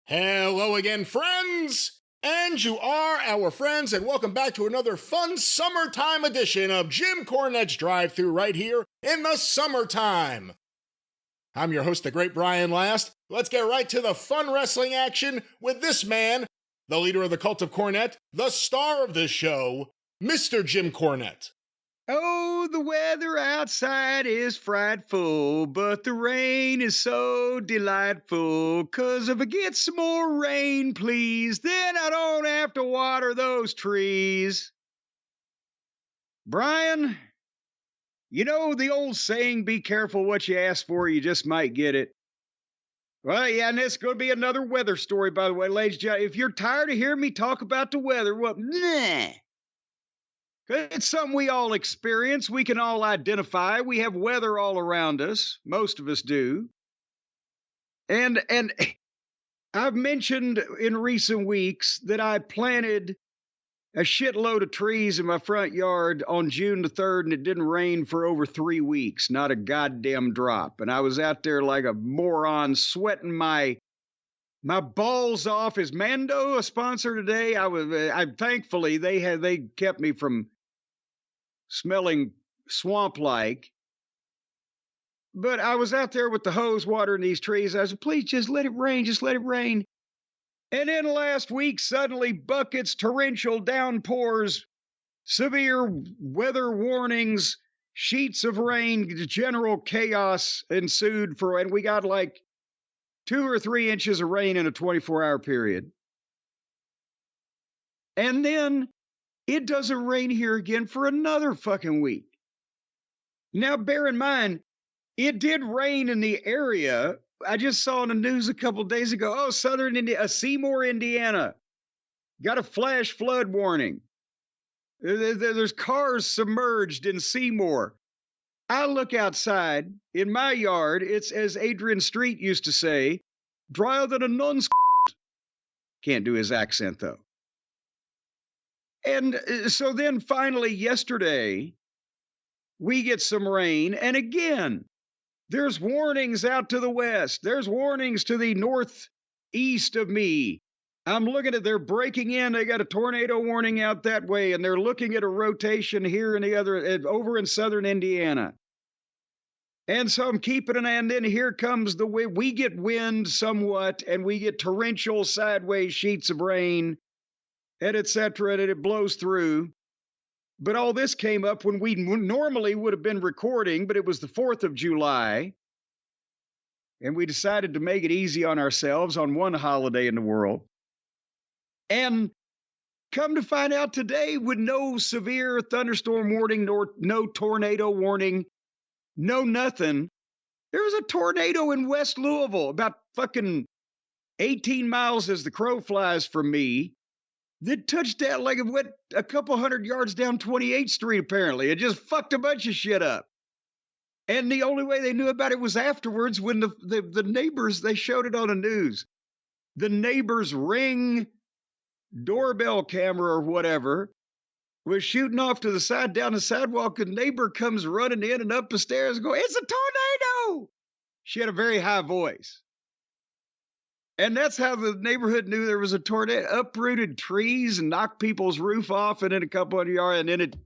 Hello again, friends! And you are our friends, and welcome back to another fun summertime edition of Jim Cornette's Drive Thru right here in the summertime. I'm your host, the great Brian Last. Let's get right to the fun wrestling action with this man, the leader of the cult of Cornette, the star of this show, Mr. Jim Cornette. Oh, the weather outside is frightful, but the rain is so delightful. 'Cause if I get some more rain, please, then I don't have to water those trees. Brian, you know the old saying, be careful what you ask for, you just might get it. Well, yeah, and it's going to be another weather story, by the way, ladies and gentlemen. If you're tired of hearing me talk about the weather, well, nah. It's something we all experience. We can all identify. We have weather all around us. Most of us do. And I've mentioned in recent weeks that I planted a shitload of trees in my front yard on June the 3rd, and it didn't rain for over 3 weeks. Not a goddamn drop. And I was out there like a moron, sweating my balls off. Is Mando a sponsor today? I thankfully they kept me from smelling swamp-like. But I was out there with the hose watering these trees. I said, please just let it rain, just let it rain. And then last week, suddenly buckets, torrential downpours, severe weather warnings, sheets of rain, general chaos ensued and we got like 2 or 3 inches of rain in a 24-hour period. And then it doesn't rain here again for another fucking week. Now, bear in mind, it did rain in the area. I just saw in the news a couple of days ago, southern Indiana, Seymour, Indiana, got a flash flood warning. There's cars submerged in Seymour. I look outside. In my yard, it's, as Adrian Street used to say, drier than a nun's. Can't do his accent, though. And so then finally yesterday, we get some rain. And again, there's warnings out to the west. There's warnings to the northeast of me. I'm looking at, they're breaking in. They got a tornado warning out that way. And they're looking at a rotation here in the other, over in southern Indiana. And so I'm keeping an eye. And then here comes the wind. We get wind somewhat, and we get torrential sideways sheets of rain, and et cetera, and it blows through. But all this came up when we normally would have been recording, but it was the 4th of July. And we decided to make it easy on ourselves on one holiday in the world. And come to find out today, with no severe thunderstorm warning, nor no tornado warning, no nothing, there was a tornado in West Louisville, about fucking 18 miles as the crow flies from me, that touched down like it went a couple hundred yards down 28th Street, apparently. It just fucked a bunch of shit up. And the only way they knew about it was afterwards when the neighbors, they showed it on the news. The neighbor's Ring doorbell camera or whatever was shooting off to the side down the sidewalk. The neighbor comes running in and up the stairs going, "It's a tornado!" She had a very high voice. And that's how the neighborhood knew there was a tornado. Uprooted trees and knocked people's roof off, and then a couple of yards, and then it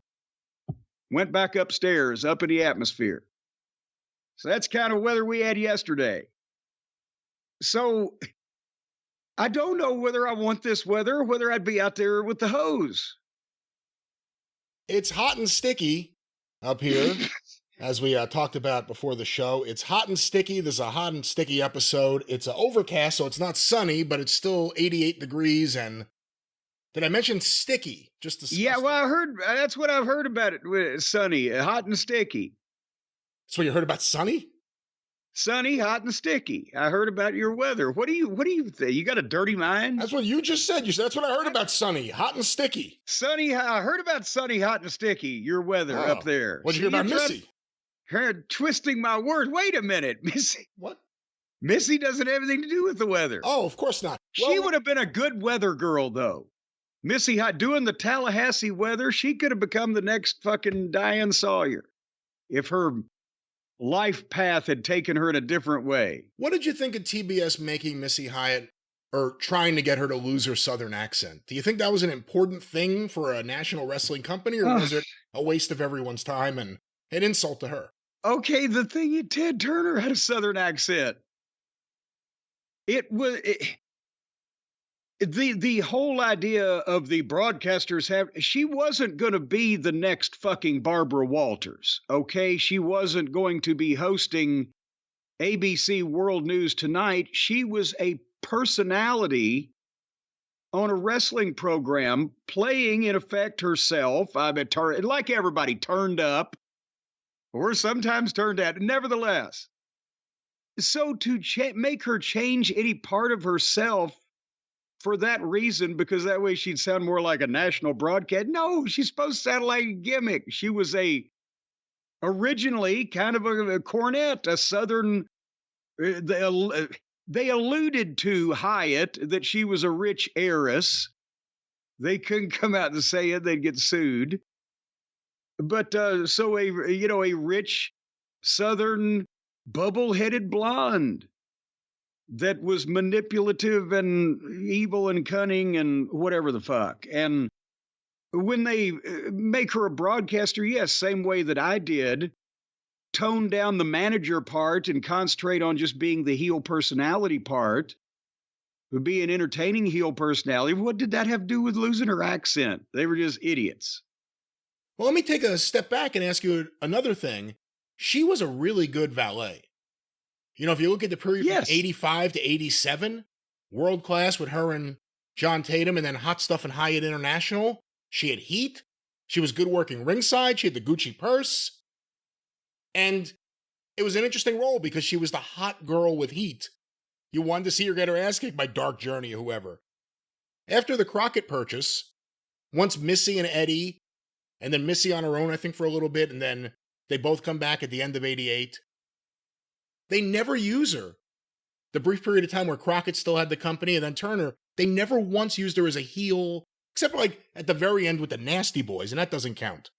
went back upstairs, up in the atmosphere. So that's kind of weather we had yesterday. So I don't know whether I want this weather or whether I'd be out there with the hose. It's hot and sticky up here. As we talked about before the show, it's hot and sticky. This is a hot and sticky episode. It's overcast, so it's not sunny, but it's still 88 degrees. And did I mention sticky? Just disgusting. Yeah, well, I heard that's what I've heard about it. Sunny, hot and sticky. That's what you heard about sunny? Sunny, hot and sticky. I heard about your weather. What do you think? You got a dirty mind? That's what you just said. You said that's what I heard about sunny, hot and sticky. Sunny, I heard about sunny, hot and sticky. Your weather up there. What'd you hear about Missy? Her twisting my words. Wait a minute, Missy. What? Missy doesn't have anything to do with the weather. Oh, of course not. She would have been a good weather girl, though. Missy Hyatt, doing the Tallahassee weather, she could have become the next fucking Diane Sawyer if her life path had taken her in a different way. What did you think of TBS making Missy Hyatt or trying to get her to lose her Southern accent. Do you think that was an important thing for a national wrestling company, or was it a waste of everyone's time and an insult to her? Okay, the thing is, Ted Turner had a Southern accent. The whole idea of the broadcasters she wasn't going to be the next fucking Barbara Walters, okay? She wasn't going to be hosting ABC World News Tonight. She was a personality on a wrestling program, playing, in effect, herself. I mean, like everybody, turned up, or sometimes turned out. Nevertheless, so to make her change any part of herself for that reason, because that way she'd sound more like a national broadcast. No, she's supposed to sound like a gimmick. She was originally kind of a cornet, a Southern. They alluded to Hyatt that she was a rich heiress. They couldn't come out and say it; they'd get sued. But so a rich Southern bubble-headed blonde that was manipulative and evil and cunning and whatever the fuck. And when they make her a broadcaster, yes, same way that I did, tone down the manager part and concentrate on just being the heel personality part, be an entertaining heel personality. What did that have to do with losing her accent? They were just idiots. Well, let me take a step back and ask you another thing. She was a really good valet. You know, if you look at the period from 85 to 87, world class with her and John Tatum, and then Hot Stuff and Hyatt International, she had heat. She was good working ringside. She had the Gucci purse. And it was an interesting role because she was the hot girl with heat. You wanted to see her get her ass kicked by Dark Journey or whoever. After the Crockett purchase, once Missy and Eddie, and then Missy on her own, I think, for a little bit, and then they both come back at the end of 88, they never use her. The brief period of time where Crockett still had the company and then Turner, they never once used her as a heel, except like at the very end with the Nasty Boys, and that doesn't count.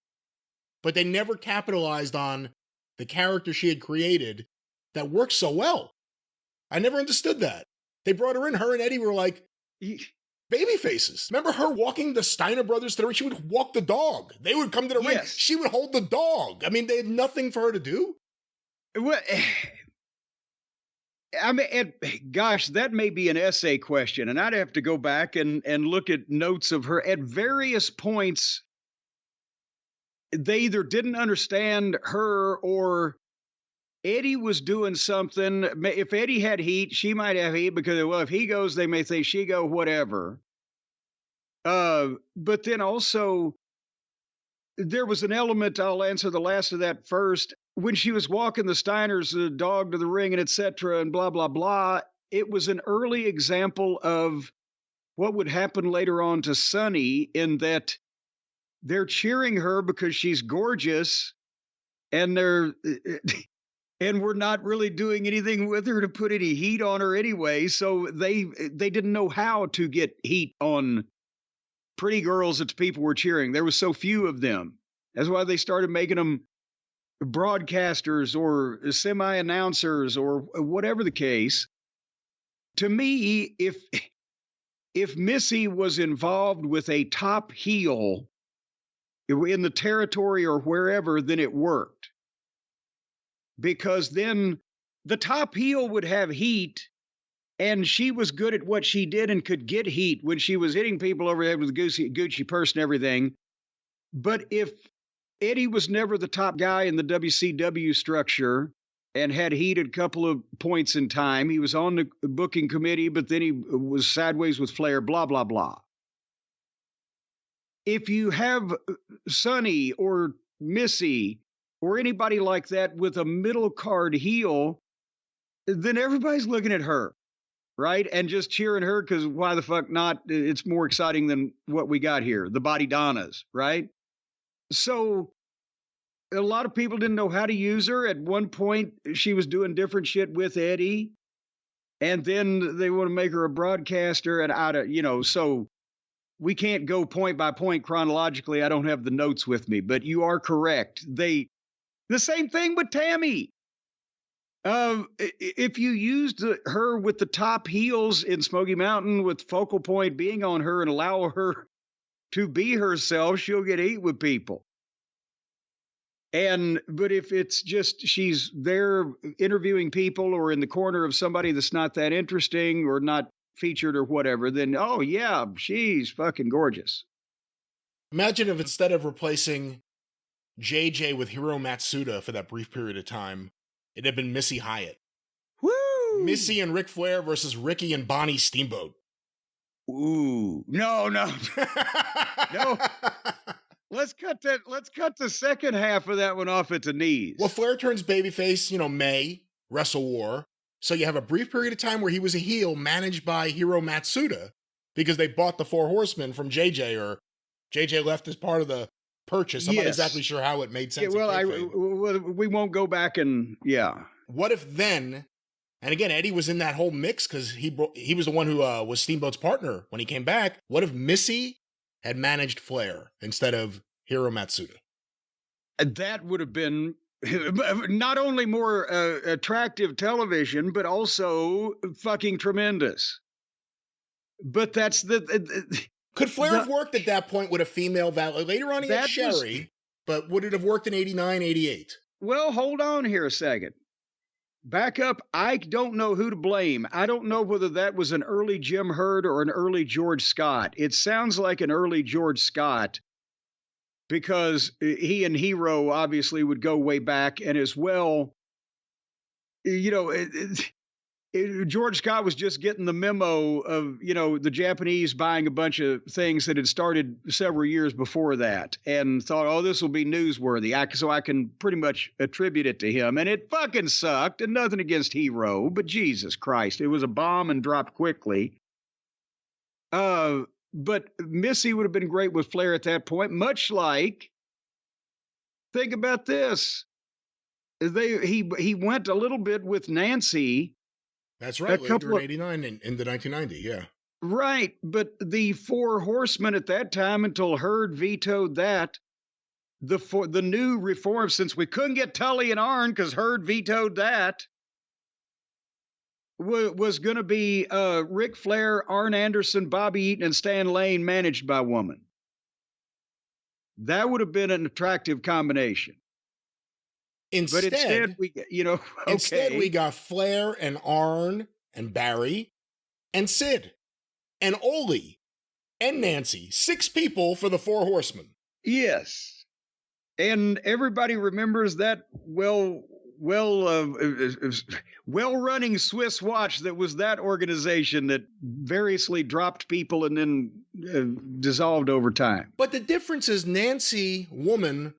But they never capitalized on the character she had created that worked so well. I never understood that. They brought her in. Her and Eddie were like baby faces. Remember her walking the Steiner brothers to the ring? She would walk the dog. They would come to the ring. She would hold the dog. I mean, they had nothing for her to do. Well, I mean, gosh, that may be an essay question, and I'd have to go back and look at notes of her. At various points, they either didn't understand her or Eddie was doing something. If Eddie had heat, she might have heat because, well, if he goes, they may say she go, whatever. But then also, there was an element, I'll answer the last of that first, when she was walking the Steiners, the dog to the ring and etc. and blah, blah, blah. It was an early example of what would happen later on to Sunny, in that they're cheering her because she's gorgeous, and we're not really doing anything with her to put any heat on her anyway. So they didn't know how to get heat on pretty girls that people were cheering. There was so few of them. That's why they started making them broadcasters or semi-announcers or whatever the case. To me, if Missy was involved with a top heel in the territory or wherever, then it worked. Because then the top heel would have heat, and she was good at what she did and could get heat when she was hitting people over the head with Gucci purse and everything. But if Eddie was never the top guy in the WCW structure and had heat at a couple of points in time, he was on the booking committee, but then he was sideways with Flair, blah, blah, blah. If you have Sunny or Missy or anybody like that with a middle card heel, then everybody's looking at her, right? And just cheering her because why the fuck not? It's more exciting than what we got here, the Body Donnas, right? So a lot of people didn't know how to use her. At one point, she was doing different shit with Eddie. And then they want to make her a broadcaster and so we can't go point by point chronologically. I don't have the notes with me, but you are correct. The same thing with Tammy. If you used her with the top heels in Smoky Mountain with focal point being on her and allow her to be herself, she'll get heat with people. But if it's just she's there interviewing people or in the corner of somebody that's not that interesting or not featured or whatever, then oh yeah, she's fucking gorgeous. Imagine if instead of replacing JJ with Hiro Matsuda for that brief period of time, it had been Missy Hyatt. Woo! Missy and Ric Flair versus Ricky and Bonnie Steamboat. Ooh, no. No. Let's cut the second half of that one off at the knees. Well, Flair turns babyface, May, Wrestle War. So you have a brief period of time where he was a heel managed by Hiro Matsuda because they bought the Four Horsemen from JJ, or JJ left as part of the purchase. I'm not exactly sure how it made sense. Yeah, well, we won't go back and, yeah. What if then, and again, Eddie was in that whole mix because he was the one who was Steamboat's partner when he came back. What if Missy had managed Flair instead of Hiro Matsuda? That would have been not only more attractive television, but also fucking tremendous. But that's Could Flair have worked at that point with a female valet? Later on, he had Sherry, but would it have worked in 89, 88? Well, hold on here a second. Back up. I don't know who to blame. I don't know whether that was an early Jim Herd or an early George Scott. It sounds like an early George Scott because he and Hero obviously would go way back. And as well, George Scott was just getting the memo of, the Japanese buying a bunch of things that had started several years before that and thought, oh, this will be newsworthy. So I can pretty much attribute it to him. And it fucking sucked, and nothing against Hero, but Jesus Christ, it was a bomb and dropped quickly. But Missy would have been great with Flair at that point, much like, think about this. He went a little bit with Nancy. That's right, later in 89 and into 1990, yeah. Right, but the Four Horsemen at that time, until Herd vetoed that, the new reform, since we couldn't get Tully and Arn because Herd vetoed that, was going to be Ric Flair, Arn Anderson, Bobby Eaton, and Stan Lane managed by woman. That would have been an attractive combination. Instead, we got Flair and Arn and Barry and Sid and Ole and Nancy. 6 people for the Four Horsemen. Yes. And everybody remembers that well-running Swiss watch that was that organization that variously dropped people and then dissolved over time. But the difference is Nancy, woman,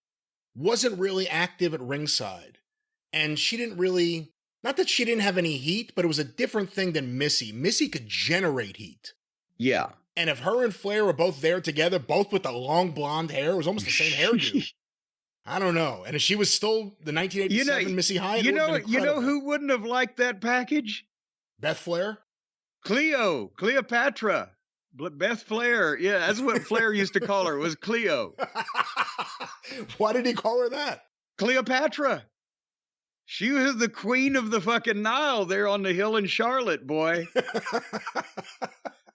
wasn't really active at ringside. And she didn't really, not that she didn't have any heat, but it was a different thing than Missy. Missy could generate heat. Yeah. And if her and Flair were both there together, both with the long blonde hair, it was almost the same hairdo. I don't know. And if she was still the 1987 Missy Hyatt, you know who wouldn't have liked that package? Beth Flair? Cleopatra. Beth Flair. Yeah, that's what Flair used to call her, was Cleo. Why did he call her that? Cleopatra. She was the queen of the fucking Nile there on the hill in Charlotte, boy.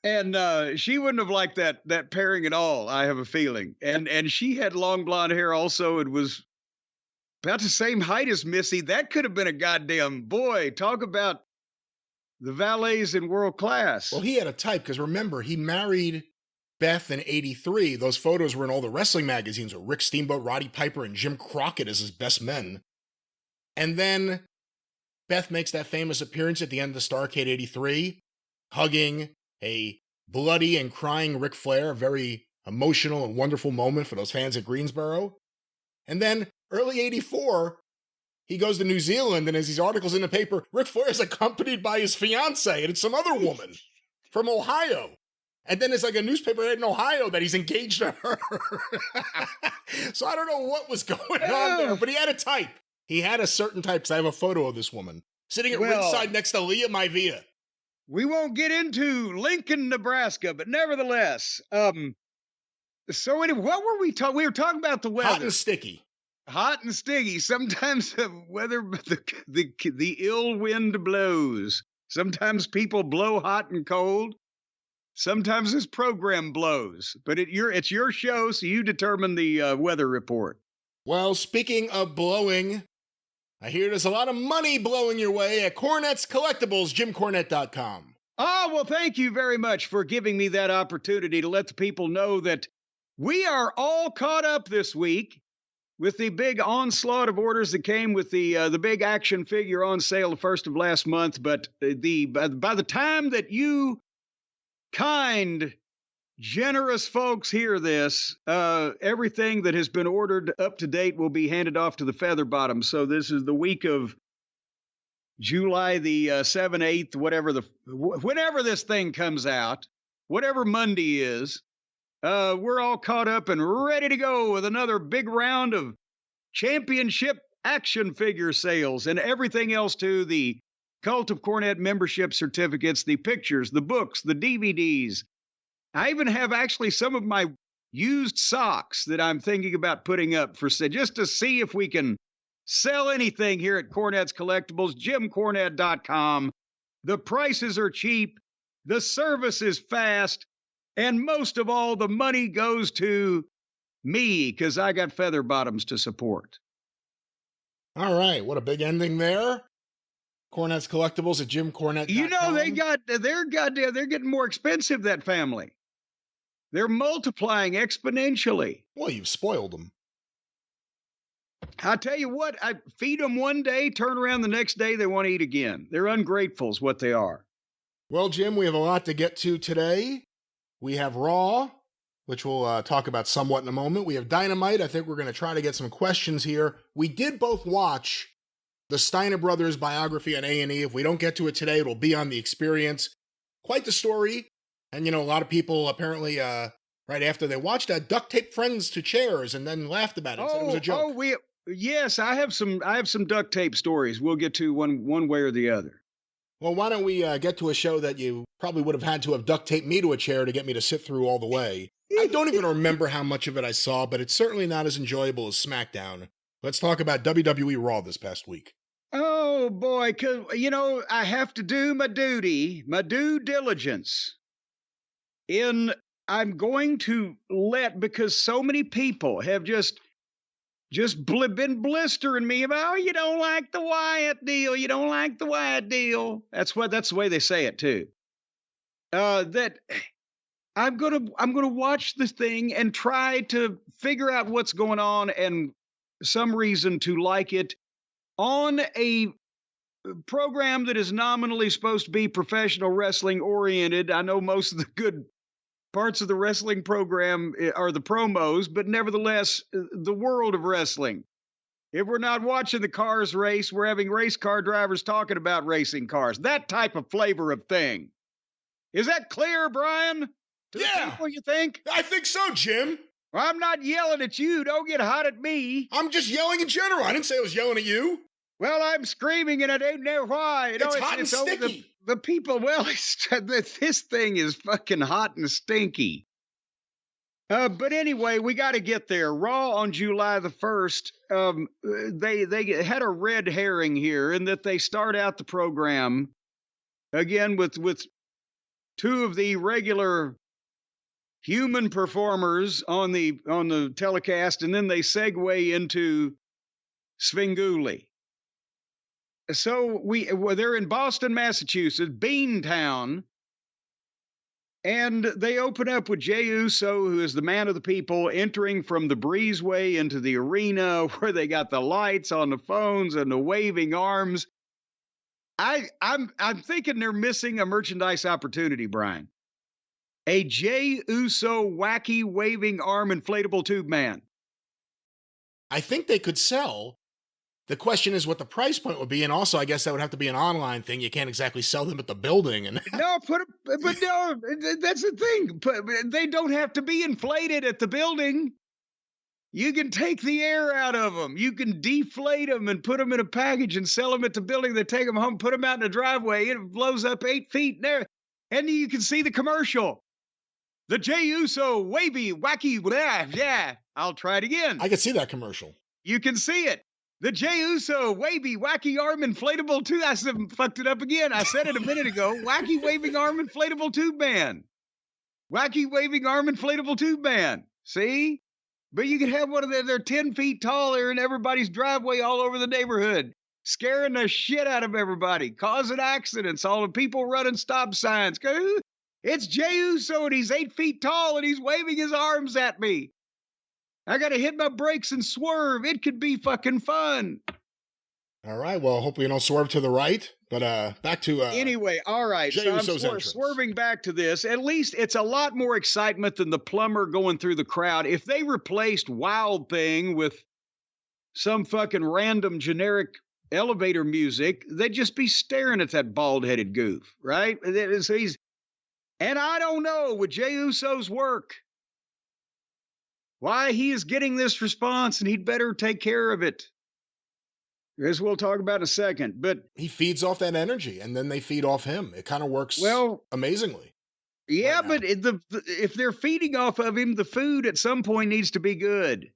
And she wouldn't have liked that pairing at all, I have a feeling. And she had long blonde hair also. It was about the same height as Missy. That could have been a goddamn, boy, talk about the valets in world class. Well, he had a type, because remember, he married Beth in 83. Those photos were in all the wrestling magazines with Rick Steamboat, Roddy Piper, and Jim Crockett as his best men. And then Beth makes that famous appearance at the end of the Starrcade 83, hugging a bloody and crying Ric Flair, a very emotional and wonderful moment for those fans at Greensboro. And then early 84, he goes to New Zealand, and as these articles in the paper, Ric Flair is accompanied by his fiance, and it's some other woman from Ohio. And then there's like a newspaper in Ohio that he's engaged to her. So I don't know what was going on there, but he had a type. He had a certain type, because I have a photo of this woman sitting at ringside next to Leah Maivia. We won't get into Lincoln, Nebraska, but nevertheless, so anyway, what were we talking? We were talking about the weather. Hot and sticky. hot and sticky. Sometimes whether the ill wind blows. Sometimes people blow hot and cold. Sometimes this program blows. But it's your show, so you determine the weather report. Well, speaking of blowing, I hear there's a lot of money blowing your way at Cornette's Collectibles, JimCornette.com. Oh, well, thank you very much for giving me that opportunity to let the people know that we are all caught up this week with the big onslaught of orders that came with the big action figure on sale the first of last month. But by the time that you kind, generous folks hear this, everything that has been ordered up to date will be handed off to the Feather Bottom. So this is the week of July the 7th, 8th, whenever this thing comes out, whatever Monday is, we're all caught up and ready to go with another big round of championship action figure sales and everything else too. The Cult of Cornette membership certificates, the pictures, the books, the DVDs. I even have actually some of my used socks that I'm thinking about putting up for sale just to see if we can sell anything here at Cornette's Collectibles, JimCornette.com. The prices are cheap, the service is fast, and most of all, the money goes to me because I got feather bottoms to support. All right, what a big ending there. Cornette's Collectibles at JimCornette.com. You know, they're getting more expensive, that family. They're multiplying exponentially. Well, you've spoiled them. I tell you what, I feed them one day, turn around the next day, they want to eat again. They're ungrateful is what they are. Well, Jim, we have a lot to get to today. We have Raw, which we'll talk about somewhat in a moment. We have Dynamite. I think we're going to try to get some questions here. We did both watch the Steiner Brothers biography on A&E. If we don't get to it today, it'll be on The Experience. Quite the story. And, you know, a lot of people apparently, right after they watched that, duct taped friends to chairs and then laughed about it and said it was a joke. Yes, I have some duct tape stories we'll get to one way or the other. Well, why don't we get to a show that you probably would have had to have duct taped me to a chair to get me to sit through all the way. I don't even remember how much of it I saw, but it's certainly not as enjoyable as SmackDown. Let's talk about WWE Raw this past week. Oh, boy, because, you know, I have to do my duty, my due diligence. I'm going to because so many people have just been blistering me about, oh, you don't like the Wyatt deal. You don't like the Wyatt deal. That's the way they say it too. That I'm gonna watch this thing and try to figure out what's going on and some reason to like it on a program that is nominally supposed to be professional wrestling oriented. I know most of the good parts of the wrestling program are the promos, but nevertheless, the world of wrestling. If we're not watching the cars race, we're having race car drivers talking about racing cars. That type of flavor of thing. Is that clear, Brian? To the people, you think? I think so, Jim. Well, I'm not yelling at you. Don't get hot at me. I'm just yelling in general. I didn't say I was yelling at you. Well, I'm screaming and I don't know why. It's hot and sticky. The people, this thing is fucking hot and stinky. But anyway, we got to get there. Raw on July the 1st, they had a red herring here in that they start out the program, again, with two of the regular human performers on the telecast, and then they segue into Svengoolie. So they're in Boston, Massachusetts, Beantown, and they open up with Jey Uso, who is the man of the people, entering from the breezeway into the arena where they got the lights on the phones and the waving arms. I'm thinking they're missing a merchandise opportunity, Brian. A Jey Uso wacky waving arm inflatable tube man. I think they could sell. The question is what the price point would be, and also I guess that would have to be an online thing. You can't exactly sell them at the building. And no, that's the thing. They don't have to be inflated at the building. You can take the air out of them. You can deflate them and put them in a package and sell them at the building. They take them home, put them out in the driveway. It blows up 8 feet in there, and you can see the commercial. The Jey Uso wavy wacky, yeah. I'll try it again. I could see that commercial. You can see it. The Jey Uso wavy, wacky arm inflatable tube. I fucked it up again. I said it a minute ago. Wacky waving arm inflatable tube man. Wacky waving arm inflatable tube man. See? But you could have one of them. They're 10 feet tall. They're in everybody's driveway all over the neighborhood, scaring the shit out of everybody, causing accidents, all the people running stop signs. It's Jey Uso, and he's 8 feet tall, and he's waving his arms at me. I got to hit my brakes and swerve. It could be fucking fun. All right. Well, hopefully you don't swerve to the right. But back to anyway. All right. Jey So Uso's I'm swerving back to this. At least it's a lot more excitement than the plumber going through the crowd. If they replaced Wild Thing with some fucking random generic elevator music, they'd just be staring at that bald-headed goof, right? So and I don't know with Jey Uso's work why he is getting this response, and he'd better take care of it. As we'll talk about in a second. But he feeds off that energy, and then they feed off him. It kind of works amazingly. Yeah, right, but if they're feeding off of him, the food at some point needs to be good.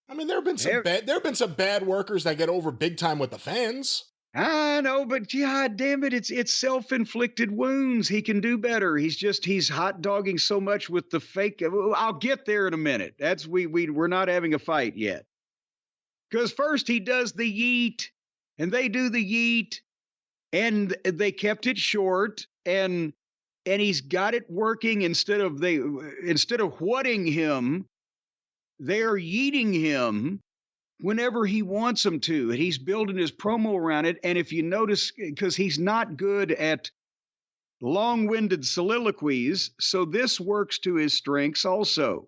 I mean, there have been some bad workers that get over big time with the fans. I know, but God damn it, it's self-inflicted wounds. He can do better. He's hot dogging so much with the fake. I'll get there in a minute. We're not having a fight yet. Because first he does the yeet, and they do the yeet, and they kept it short, and he's got it working. Instead of whatting him, they're yeeting him whenever he wants them to, and he's building his promo around it. And if you notice, because he's not good at long-winded soliloquies, so this works to his strengths also.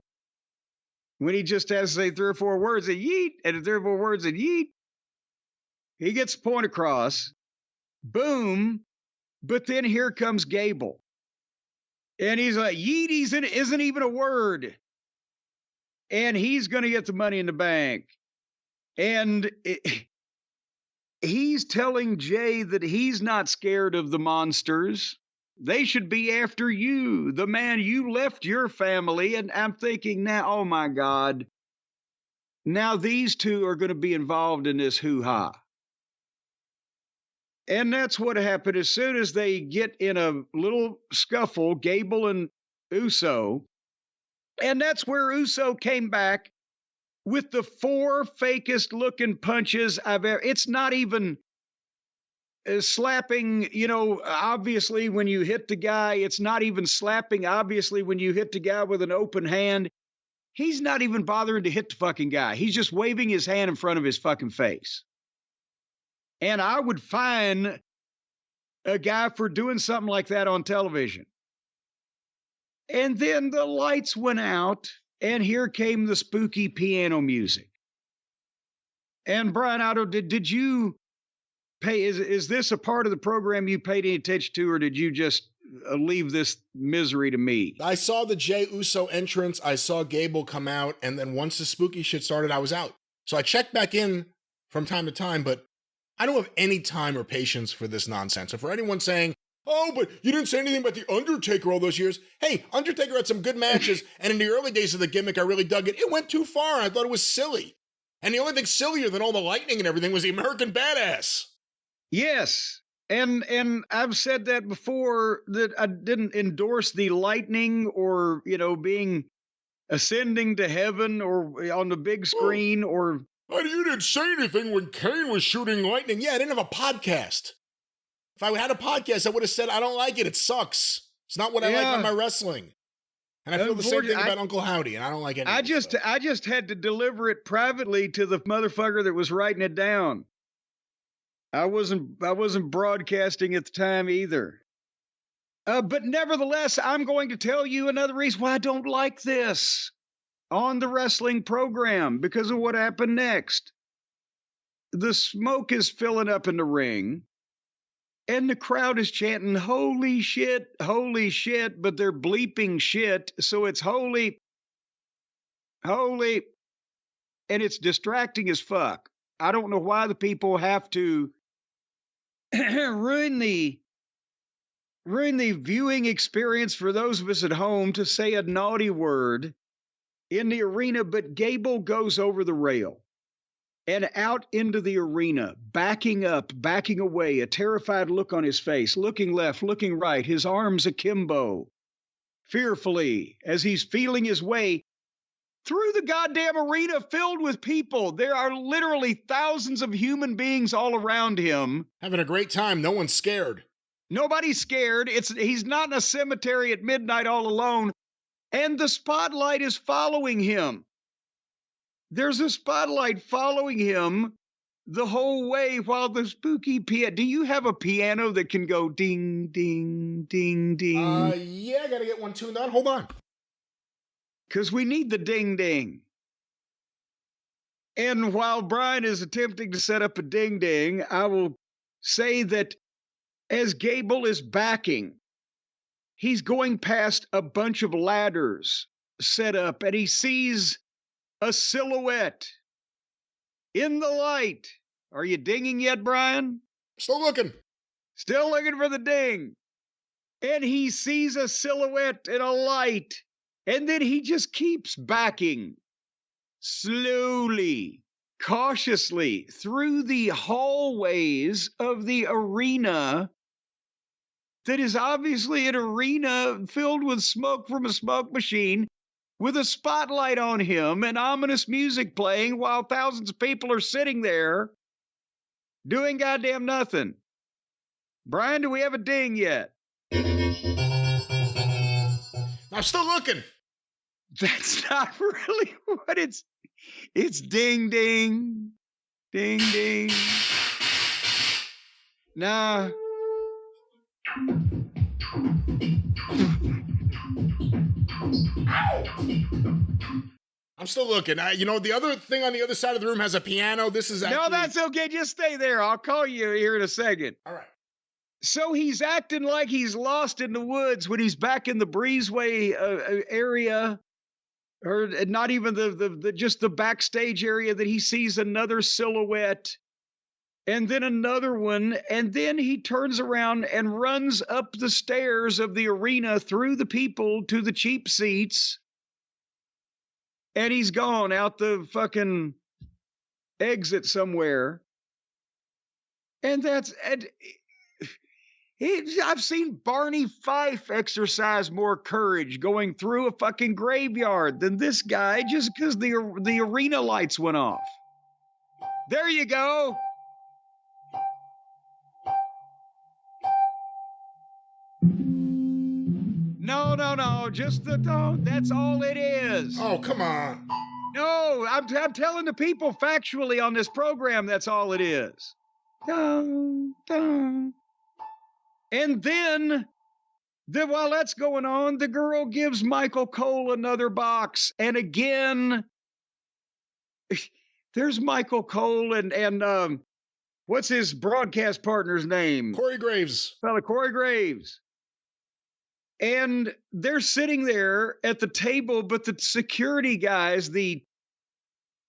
When he just has to say 3 or 4 words of yeet, and 3 or 4 words of yeet, he gets the point across. Boom. But then here comes Gable. And he's like, yeet isn't even a word. And he's going to get the money in the bank. And he's telling Jey that he's not scared of the monsters. They should be after you, the man you left your family. And I'm thinking now, oh my God, now these two are going to be involved in this hoo-ha. And that's what happened. As soon as they get in a little scuffle, Gable and Uso, and that's where Uso came back with the 4 fakest looking punches I've ever. It's not even slapping, obviously when you hit the guy, it's not even slapping, obviously, when you hit the guy with an open hand. He's not even bothering to hit the fucking guy. He's just waving his hand in front of his fucking face. And I would fine a guy for doing something like that on television. And then the lights went out, and here came the spooky piano music. And Brian Otto, did you pay? Is this a part of the program you paid any attention to, or did you just leave this misery to me? I saw the Jey Uso entrance. I saw Gable come out, and then once the spooky shit started, I was out. So I checked back in from time to time, but I don't have any time or patience for this nonsense. So for anyone saying, oh, but you didn't say anything about The Undertaker all those years. Hey, Undertaker had some good matches, and in the early days of the gimmick, I really dug it. It went too far, and I thought it was silly. And the only thing sillier than all the lightning and everything was the American Badass. Yes, and I've said that before, that I didn't endorse the lightning or, being ascending to heaven or on the big screen or... You didn't say anything when Kane was shooting lightning. Yeah, I didn't have a podcast. If I had a podcast, I would have said, I don't like it. It sucks. It's not what I like on my wrestling. And I feel the same thing about Uncle Howdy, and I don't like it. I just had to deliver it privately to the motherfucker that was writing it down. I wasn't broadcasting at the time either. But nevertheless, I'm going to tell you another reason why I don't like this on the wrestling program, because of what happened next. The smoke is filling up in the ring. And the crowd is chanting, holy shit, but they're bleeping shit. So it's holy, and it's distracting as fuck. I don't know why the people have to ruin the viewing experience for those of us at home to say a naughty word in the arena, but Gable goes over the rail. and out into the arena, backing up, backing away, a terrified look on his face, looking left, looking right, his arms akimbo, fearfully, as he's feeling his way through the goddamn arena filled with people. There are literally thousands of human beings all around him. Having a great time. No one's scared. Nobody's scared. He's not in a cemetery at midnight all alone. And the spotlight is following him. There's a spotlight following him the whole way while the spooky piano. Do you have a piano that can go ding, ding, ding, ding? Yeah, I gotta get one tuned on. Hold on. Because we need the ding, ding. And while Brian is attempting to set up a ding, ding, I will say that as Gable is backing, he's going past a bunch of ladders set up, and he sees a silhouette in the light. Are you dinging yet, Brian? Still looking. Still looking for the ding. And he sees a silhouette in a light, and then he just keeps backing slowly, cautiously through the hallways of the arena that is obviously an arena filled with smoke from a smoke machine, with a spotlight on him and ominous music playing while thousands of people are sitting there doing goddamn nothing. Brian, do we have a ding yet? I'm still looking. That's not really what it's ding, ding, ding, ding. Nah. I'm still looking. The other thing on the other side of the room has a piano. This is actually... No, that's okay. Just stay there. I'll call you here in a second. All right. So he's acting like he's lost in the woods when he's back in the breezeway area, or not even the just the backstage area, that he sees another silhouette and then another one. And then he turns around and runs up the stairs of the arena through the people to the cheap seats. And he's gone out the fucking exit somewhere. And I've seen Barney Fife exercise more courage going through a fucking graveyard than this guy, just because the arena lights went off. There you go. No, just the tone. That's all it is. Oh, come on. No, I'm telling the people factually on this program, that's all it is. Dun, dun. And then, while that's going on, the girl gives Michael Cole another box. And again, there's Michael Cole and what's his broadcast partner's name? Corey Graves. Corey Graves. And they're sitting there at the table, but the security guys, the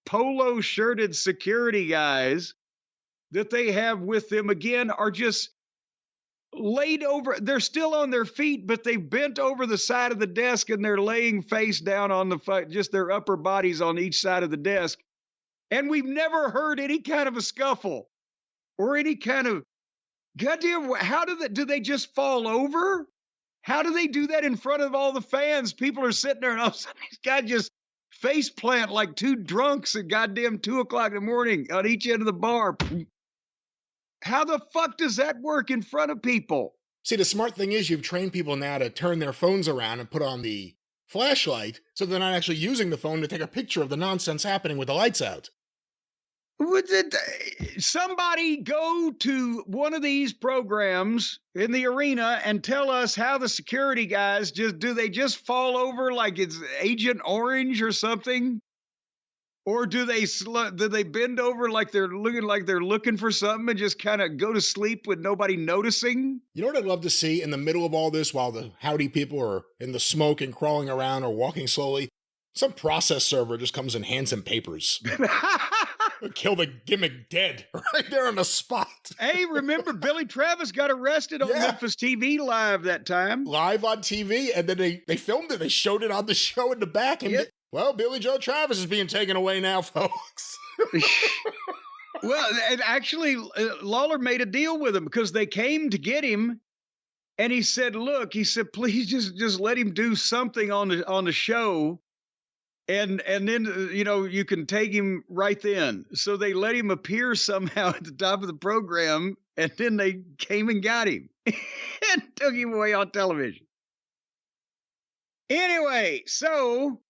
polo-shirted security guys that they have with them, again, are just laid over. They're still on their feet, but they bent over the side of the desk, and they're laying face down on just their upper bodies on each side of the desk. And we've never heard any kind of a scuffle or any kind of, goddamn, how do they just fall over? How do they do that in front of all the fans? People are sitting there, and all of a sudden these guys just face plant like two drunks at goddamn 2:00 in the morning on each end of the bar. How the fuck does that work in front of people? See, the smart thing is you've trained people now to turn their phones around and put on the flashlight so they're not actually using the phone to take a picture of the nonsense happening with the lights out. Somebody go to one of these programs in the arena and tell us how the security guys do they just fall over like it's Agent Orange or something? Or do they bend over like they're looking for something and just kind of go to sleep with nobody noticing? You know what I'd love to see in the middle of all this while the howdy people are in the smoke and crawling around or walking slowly? Some process server just comes and hands him papers. Kill the gimmick dead right there on the spot. Hey, remember Billy Travis got arrested on Memphis TV Live that time? Live on TV, and then they filmed it. They showed it on the show in the back. And Well, Billy Joe Travis is being taken away now, folks. Well, and actually, Lawler made a deal with him because they came to get him, and he said, "Look," he said, "please just let him do something on the show, and then you can take him right then." So they let him appear somehow at the top of the program, and then they came and got him and took him away on television. Anyway, so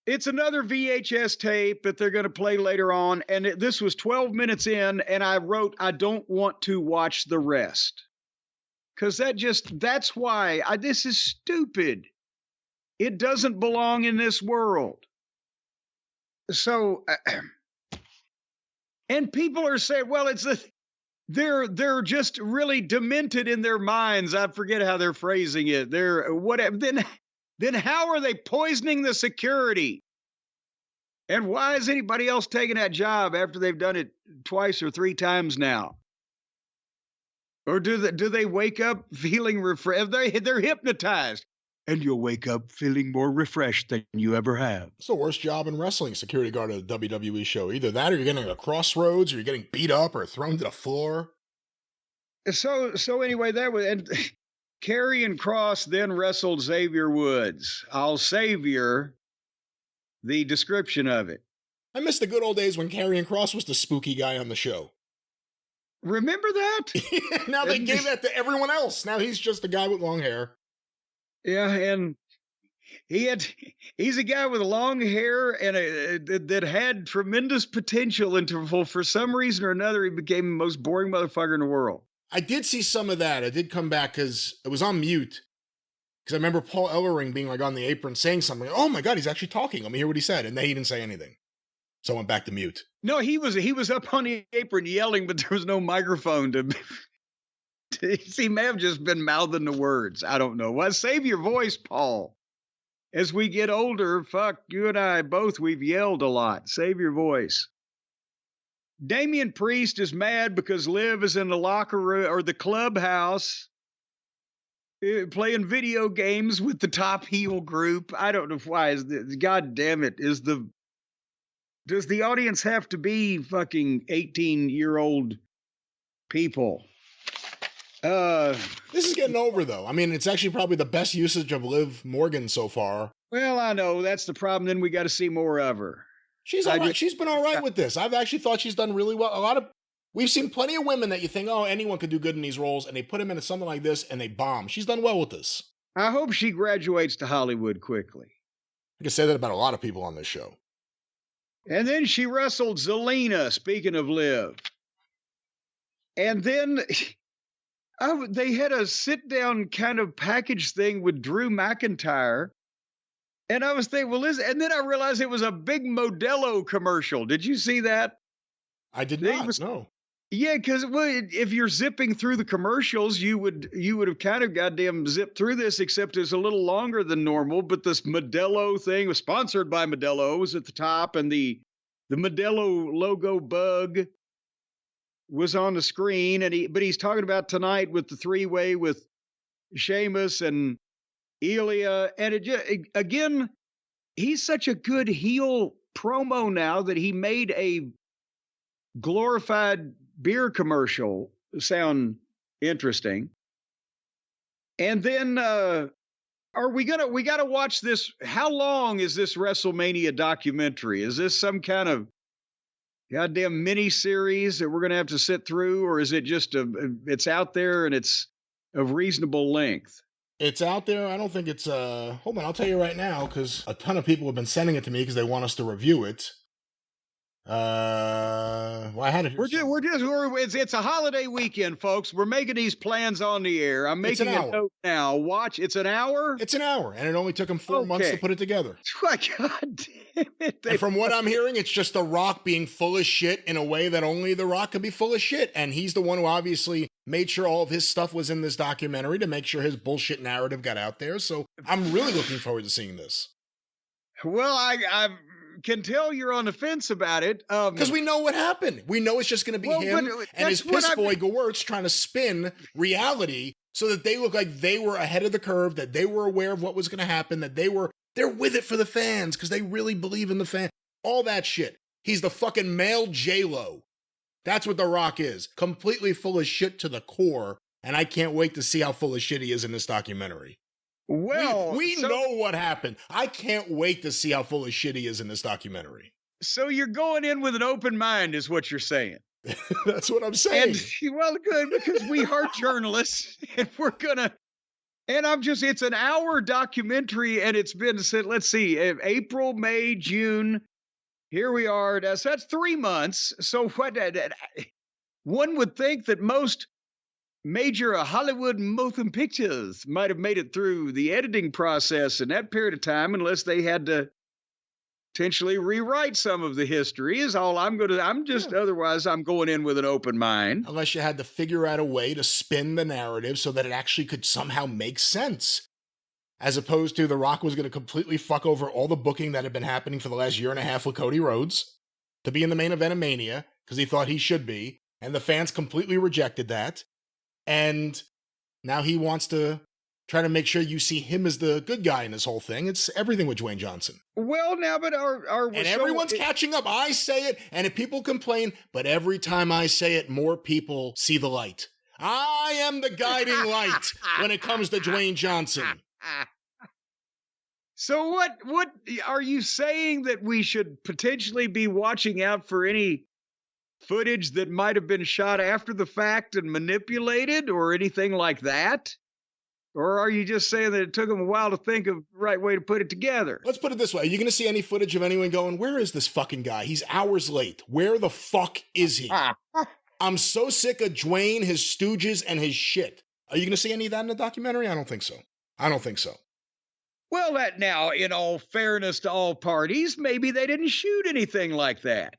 it's another VHS tape that they're going to play later on. And this was 12 minutes in, and I wrote, I don't want to watch the rest. Because that's why. This is stupid. It doesn't belong in this world. So, and people are saying, well, they're just really demented in their minds. I forget how they're phrasing it. They're whatever. Then how are they poisoning the security? And why is anybody else taking that job after they've done it twice or three times now? Or do they wake up feeling refreshed? They're hypnotized, and you'll wake up feeling more refreshed than you ever have. It's the worst job in wrestling, security guard at a WWE show. Either that, or you're getting a crossroads, or you're getting beat up, or thrown to the floor. So anyway, that was. And Karrion Kross then wrestled Xavier Woods. I'll save you the description of it. I miss the good old days when Karrion Kross was the spooky guy on the show. Remember that? Now they gave that to everyone else. Now he's just a guy with long hair. Yeah, and he's a guy with long hair and that had tremendous potential until for some reason or another he became the most boring motherfucker in the world. I did see some of that. I did come back because it was on mute. Because I remember Paul Ellering being like on the apron saying something. Oh my God, he's actually talking. Let me hear what he said. And then he didn't say anything. So I went back to mute. No, he was up on the apron yelling, but there was no microphone to. He may have just been mouthing the words. I don't know. Well, save your voice, Paul. As we get older, fuck, you and I both, we've yelled a lot. Save your voice. Damian Priest is mad because Liv is in the locker room or the clubhouse playing video games with the top heel group. I don't know why. God damn it. Does the audience have to be fucking 18-year-old people? This is getting over, though. I mean, it's actually probably the best usage of Liv Morgan so far. Well, I know. That's the problem. Then we got to see more of her. She's all right. She's been all right with this. I've actually thought she's done really well. We've seen plenty of women that you think, oh, anyone could do good in these roles, and they put them into something like this, and they bomb. She's done well with this. I hope she graduates to Hollywood quickly. I can say that about a lot of people on this show. And then she wrestled Zelina, speaking of Liv. And then they had a sit-down kind of package thing with Drew McIntyre. And I was thinking, well, and then I realized it was a big Modelo commercial. Did you see that? I did not, no. Yeah, because if you're zipping through the commercials, you would have kind of goddamn zipped through this, except it's a little longer than normal. But this Modelo thing was sponsored by Modelo, was at the top, and the Modelo logo bug was on the screen. But he's talking about tonight with the three-way with Sheamus and Ilya, and again, he's such a good heel promo now that he made a glorified beer commercial sound interesting. And then we got to watch this. How long is this WrestleMania documentary? Is this some kind of goddamn mini series that we're going to have to sit through, or is it just it's out there and it's of reasonable length? It's out there. I don't think it's hold on, I'll tell you right now, because a ton of people have been sending it to me because they want us to review it. Well, I had it here. It's a holiday weekend, folks. We're making these plans on the air. I'm making a note now. Watch. It's an hour? It's an hour, and it only took them 4 months to put it together. God damn it. And from what I'm hearing, it's just The Rock being full of shit in a way that only The Rock can be full of shit. And he's the one who obviously made sure all of his stuff was in this documentary to make sure his bullshit narrative got out there. So I'm really looking forward to seeing this. Well, I can tell you're on the fence about it. Because we know what happened. We know it's just going to be him and his piss boy Gewurz trying to spin reality so that they look like they were ahead of the curve, that they were aware of what was going to happen, that they're with it for the fans because they really believe in the fans. All that shit. He's the fucking male J-Lo. That's what The Rock is. Completely full of shit to the core, and I can't wait to see how full of shit he is in this documentary. Well, we know what happened. I can't wait to see how full of shit he is in this documentary. So you're going in with an open mind is what you're saying. That's what I'm saying. And, well, good, because we are journalists, and we're going to, and it's an hour documentary, and it's been, let's see, April, May, June, here we are. So that's 3 months. So one would think that most major Hollywood motion pictures might have made it through the editing process in that period of time, unless they had to potentially rewrite some of the history is all otherwise I'm going in with an open mind. Unless you had to figure out a way to spin the narrative so that it actually could somehow make sense. As opposed to The Rock was going to completely fuck over all the booking that had been happening for the last year and a half with Cody Rhodes to be in the main event of Mania because he thought he should be. And the fans completely rejected that. And now he wants to try to make sure you see him as the good guy in this whole thing. It's everything with Dwayne Johnson. Well, now, but everyone's catching up. I say it, and if people complain, but every time I say it, more people see the light. I am the guiding light when it comes to Dwayne Johnson. So what are you saying that we should potentially be watching out for any footage that might have been shot after the fact and manipulated or anything like that? Or are you just saying that it took them a while to think of the right way to put it together? Let's put it this way. Are you going to see any footage of anyone going, where is this fucking guy? He's hours late. Where the fuck is he? I'm so sick of Dwayne, his stooges, and his shit. Are you going to see any of that in the documentary? I don't think so. Well, now, in all fairness to all parties, maybe they didn't shoot anything like that.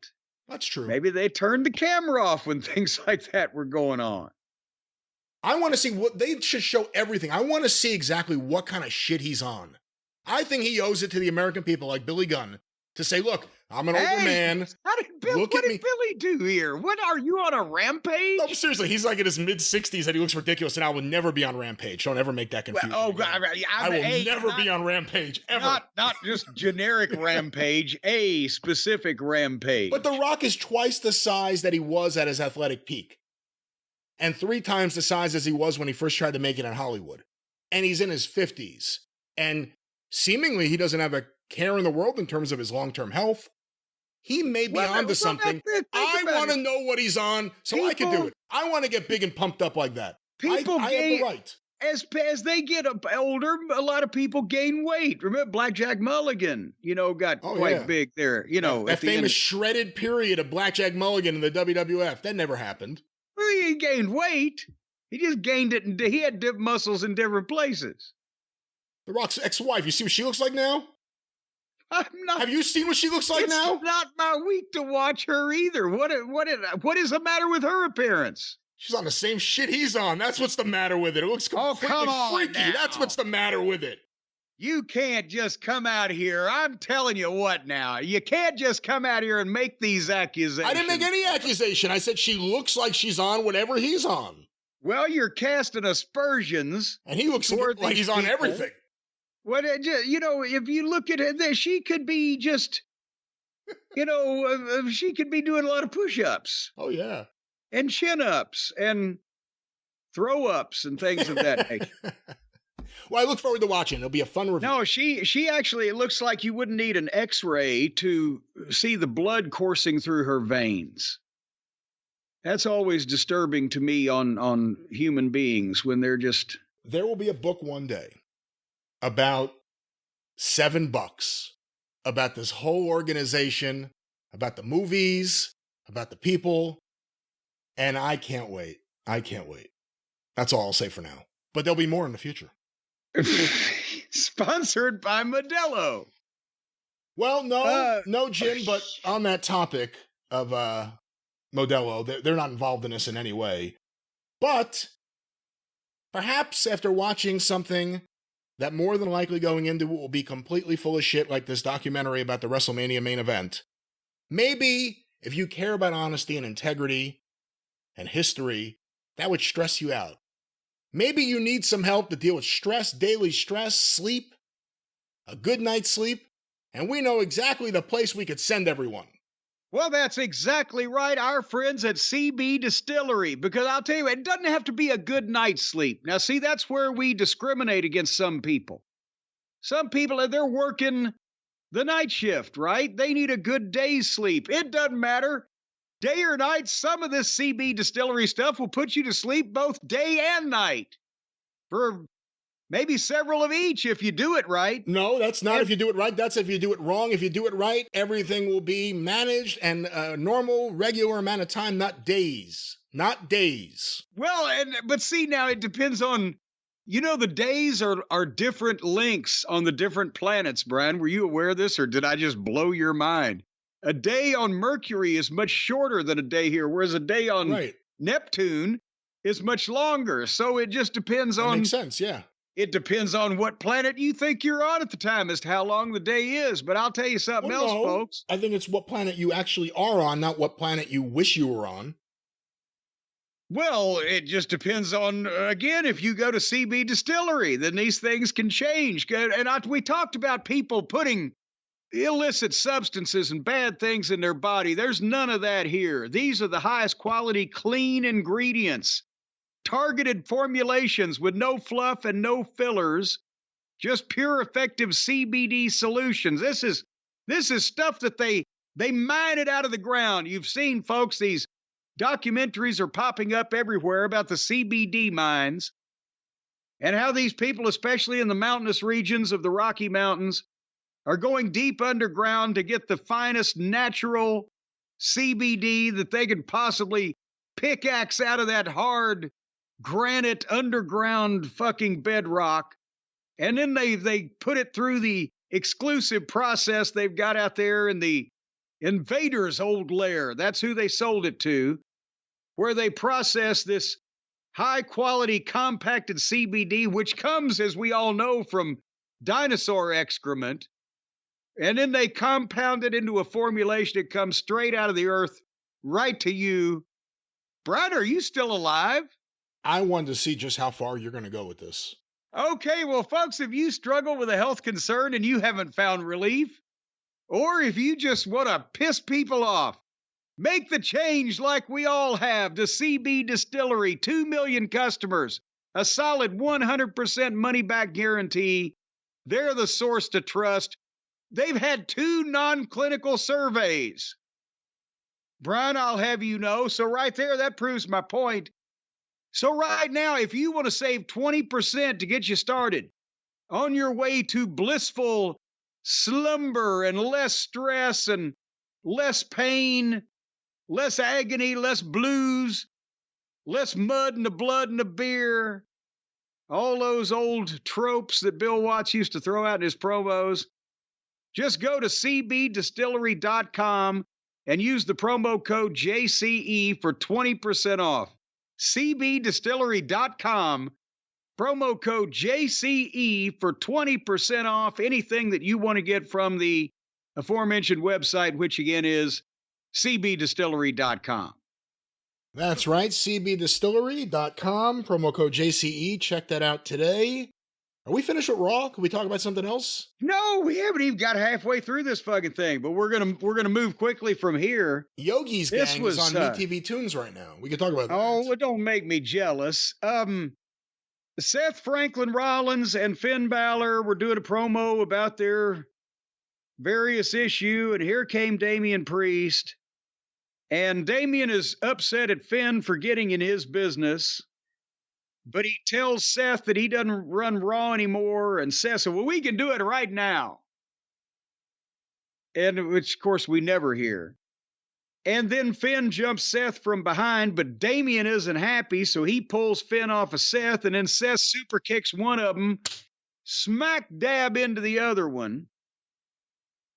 That's true. Maybe they turned the camera off when things like that were going on. I want to see they should show everything. I want to see exactly what kind of shit he's on. I think he owes it to the American people like Billy Gunn to say, look, I'm an older man. What did Billy do here? What, are you on a rampage? No, seriously, he's like in his mid-60s and he looks ridiculous, and I will never be on Rampage. Don't ever make that confusion. I will never be on Rampage, ever. Not just generic Rampage, a specific Rampage. But The Rock is twice the size that he was at his athletic peak. And 3 times the size as he was when he first tried to make it in Hollywood. And he's in his 50s. And seemingly he doesn't have a care in the world in terms of his long-term health. He may be onto something. I want to know what he's on so I can do it. I want to get big and pumped up like that. I have the right. As they get older, a lot of people gain weight. Remember Blackjack Mulligan, got quite big there. That famous shredded period of Blackjack Mulligan in the WWF. That never happened. Well, he gained weight. He just gained it, and he had muscles in different places. The Rock's ex-wife, you see what she looks like now? Have you seen what she looks like now? It's not my week to watch her either. What is the matter with her appearance? She's on the same shit he's on. That's what's the matter with it. It looks completely freaky. Now. That's what's the matter with it. You can't just come out here. I'm telling you what now. You can't just come out here and make these accusations. I didn't make any accusation. I said she looks like she's on whatever he's on. Well, you're casting aspersions. And he looks like he's on everything. What, if you look at it, she could be just, she could be doing a lot of push-ups. Oh, yeah. And chin-ups and throw-ups and things of that nature. Well, I look forward to watching. It'll be a fun review. No, she actually, it looks like you wouldn't need an X-ray to see the blood coursing through her veins. That's always disturbing to me on human beings when they're just... There will be a book one day about $7 about this whole organization, about the movies, about the people, and I can't wait. That's all I'll say for now. But there'll be more in the future. Sponsored by Modelo. Well, no, Jim, but on that topic of Modelo, they're not involved in this in any way. But perhaps after watching something that more than likely going into it will be completely full of shit like this documentary about the WrestleMania main event, maybe if you care about honesty and integrity and history, that would stress you out. Maybe you need some help to deal with stress, daily stress, sleep, a good night's sleep, and we know exactly the place we could send everyone. Well, that's exactly right. Our friends at CBD Distillery, because I'll tell you, it doesn't have to be a good night's sleep. Now, see, that's where we discriminate against some people. Some people, they're working the night shift, right? They need a good day's sleep. It doesn't matter. Day or night, some of this CB Distillery stuff will put you to sleep both day and night for maybe several of each if you do it right. No, that's not if you do it right. That's if you do it wrong. If you do it right, everything will be managed and a normal, regular amount of time, not days. Not days. Well, but see, now it depends on, the days are different lengths on the different planets, Brian. Were you aware of this, or did I just blow your mind? A day on Mercury is much shorter than a day here, whereas a day on Neptune is much longer. So it just depends on... Makes sense, yeah. It depends on what planet you think you're on at the time as to how long the day is. But I'll tell you something else, folks. I think it's what planet you actually are on, not what planet you wish you were on. Well, it just depends on, again, if you go to CB Distillery, then these things can change. And we talked about people putting illicit substances and bad things in their body. There's none of that here. These are the highest quality, clean ingredients, targeted formulations with no fluff and no fillers, just pure effective CBD solutions. This is stuff that they mine it out of the ground. You've seen, folks, these documentaries are popping up everywhere about the CBD mines and how these people, especially in the mountainous regions of the Rocky Mountains, are going deep underground to get the finest natural CBD that they could possibly pickaxe out of that hard granite underground fucking bedrock. And then they put it through the exclusive process they've got out there in the Invader's old lair. That's who they sold it to, where they process this high quality compacted CBD, which comes, as we all know, from dinosaur excrement. And then they compound it into a formulation that comes straight out of the earth, right to you. Brian, are you still alive? I wanted to see just how far you're going to go with this. Okay, well, folks, if you struggle with a health concern and you haven't found relief, or if you just want to piss people off, make the change like we all have to CB Distillery, 2 million customers, a solid 100% money-back guarantee. They're the source to trust. They've had 2 non-clinical surveys. Brian, I'll have you know, so right there, that proves my point. So right now, if you want to save 20% to get you started on your way to blissful slumber and less stress and less pain, less agony, less blues, less mud in the blood and the beer, all those old tropes that Bill Watts used to throw out in his promos, just go to cbdistillery.com and use the promo code JCE for 20% off. cbdistillery.com, promo code JCE for 20% off anything that you want to get from the aforementioned website, which again is cbdistillery.com. That's right, cbdistillery.com, promo code JCE. Check that out today. Are we finished with Raw? Can we talk about something else? No, we haven't even got halfway through this fucking thing, but we're gonna move quickly from here. Yogi's gang is on MeTV Tunes right now. We can talk about that. Oh, well, don't make me jealous. Seth Franklin Rollins and Finn Balor were doing a promo about their various issue, and here came Damian Priest. And Damian is upset at Finn for getting in his business. But he tells Seth that he doesn't run Raw anymore. And Seth said, well, we can do it right now. And which, of course, we never hear. And then Finn jumps Seth from behind, but Damian isn't happy, so he pulls Finn off of Seth, and then Seth super kicks one of them, smack dab into the other one.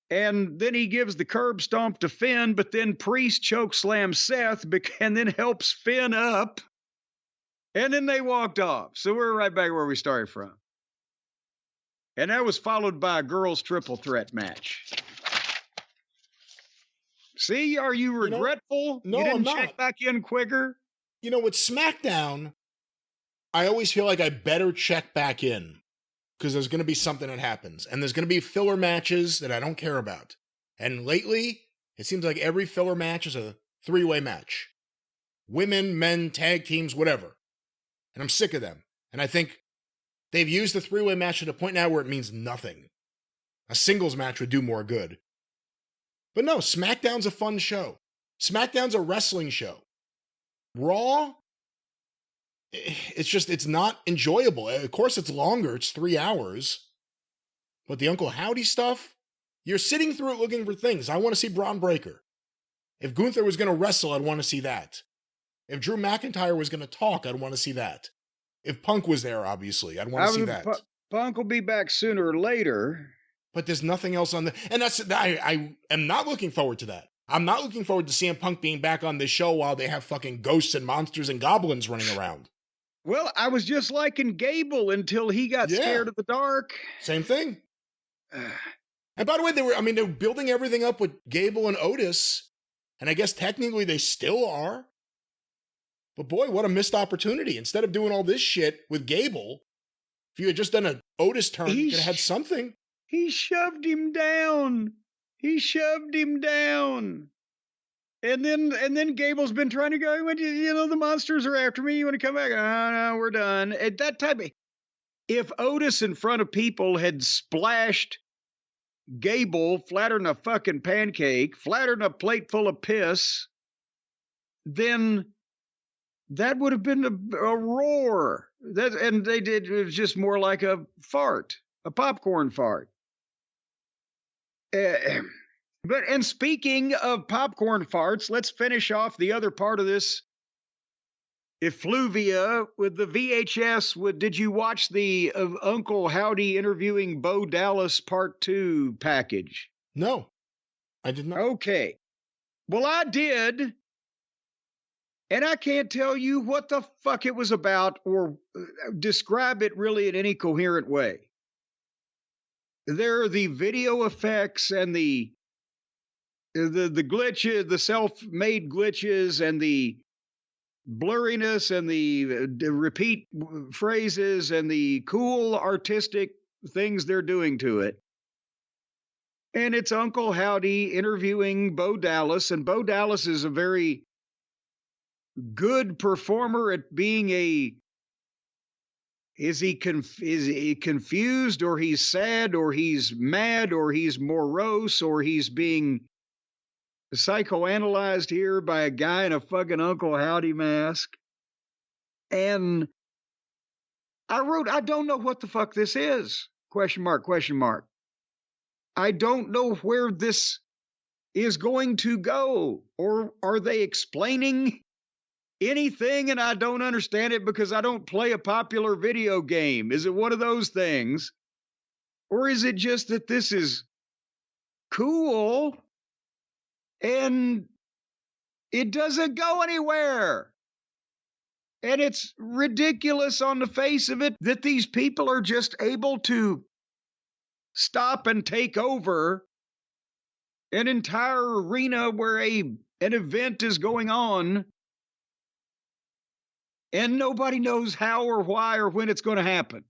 And then he gives the curb stomp to Finn, but then Priest choke slams Seth and then helps Finn up. And then they walked off. So we're right back where we started from. And that was followed by a girls' triple threat match. See, are you regretful? No, you didn't I'm check not. back in quicker? With SmackDown, I always feel like I better check back in because there's going to be something that happens. And there's going to be filler matches that I don't care about. And lately, it seems like every filler match is a three-way match. Women, men, tag teams, whatever. And I'm sick of them. And I think they've used the three-way match to the point now where it means nothing. A singles match would do more good. But no, SmackDown's a fun show. SmackDown's a wrestling show. Raw, it's not enjoyable. Of course, it's longer. It's 3 hours. But the Uncle Howdy stuff, you're sitting through it looking for things. I want to see Bron Breakker. If Gunther was going to wrestle, I'd want to see that. If Drew McIntyre was going to talk, I'd want to see that. If Punk was there, obviously, I'd want to see that. Punk will be back sooner or later. But there's nothing else on the... And I am not looking forward to that. I'm not looking forward to CM Punk being back on this show while they have fucking ghosts and monsters and goblins running around. Well, I was just liking Gable until he got scared of the dark. Same thing. And by the way, they were building everything up with Gable and Otis. And I guess technically they still are. But boy, what a missed opportunity. Instead of doing all this shit with Gable, if you had just done an Otis turn, you could have had something. He shoved him down. And then Gable's been trying to go, the monsters are after me. You want to come back? Oh, no, we're done. At that time, if Otis in front of people had splashed Gable flatter than a fucking pancake, flatter than a plate full of piss, then that would have been a roar. It was just more like a fart, a popcorn fart. And speaking of popcorn farts, let's finish off the other part of this effluvia with the VHS. Did you watch the Uncle Howdy interviewing Bo Dallas Part 2 package? No, I did not. Okay. Well, I did. And I can't tell you what the fuck it was about or describe it really in any coherent way. There are the video effects and the glitches, the self-made glitches and the blurriness and the repeat phrases and the cool artistic things they're doing to it. And it's Uncle Howdy interviewing Bo Dallas, and Bo Dallas is a very good performer at being is he confused, or he's sad, or he's mad, or he's morose, or he's being psychoanalyzed here by a guy in a fucking Uncle Howdy mask. And I wrote, I don't know what the fuck this is. Question mark. I don't know where this is going to go. Or are they explaining anything and I don't understand it because I don't play a popular video game? Is it one of those things? Or is it just that this is cool and it doesn't go anywhere? And it's ridiculous on the face of it that these people are just able to stop and take over an entire arena where an event is going on, and nobody knows how or why or when it's going to happen.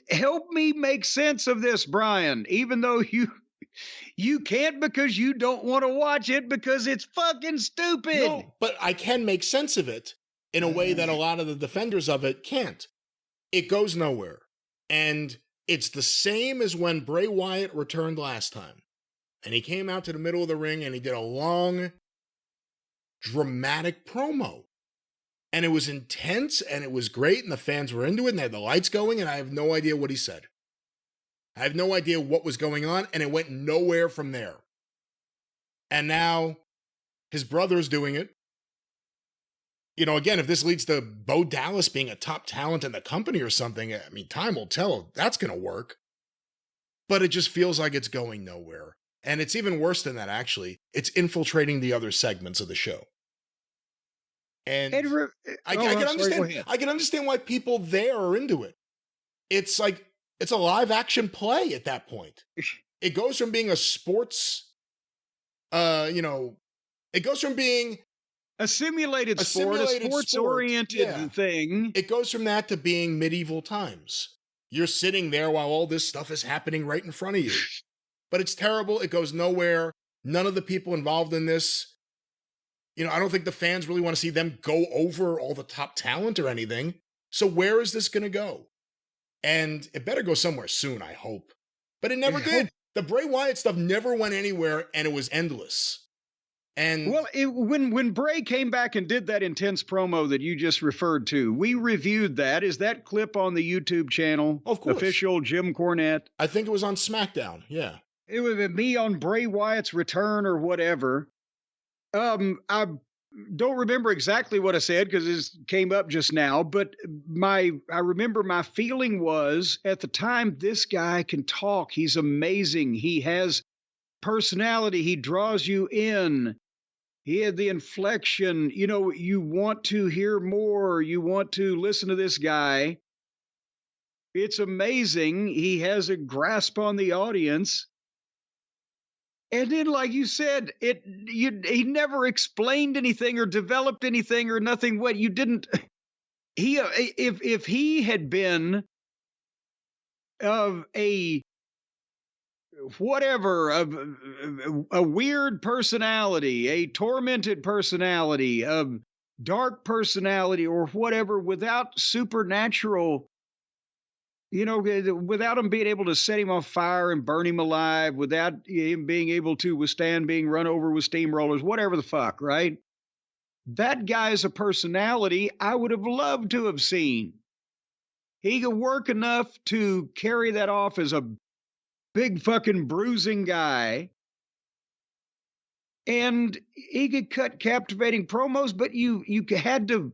Help me make sense of this, Brian, even though you can't because you don't want to watch it because it's fucking stupid. No, but I can make sense of it in a way that a lot of the defenders of it can't. It goes nowhere. And it's the same as when Bray Wyatt returned last time. And he came out to the middle of the ring and he did a long, dramatic promo. And it was intense and it was great and the fans were into it and they had the lights going, and I have no idea what he said. I have no idea what was going on, and it went nowhere from there. And now his brother's doing it. You know, again, if this leads to Bo Dallas being a top talent in the company or something, I mean, time will tell if that's going to work. But it just feels like it's going nowhere. And it's even worse than that, actually. It's infiltrating the other segments of the show. And I can understand why people there are into it. It's like, it's a live action play at that point. It goes from being a sports, it goes from being A simulated A sport, simulated a sports-oriented thing. It goes from that to being medieval times. You're sitting there while all this stuff is happening right in front of you. But it's terrible. It goes nowhere. None of the people involved in this, I don't think the fans really want to see them go over all the top talent or anything. So where is this going to go? And it better go somewhere soon, I hope. But it never did. The Bray Wyatt stuff never went anywhere, and it was endless. And well, when Bray came back and did that intense promo that you just referred to, we reviewed that. Is that clip on the YouTube channel? Of course. Official Jim Cornette. I think it was on SmackDown. Yeah. It was me on Bray Wyatt's return or whatever. I don't remember exactly what I said because this came up just now, but I remember my feeling was at the time, this guy can talk. He's amazing. He has personality. He draws you in. He had the inflection. You want to hear more. You want to listen to this guy. It's amazing. He has a grasp on the audience. And then, like you said, he never explained anything or developed anything or nothing. What you didn't, if he had been of a weird personality, a tormented personality, a dark personality, or whatever, without supernatural. Without him being able to set him on fire and burn him alive, without him being able to withstand being run over with steamrollers, whatever the fuck, right? That guy's a personality I would have loved to have seen. He could work enough to carry that off as a big fucking bruising guy. And he could cut captivating promos, but you had to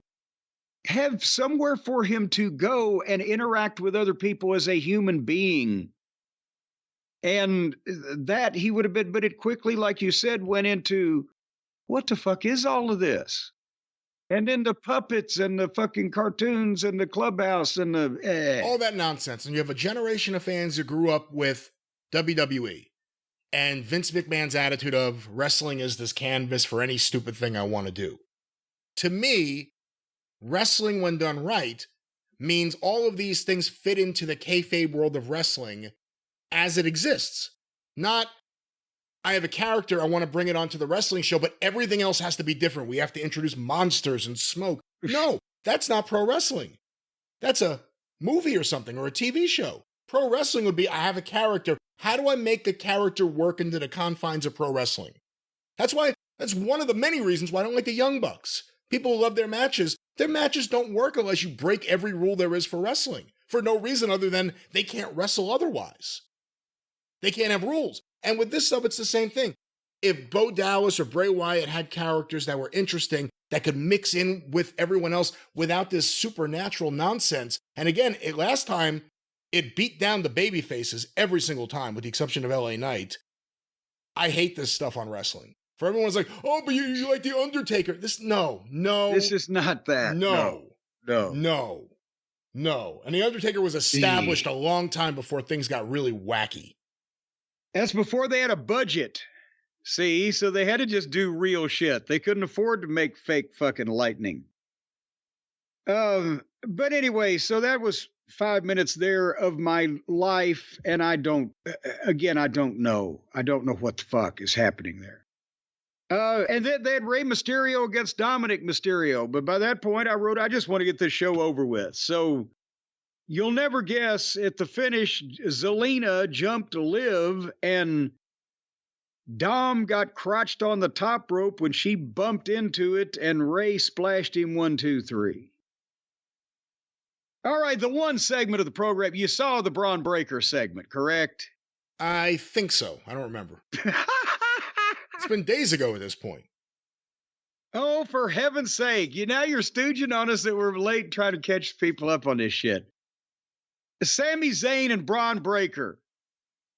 have somewhere for him to go and interact with other people as a human being. And that he would have been, but it quickly, like you said, went into, what the fuck is all of this? And then the puppets and the fucking cartoons and the clubhouse and all that nonsense. And you have a generation of fans who grew up with WWE and Vince McMahon's attitude of wrestling is this canvas for any stupid thing I want to do. To me, wrestling, when done right, means all of these things fit into the kayfabe world of wrestling as it exists. Not, I have a character, I want to bring it onto the wrestling show, but everything else has to be different. We have to introduce monsters and smoke. No, that's not pro wrestling. That's a movie or something, or a TV show. Pro wrestling would be, I have a character. How do I make the character work into the confines of pro wrestling? That's one of the many reasons why I don't like the Young Bucks. People who love their matches don't work unless you break every rule there is for wrestling, for no reason other than they can't wrestle otherwise. They can't have rules. And with this stuff, it's the same thing. If Bo Dallas or Bray Wyatt had characters that were interesting, that could mix in with everyone else without this supernatural nonsense. And again, last time, it beat down the baby faces every single time, with the exception of LA Knight. I hate this stuff on wrestling. For everyone's like, oh, but you like The Undertaker. No. This is not that. No. And The Undertaker was established a long time before things got really wacky. That's before they had a budget. See, so they had to just do real shit. They couldn't afford to make fake fucking lightning. But anyway, so that was 5 minutes there of my life, and I don't know. I don't know what the fuck is happening there. And then they had Rey Mysterio against Dominic Mysterio. But by that point, I wrote, I just want to get this show over with. So you'll never guess, at the finish, Zelina jumped Liv, and Dom got crotched on the top rope when she bumped into it, and Ray splashed him 1, 2, 3. All right, the one segment of the program, you saw the Bron Breakker segment, correct? I think so. I don't remember. It's been days ago at this point. Oh, for heaven's sake. Now you're stooging on us that we're late trying to catch people up on this shit. Sami Zayn and Bron Breakker.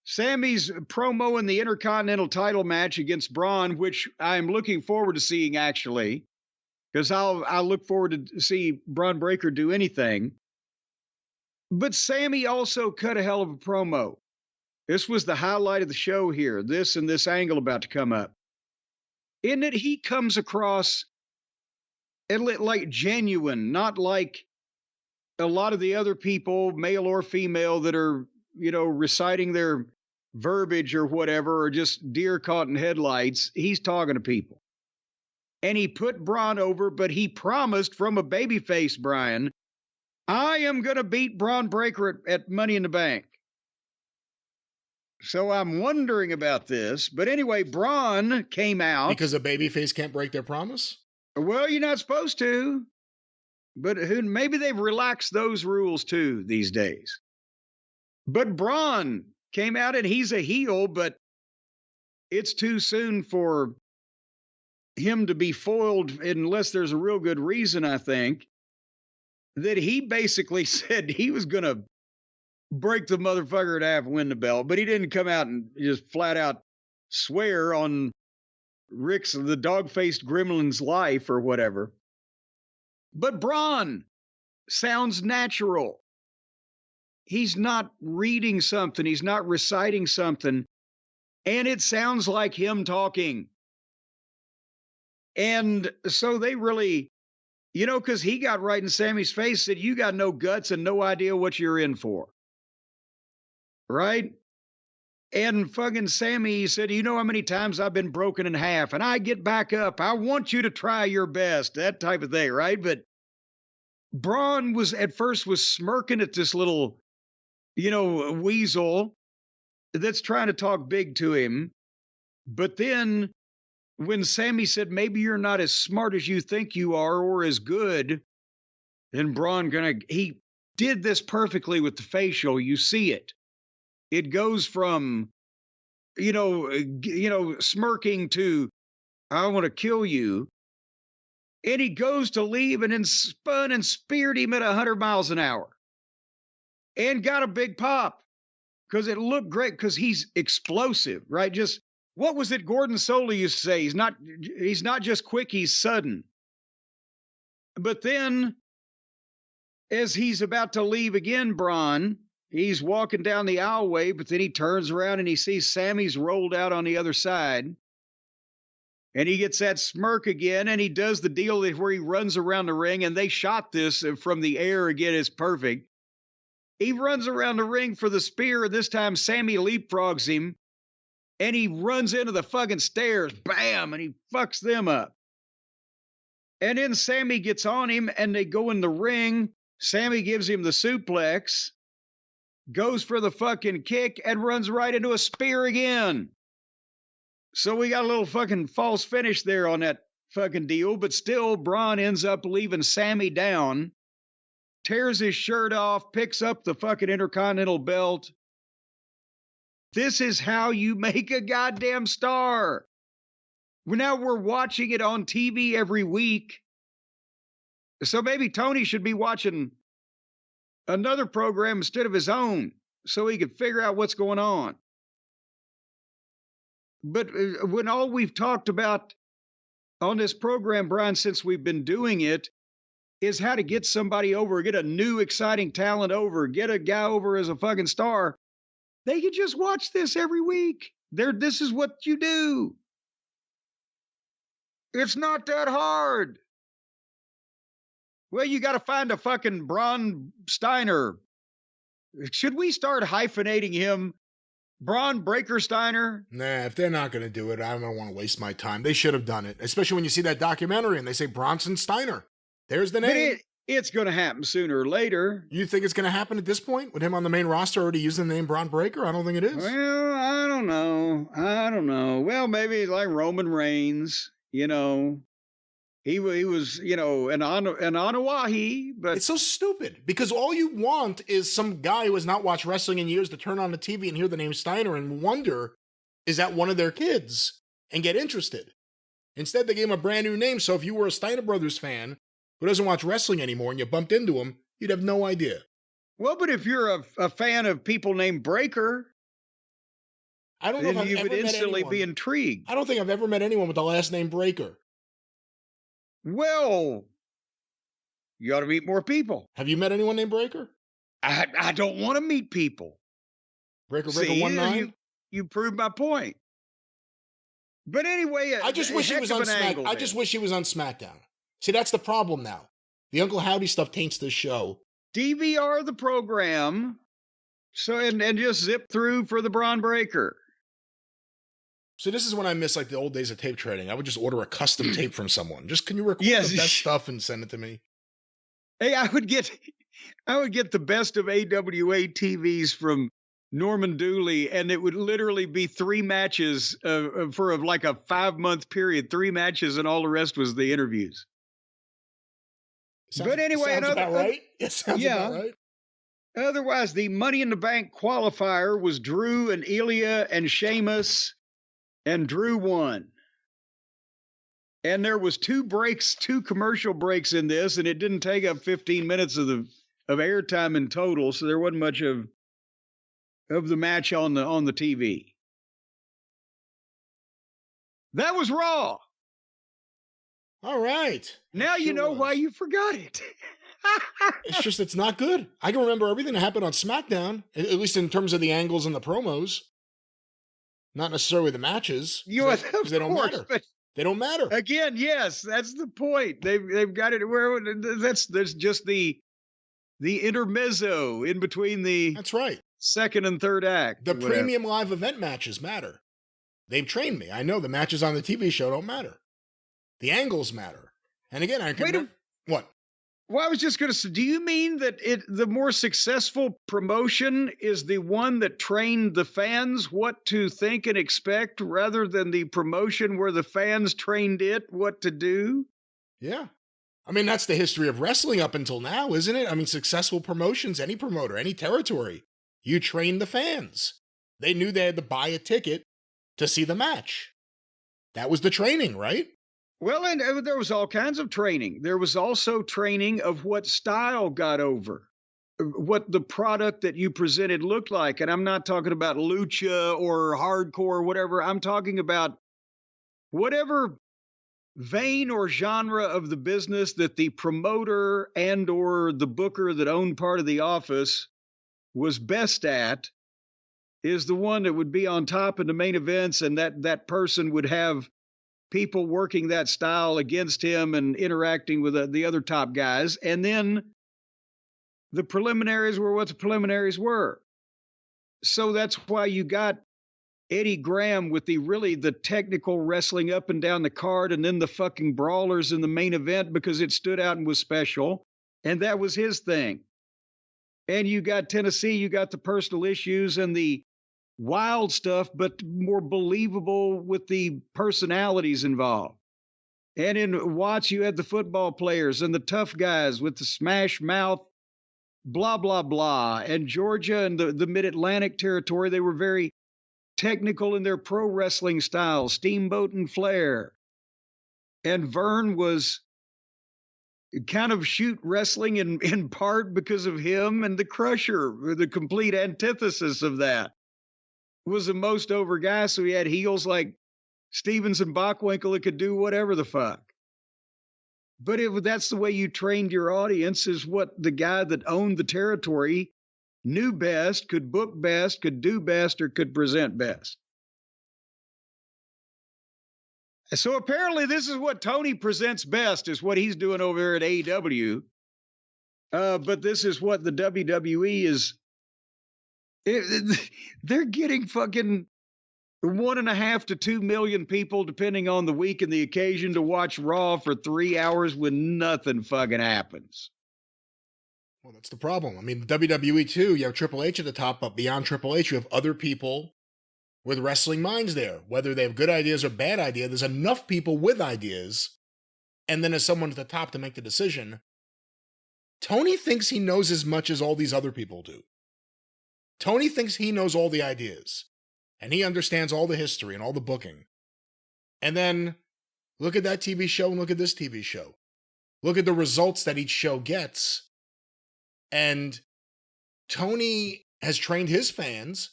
Sami's promo in the Intercontinental title match against Bron, which I'm looking forward to seeing, actually, because I'll look forward to see Bron Breakker do anything. But Sami also cut a hell of a promo. This was the highlight of the show here, this and this angle about to come up. In that he comes across like genuine, not like a lot of the other people, male or female, that are, reciting their verbiage or whatever, or just deer caught in headlights. He's talking to people. And he put Bron over, but he promised from a babyface, Brian, I am going to beat Bron Breakker at Money in the Bank. So I'm wondering about this. But anyway, Bron came out. Because a babyface can't break their promise? Well, you're not supposed to. But maybe they've relaxed those rules too these days. But Bron came out and he's a heel, but it's too soon for him to be foiled unless there's a real good reason, I think, that he basically said he was going to break the motherfucker in half and win the belt, but he didn't come out and just flat out swear on the dog-faced gremlin's life or whatever. But Bron sounds natural. He's not reading something. He's not reciting something. And it sounds like him talking. And so they really, because he got right in Sammy's face, said, you got no guts and no idea what you're in for. Right? And fucking Sammy said, you know how many times I've been broken in half and I get back up. I want you to try your best. That type of thing, right? But Bron at first was smirking at this little, weasel that's trying to talk big to him. But then when Sammy said, maybe you're not as smart as you think you are or as good, then Bron he did this perfectly with the facial. You see it. It goes from, smirking to, I want to kill you. And he goes to leave and then spun and speared him at 100 miles an hour. And got a big pop. Because it looked great, because he's explosive, right? Just, what was it Gordon Soley used to say? He's not just quick, he's sudden. But then, as he's about to leave again, Bron, he's walking down the aisleway, but then he turns around and he sees Sammy's rolled out on the other side. And he gets that smirk again, and he does the deal where he runs around the ring, and they shot this from the air again. It's perfect. He runs around the ring for the spear, and this time Sammy leapfrogs him, and he runs into the fucking stairs, bam, and he fucks them up. And then Sammy gets on him, and they go in the ring. Sammy gives him the suplex, goes for the fucking kick, and runs right into a spear again. So we got a little fucking false finish there on that fucking deal, but still Bron ends up leaving Sammy down, tears his shirt off, picks up the fucking Intercontinental belt. This is how you make a goddamn star. Now we're watching it on TV every week. So maybe Tony should be watching another program instead of his own so he could figure out what's going on. But when all we've talked about on this program, Brian, since we've been doing it, is how to get somebody over, get a new exciting talent over, get a guy over as a fucking star, they could just watch this every week. This is what you do. It's not that hard. Well, you got to find a fucking Bron Steiner. Should we start hyphenating him? Bron Breakker Steiner? Nah, if they're not going to do it, I don't want to waste my time. They should have done it, especially when you see that documentary and they say Bronson Steiner. There's the name. But it's going to happen sooner or later. You think it's going to happen at this point with him on the main roster already using the name Bron Breakker? I don't think it is. Well, I don't know. Well, maybe like Roman Reigns, He was, an Anawahi, but... It's so stupid, because all you want is some guy who has not watched wrestling in years to turn on the TV and hear the name Steiner and wonder, is that one of their kids? And get interested. Instead, they gave him a brand new name, so if you were a Steiner Brothers fan who doesn't watch wrestling anymore and you bumped into him, you'd have no idea. Well, but if you're a fan of people named Breaker, I don't know then if you I've would ever met instantly anyone. be intrigued. I don't think I've ever met anyone with the last name Breaker. Well, you ought to meet more people. Have you met anyone named Breaker? I don't want to meet people. Breaker See, 19? you proved my point. But anyway, I just wish he was on SmackDown. I SmackDown. just wish he was on SmackDown. See, that's the problem now. The Uncle Howdy stuff taints this show. DVR the program, so and just zip through for the Bron Breakker. So this is when I miss like the old days of tape trading. I would just order a custom tape from someone. Just, can you record Yes. the best stuff and send it to me? Hey, I would get the best of AWA TVs from Norman Dooley, and it would literally be 3 matches for like a 5-month period, 3 matches, and all the rest was the interviews. But anyway, sounds about right. It sounds about right. Otherwise, the Money in the Bank qualifier was Drew and Ilya and Sheamus, and Drew won. And there was 2 commercial breaks in this, and it didn't take up 15 minutes of airtime in total, so there wasn't much of the match on the TV. That was Raw. All right. Now you know why you forgot it. It's just, it's not good. I can remember everything that happened on SmackDown, at least in terms of the angles and the promos. Not necessarily the matches, because they don't matter. They don't matter. Again, yes, that's the point. They've got it where there's just the intermezzo in between the That's right. second and third act. The premium live event matches matter. They've trained me. I know the matches on the TV show don't matter. The angles matter. And again, I can what? Well, I was just going to say, do you mean that the more successful promotion is the one that trained the fans what to think and expect, rather than the promotion where the fans trained it what to do? Yeah. I mean, that's the history of wrestling up until now, isn't it? I mean, successful promotions, any promoter, any territory, you train the fans. They knew they had to buy a ticket to see the match. That was the training, right? Well, and there was all kinds of training. There was also training of what style got over, what the product that you presented looked like. And I'm not talking about lucha or hardcore or whatever. I'm talking about whatever vein or genre of the business that the promoter and or the booker that owned part of the office was best at is the one that would be on top in the main events, and that person would have people working that style against him and interacting with the other top guys. And then the preliminaries were what the preliminaries were. So that's why you got Eddie Graham with the technical wrestling up and down the card, and then the fucking brawlers in the main event, because it stood out and was special. And that was his thing. And you got Tennessee, you got the personal issues and the wild stuff, but more believable with the personalities involved. And in Watts, you had the football players and the tough guys with the smash mouth, blah, blah, blah. And Georgia and the mid-Atlantic territory, they were very technical in their pro wrestling style, Steamboat and Flair. And Vern was kind of shoot wrestling in part because of him, and the Crusher, the complete antithesis of that, was the most over guy. So he had heels like Stevens and Bockwinkel that could do whatever the fuck. But that's the way you trained your audience, is what the guy that owned the territory knew best, could book best, could do best, or could present best. So apparently this is what Tony presents best, is what he's doing over there at AEW. But this is what the WWE is. They're getting fucking 1.5 to 2 million people, depending on the week and the occasion, to watch Raw for 3 hours when nothing fucking happens. Well, that's the problem. I mean, WWE too, you have Triple H at the top, but beyond Triple H, you have other people with wrestling minds there. Whether they have good ideas or bad ideas, there's enough people with ideas, and then there's someone at the top to make the decision. Tony thinks he knows as much as all these other people do. Tony thinks he knows all the ideas, and he understands all the history and all the booking. And then look at that TV show and look at this TV show. Look at the results that each show gets. And Tony has trained his fans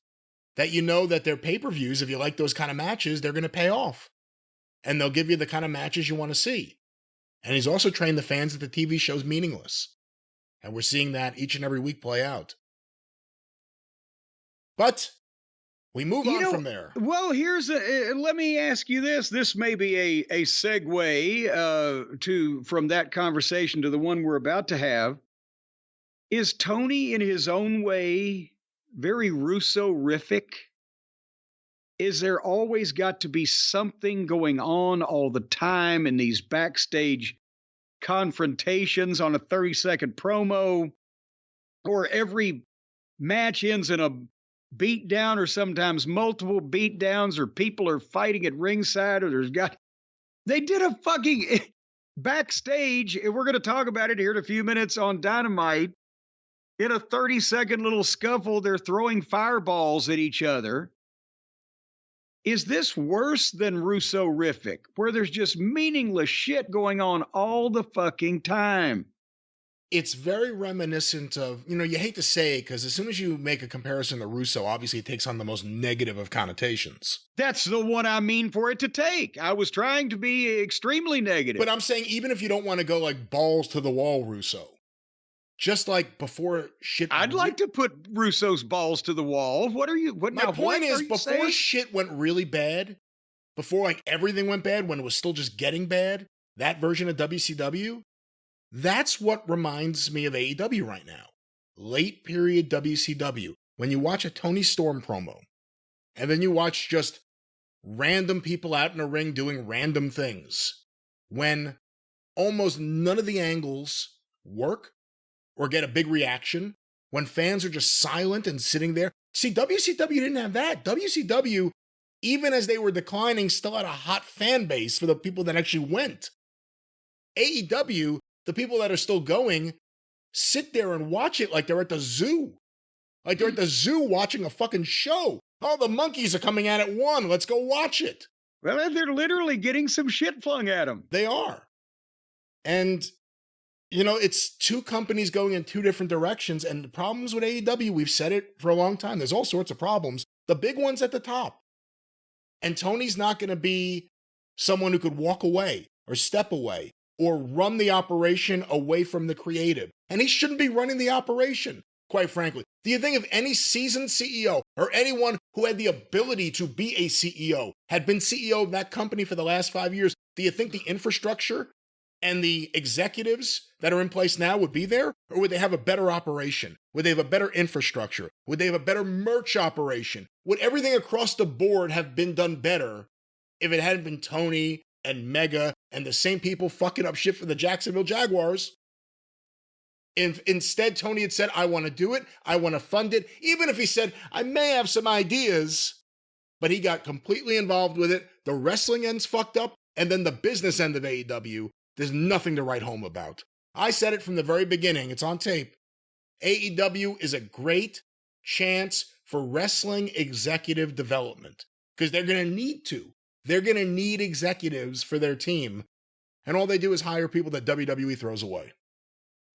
that you know that their pay-per-views, if you like those kind of matches, they're going to pay off. And they'll give you the kind of matches you want to see. And he's also trained the fans that the TV show's meaningless. And we're seeing that each and every week play out. But We move on from there. Well, let me ask you this. This may be a segue from that conversation to the one we're about to have. Is Tony, in his own way, very Russo-rific? Is there always got to be something going on all the time in these backstage confrontations on a 30-second promo, or every match ends in a beatdown, or sometimes multiple beatdowns, or people are fighting at ringside, or they did a fucking backstage, and we're going to talk about it here in a few minutes on Dynamite. In a 30-second little scuffle, they're throwing fireballs at each other. Is this worse than Russo-rific, where there's just meaningless shit going on all the fucking time? It's very reminiscent of, you hate to say it, because as soon as you make a comparison to Russo, obviously it takes on the most negative of connotations. That's the one I mean for it to take. I was trying to be extremely negative. But I'm saying, even if you don't want to go like balls to the wall Russo, just like before shit... I'd like to put Russo's balls to the wall. My point is, before shit went really bad, before like everything went bad, when it was still just getting bad, that version of WCW, that's what reminds me of AEW right now. Late period WCW. When you watch a Tony Storm promo, and then you watch just random people out in a ring doing random things, when almost none of the angles work or get a big reaction, when fans are just silent and sitting there. See, WCW didn't have that. WCW, even as they were declining, still had a hot fan base for the people that actually went. AEW, the people that are still going, sit there and watch it like they're at the zoo. Like they're at the zoo watching a fucking show. Oh, the monkeys are coming at it one. Let's go watch it. Well, they're literally getting some shit flung at them. They are. And it's two companies going in two different directions, and the problems with AEW, we've said it for a long time. There's all sorts of problems. The big one's at the top. And Tony's not going to be someone who could walk away or step away or run the operation away from the creative. And he shouldn't be running the operation, quite frankly. Do you think if any seasoned CEO or anyone who had the ability to be a CEO had been CEO of that company for the last 5 years, do you think the infrastructure and the executives that are in place now would be there? Or would they have a better operation? Would they have a better infrastructure? Would they have a better merch operation? Would everything across the board have been done better if it hadn't been Tony and Mega and the same people fucking up shit for the Jacksonville Jaguars? If instead Tony had said, I want to do it, I want to fund it, even if he said, I may have some ideas, but he got completely involved with it, the wrestling end's fucked up, and then the business end of AEW, there's nothing to write home about. I said it from the very beginning. It's on tape. AEW is a great chance for wrestling executive development because they're going to need to. They're going to need executives for their team. And all they do is hire people that WWE throws away.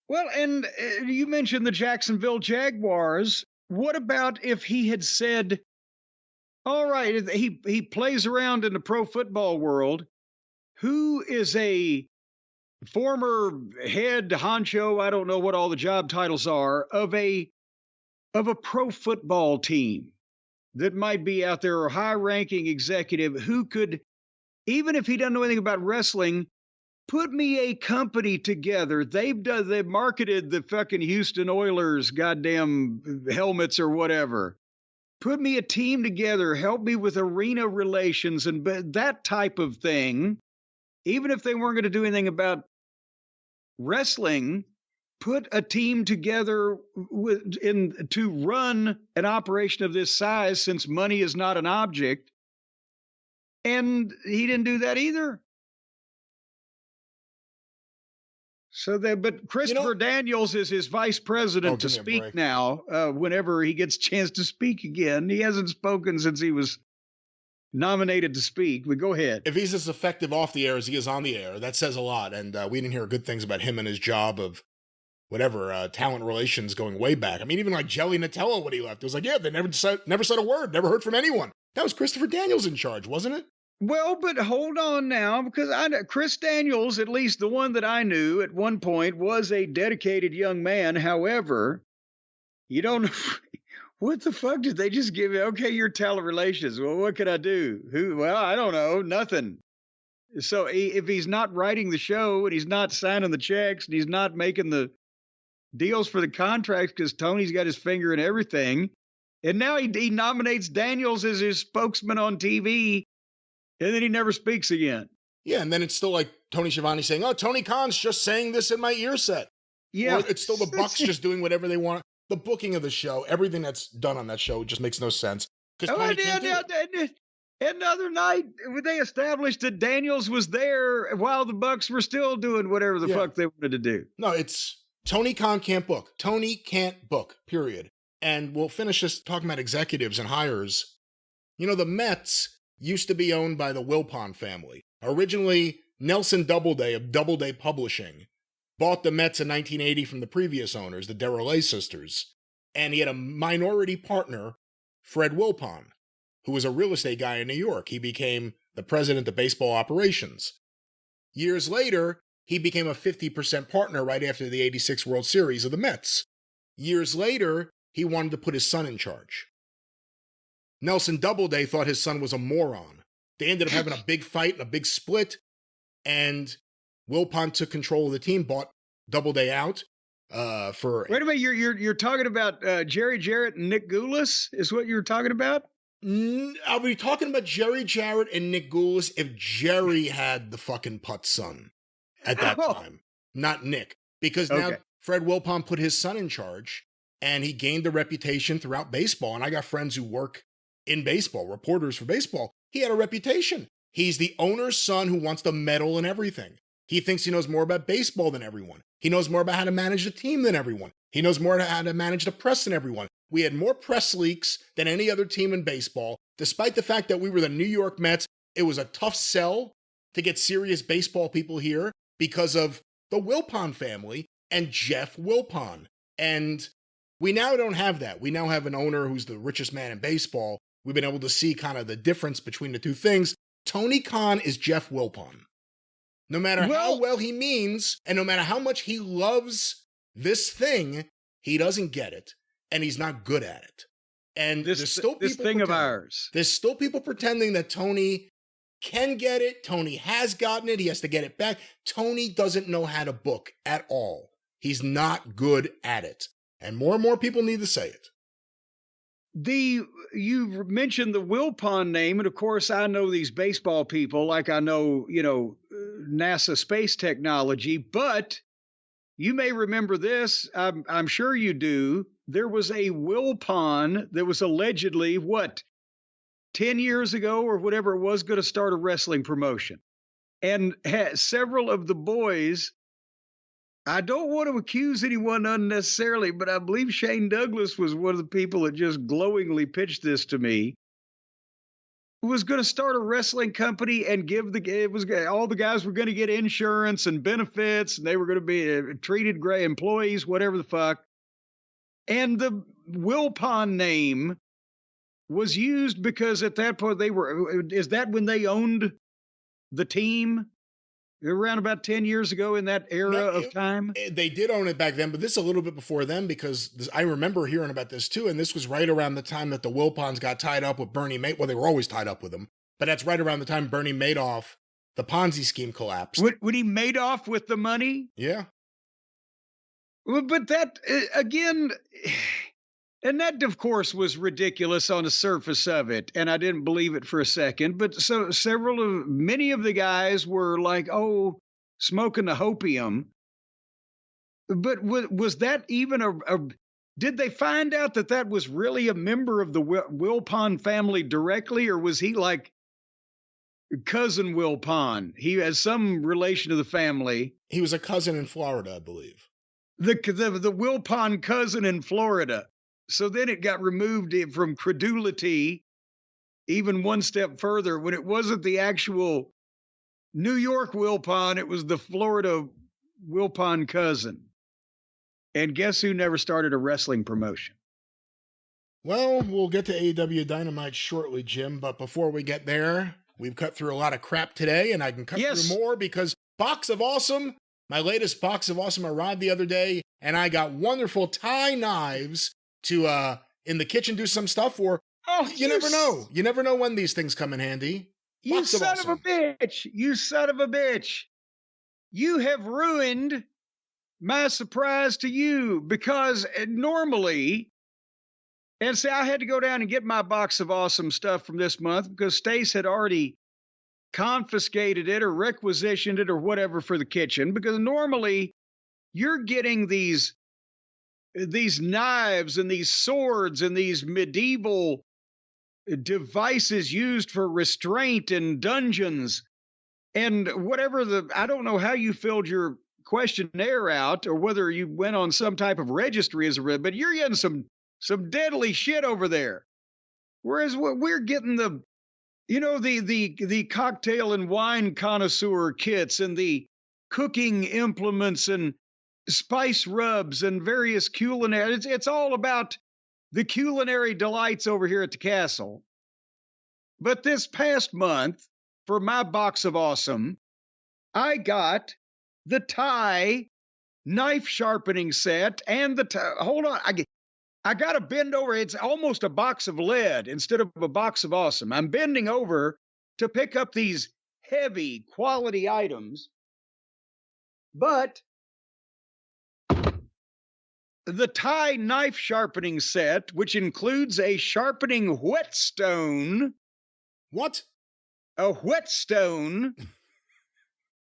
Well, and you mentioned the Jacksonville Jaguars. What about if he had said, all right, he plays around in the pro football world. Who is a former head honcho, I don't know what all the job titles are, of a pro football team that might be out there, or high-ranking executive who could, even if he doesn't know anything about wrestling, put me a company together. They've marketed the fucking Houston Oilers goddamn helmets or whatever. Put me a team together, help me with arena relations and that type of thing. Even if they weren't going to do anything about wrestling, put a team together to run an operation of this size, since money is not an object. And he didn't do that either. But Christopher Daniels is his vice president to speak now, whenever he gets a chance to speak again. He hasn't spoken since he was nominated to speak, but go ahead. If he's as effective off the air as he is on the air, that says a lot. And we didn't hear good things about him and his job of whatever, talent relations going way back. I mean, even like Jelly Nutella when he left, it was like, yeah, they never said a word, never heard from anyone. That was Christopher Daniels in charge, wasn't it? Well, but hold on now, because Chris Daniels, at least the one that I knew at one point, was a dedicated young man. However, you don't What the fuck did they just give you? Okay, you're talent relations. Well, what could I do? Well, I don't know. Nothing. So if he's not writing the show and he's not signing the checks and he's not making the deals for the contracts because Tony's got his finger in everything, and now he nominates Daniels as his spokesman on TV, and then he never speaks again. Yeah, and then it's still like Tony Schiavone saying, "Oh, Tony Khan's just saying this in my ear set." Yeah, or it's still the Bucks just doing whatever they want. The booking of the show, everything that's done on that show just makes no sense. Because Tony can't do it. And the other night, they established that Daniels was there while the Bucks were still doing whatever the fuck they wanted to do. No, it's Tony Khan can't book. Tony can't book, period. And we'll finish this talking about executives and hires. You know, the Mets used to be owned by the Wilpon family. Originally, Nelson Doubleday of Doubleday Publishing bought the Mets in 1980 from the previous owners, the Derelay sisters. And he had a minority partner, Fred Wilpon, who was a real estate guy in New York. He became the president of baseball operations. Years later, he became a 50% partner right after the 86 World Series of the Mets. Years later, he wanted to put his son in charge. Nelson Doubleday thought his son was a moron. They ended up having a big fight and a big split, and Wilpon took control of the team, bought Doubleday out for... Wait a minute, you're talking about Jerry Jarrett and Nick Goulas is what you're talking about? I'll be talking about Jerry Jarrett and Nick Goulas if Jerry had the fucking putt son at that time, not Nick. Because now Fred Wilpon put his son in charge, and he gained a reputation throughout baseball. And I got friends who work in baseball, reporters for baseball. He had a reputation. He's the owner's son who wants to medal in everything. He thinks he knows more about baseball than everyone. He knows more about how to manage the team than everyone. He knows more about how to manage the press than everyone. We had more press leaks than any other team in baseball. Despite the fact that we were the New York Mets, it was a tough sell to get serious baseball people here because of the Wilpon family and Jeff Wilpon. And we now don't have that. We now have an owner who's the richest man in baseball. We've been able to see kind of the difference between the two things. Tony Khan is Jeff Wilpon. No matter how well he means, and no matter how much he loves this thing, he doesn't get it. And he's not good at it. And there's still people There's still people pretending that Tony can get it. Tony has gotten it. He has to get it back. Tony doesn't know how to book at all. He's not good at it. And more people need to say it. You mentioned the Wilpon name, and of course I know these baseball people like I know, NASA space technology, but you may remember this. I'm sure you do. There was a Wilpon that was allegedly, 10 years ago or whatever it was, going to start a wrestling promotion. And several of the boys, I don't want to accuse anyone unnecessarily, but I believe Shane Douglas was one of the people that just glowingly pitched this to me, was going to start a wrestling company and all the guys were going to get insurance and benefits, and they were going to be treated great, employees, whatever the fuck. And the Wilpon name was used because at that point is that when they owned the team? Around about 10 years ago in that era of time? They did own it back then, but this is a little bit before then because I remember hearing about this too, and this was right around the time that the Wilpons got tied up with Bernie Madoff. Well, they were always tied up with him, but that's right around the time Bernie Madoff, the Ponzi scheme collapsed. When he made off with the money? Yeah. Well, but that, again... And that, of course, was ridiculous on the surface of it, and I didn't believe it for a second. But so many of the guys were like, smoking the hopium. But was that even did they find out that was really a member of the Wilpon family directly, or was he like cousin Wilpon? He has some relation to the family. He was a cousin in Florida, I believe. The Wilpon cousin in Florida. So then it got removed from credulity even one step further. When it wasn't the actual New York Wilpon, it was the Florida Wilpon cousin. And guess who never started a wrestling promotion? Well, we'll get to AEW Dynamite shortly, Jim. But before we get there, we've cut through a lot of crap today, and I can cut through more because Box of Awesome, my latest Box of Awesome arrived the other day, and I got wonderful Thai knives to in the kitchen, do some stuff, or you never know. You never know when these things come in handy. You son of a bitch. You son of a bitch. You have ruined my surprise to you, because normally, and say I had to go down and get my box of awesome stuff from this month because Stace had already confiscated it or requisitioned it or whatever for the kitchen, because normally you're getting these knives and these swords and these medieval devices used for restraint in dungeons and whatever. I don't know how you filled your questionnaire out or whether you went on some type of registry but you're getting some deadly shit over there. Whereas we're getting the cocktail and wine connoisseur kits and the cooking implements and spice rubs and various culinary. It's all about the culinary delights over here at the castle. But this past month, for my box of awesome, I got the Thai knife sharpening set and hold on, I got to bend over. It's almost a box of lead instead of a box of awesome. I'm bending over to pick up these heavy quality items, but the Thai knife sharpening set, which includes a sharpening whetstone. What? A whetstone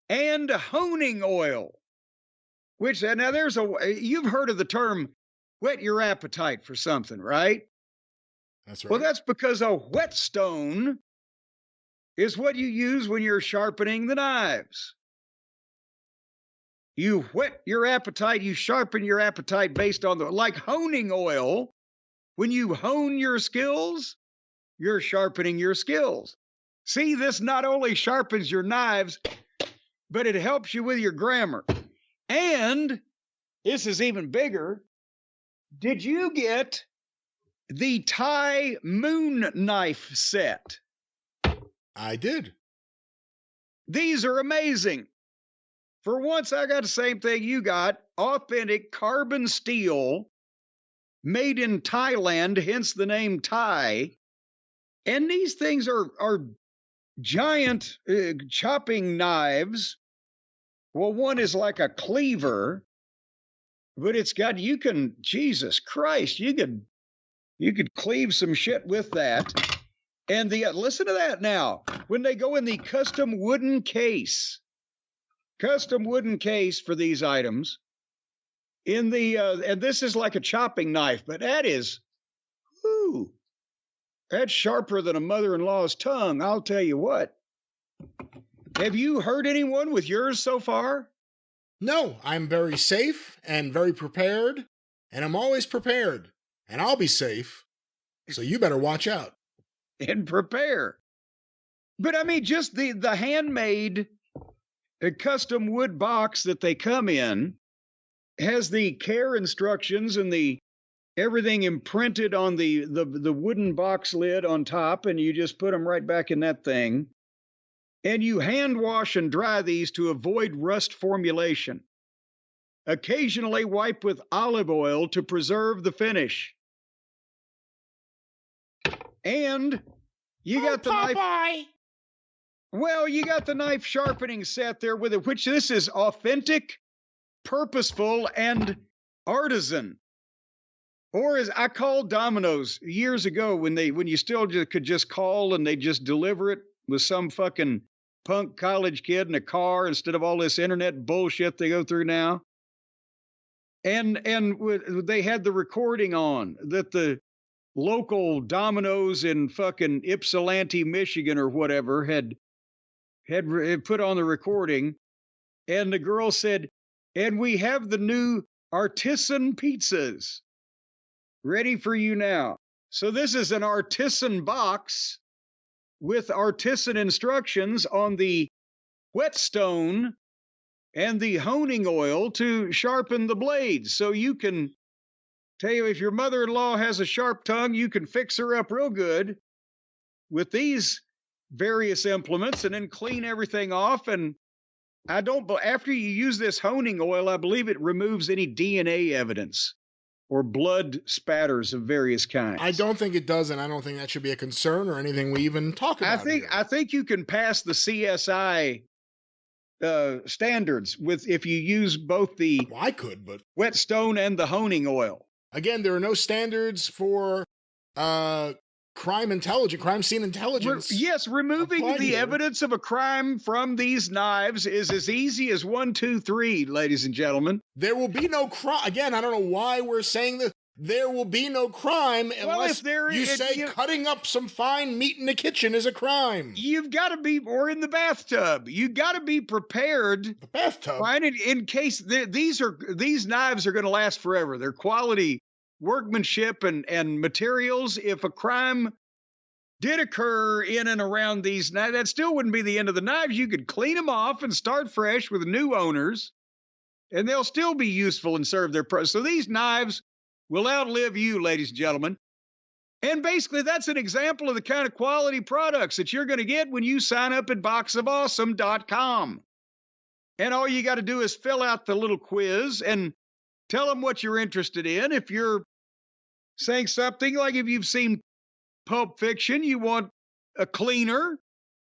and honing oil, which now you've heard of the term whet your appetite for something, right? That's right. Well, that's because a whetstone is what you use when you're sharpening the knives. You whet your appetite, you sharpen your appetite based on like honing oil. When you hone your skills, you're sharpening your skills. See, this not only sharpens your knives, but it helps you with your grammar. And this is even bigger. Did you get the Thai moon knife set? I did. These are amazing. For once, I got the same thing you got. Authentic carbon steel, made in Thailand, hence the name Thai. And these things are giant chopping knives. Well, one is like a cleaver, but it's got, Jesus Christ, you could cleave some shit with that. And listen to that now. When they go in the custom wooden case for these items, and this is like a chopping knife, but that's sharper than a mother-in-law's tongue, I'll tell you what. Have you hurt anyone with yours so far? No, I'm very safe and very prepared, and I'm always prepared, and I'll be safe, so you better watch out. And prepare. But I mean, just the handmade custom wood box that they come in has the care instructions and everything imprinted on the wooden box lid on top, and you just put them right back in that thing. And you hand wash and dry these to avoid rust formulation. Occasionally wipe with olive oil to preserve the finish. And you got the knife. Well, you got the knife sharpening set there with it, which this is authentic, purposeful, and artisan. Or as I called Domino's years ago when you still could just call and they just deliver it with some fucking punk college kid in a car instead of all this internet bullshit they go through now. And they had the recording on that the local Domino's in fucking Ypsilanti, Michigan or whatever had put on the recording. And the girl said, and we have the new artisan pizzas ready for you now. So this is an artisan box with artisan instructions on the whetstone and the honing oil to sharpen the blades. So you can tell you if your mother-in-law has a sharp tongue, you can fix her up real good with these various implements and then clean everything off. And after you use this honing oil, I believe it removes any DNA evidence or blood spatters of various kinds. I don't think it does, and I don't think that should be a concern or anything we even talk about. I think you can pass the CSI standards if you use both the I could, but whetstone and the honing oil. Again, there are no standards for crime scene intelligence. Yes, removing the evidence of a crime from these knives is as easy as 1, 2, 3, ladies and gentlemen. There will be no crime. Again, I don't know why we're saying this. There will be no crime unless you say cutting up some fine meat in the kitchen is a crime. You've got to be, or in the bathtub. You've got to be prepared. The bathtub, right? In case these knives are going to last forever. They're quality workmanship and materials. If a crime did occur in and around these knives, that still wouldn't be the end of the knives. You could clean them off and start fresh with new owners, and they'll still be useful and serve their purpose. So these knives will outlive you, ladies and gentlemen. And basically, that's an example of the kind of quality products that you're going to get when you sign up at boxofawesome.com. And all you got to do is fill out the little quiz and tell them what you're interested in. If you're saying something like if you've seen Pulp Fiction, you want a cleaner,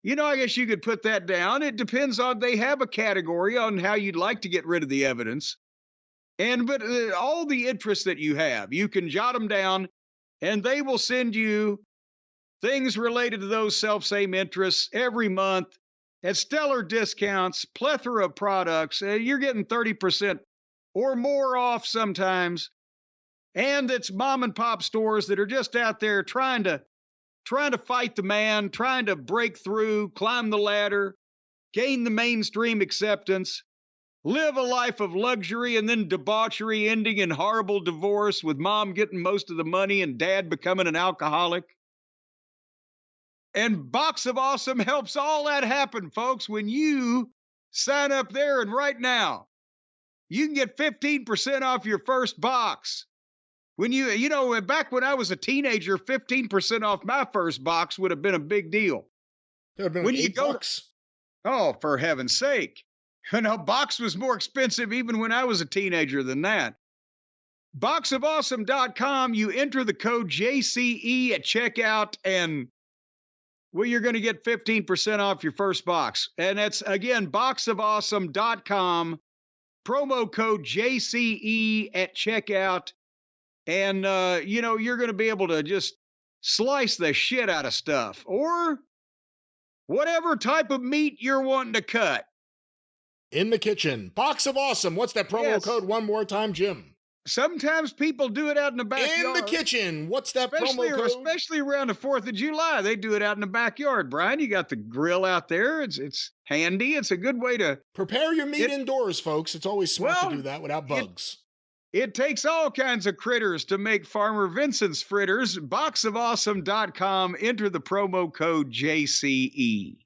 I guess you could put that down. It depends on, they have a category on how you'd like to get rid of the evidence. But all the interests that you have, you can jot them down, and they will send you things related to those self-same interests every month at stellar discounts, plethora of products. You're getting 30% or more off sometimes. And it's mom and pop stores that are just out there trying to fight the man, trying to break through, climb the ladder, gain the mainstream acceptance, live a life of luxury and then debauchery ending in horrible divorce with mom getting most of the money and dad becoming an alcoholic. And Box of Awesome helps all that happen, folks, when you sign up there. And right now, you can get 15% off your first box. When back when I was a teenager, 15% off my first box would have been a big deal. It would have been when $8. Oh, for heaven's sake. Box was more expensive even when I was a teenager than that. Boxofawesome.com, you enter the code JCE at checkout, and you're going to get 15% off your first box. And that's, again, boxofawesome.com, promo code JCE at checkout. And, you're going to be able to just slice the shit out of stuff, or whatever type of meat you're wanting to cut. In the kitchen. Box of Awesome. What's that promo code one more time, Jim? Sometimes people do it out in the backyard. In the kitchen. What's that promo code? Especially around the 4th of July. They do it out in the backyard, Brian. You got the grill out there. It's handy. It's a good way to prepare your meat indoors, folks. It's always smart to do that without bugs. It takes all kinds of critters to make Farmer Vincent's fritters. Boxofawesome.com. Enter the promo code JCE.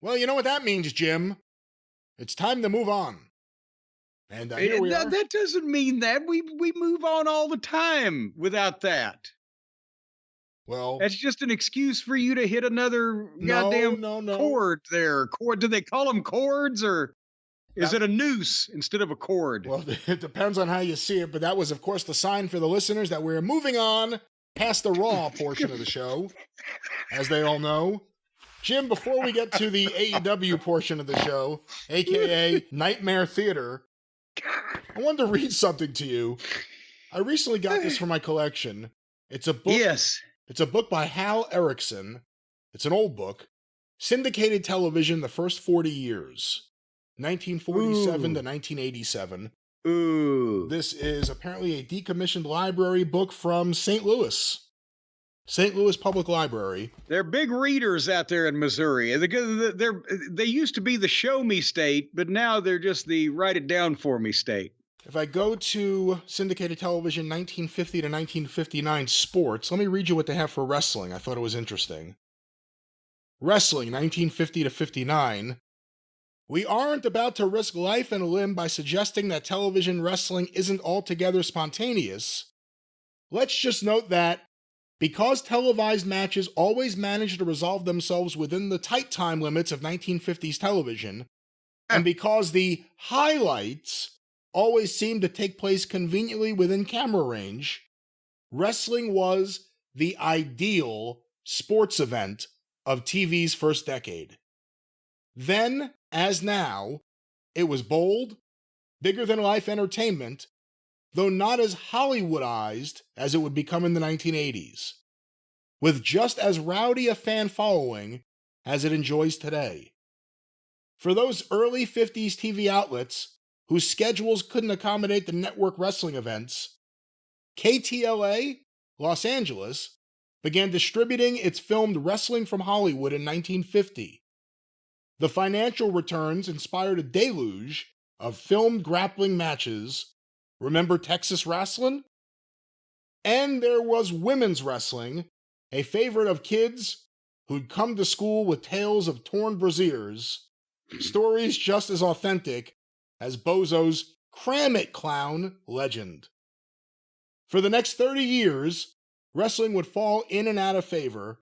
Well, you know what that means, Jim. It's time to move on. And here we are. That doesn't mean that. We move on all the time without that. Well, that's just an excuse for you to hit another goddamn cord there. Do they call them cords, or is it a noose instead of a cord? Well, it depends on how you see it, but that was, of course, the sign for the listeners that we're moving on past the Raw portion of the show, as they all know. Jim, before we get to the AEW portion of the show, a.k.a. Nightmare Theater, I wanted to read something to you. I recently got this for my collection. It's a book. Yes. It's a book by Hal Erickson. It's an old book. Syndicated Television, the First 40 Years, 1947 to 1987. Ooh. This is apparently a decommissioned library book from St. Louis Public Library. They're big readers out there in Missouri. They used to be the show me state, but now they're just the write it down for me state. If I go to Syndicated Television 1950 to 1959 sports, let me read you what they have for wrestling. I thought it was interesting. Wrestling 1950 to 59. We aren't about to risk life and limb by suggesting that television wrestling isn't altogether spontaneous. Let's just note that because televised matches always manage to resolve themselves within the tight time limits of 1950s television, And because the highlights always seemed to take place conveniently within camera range, wrestling was the ideal sports event of TV's first decade. Then, as now, it was bold, bigger-than-life entertainment, though not as Hollywoodized as it would become in the 1980s, with just as rowdy a fan following as it enjoys today. For those early 50s TV outlets whose schedules couldn't accommodate the network wrestling events, KTLA, Los Angeles, began distributing its filmed Wrestling from Hollywood in 1950. The financial returns inspired a deluge of filmed grappling matches. Remember Texas Wrestling? And there was women's wrestling, a favorite of kids who'd come to school with tales of torn brassieres, stories just as authentic as Bozo's Cram It Clown legend. For the next 30 years, wrestling would fall in and out of favor,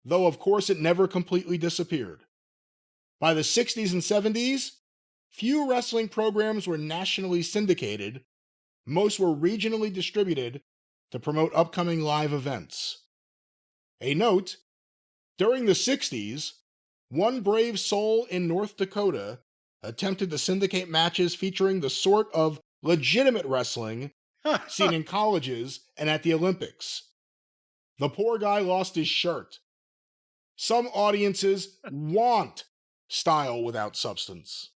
though of course it never completely disappeared. By the 60s and 70s, few wrestling programs were nationally syndicated. Most were regionally distributed to promote upcoming live events. A note, during the 60s, one brave soul in North Dakota attempted to syndicate matches featuring the sort of legitimate wrestling seen in colleges and at the Olympics. The poor guy lost his shirt. Some audiences want style without substance.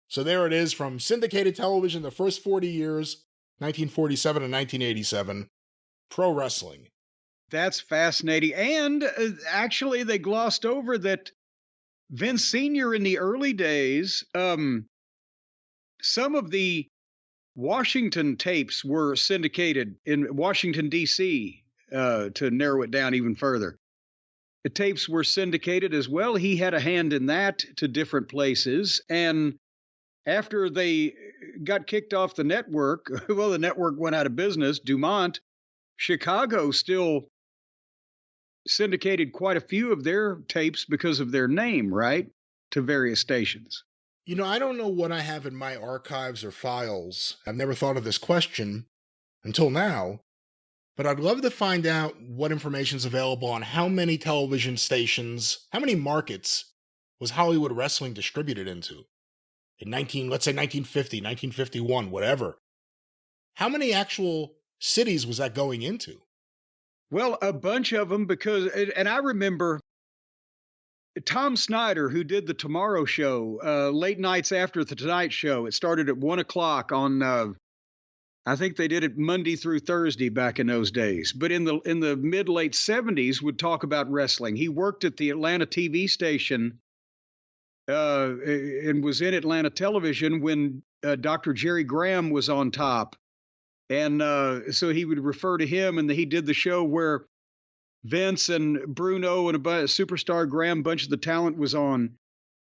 So there it is from syndicated television, the first 40 years, 1947 and 1987, pro wrestling. That's fascinating. And actually, they glossed over that Vince Sr. in the early days, some of the Washington tapes were syndicated in Washington, D.C., to narrow it down even further. The tapes were syndicated as well. He had a hand in that to different places. And after they got kicked off the network, well, the network went out of business. Dumont, Chicago still syndicated quite a few of their tapes because of their name, right? To various stations. You know, I don't know what I have in my archives or files. I've never thought of this question until now, but I'd love to find out what information is available on how many television stations, how many markets was Hollywood wrestling distributed into in let's say 1950, 1951, whatever. How many actual cities was that going into? Well, a bunch of them, because, and I remember Tom Snyder, who did the Tomorrow Show, late nights after the Tonight Show. It started at 1 o'clock on, I think they did it Monday through Thursday back in those days. But in the mid-late 70s, would talk about wrestling. He worked at the Atlanta TV station and was in Atlanta television when Dr. Jerry Graham was on top. And so he would refer to him, and he did the show where Vince and Bruno and a Superstar Graham, bunch of the talent was on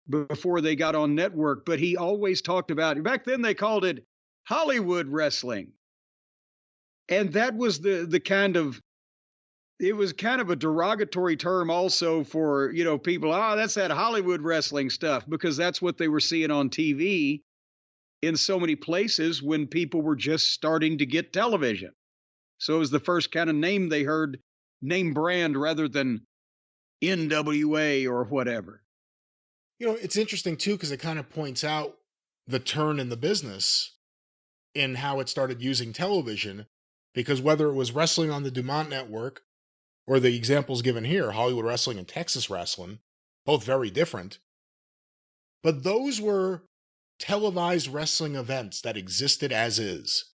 before they got on network. But he always talked about, back then they called it Hollywood wrestling. And that was the kind of, it was kind of a derogatory term also for, people, that's that Hollywood wrestling stuff, because that's what they were seeing on TV in so many places when people were just starting to get television. So it was the first kind of name they heard, name brand, rather than NWA or whatever. It's interesting too, because it kind of points out the turn in the business in how it started using television, because whether it was wrestling on the Dumont Network or the examples given here, Hollywood wrestling and Texas wrestling, both very different, but those were televised wrestling events that existed as is.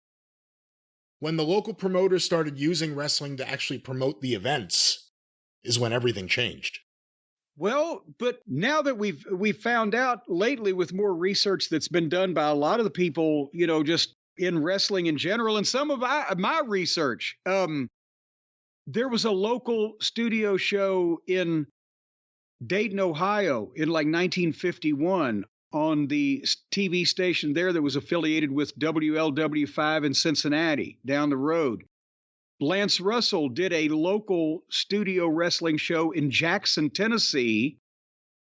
When the local promoters started using wrestling to actually promote the events is when everything changed. Well, but now that we've found out lately with more research that's been done by a lot of the people, just in wrestling in general, and some of my research, there was a local studio show in Dayton, Ohio in like 1951 on the TV station there that was affiliated with WLW5 in Cincinnati down the road. Lance Russell did a local studio wrestling show in Jackson, Tennessee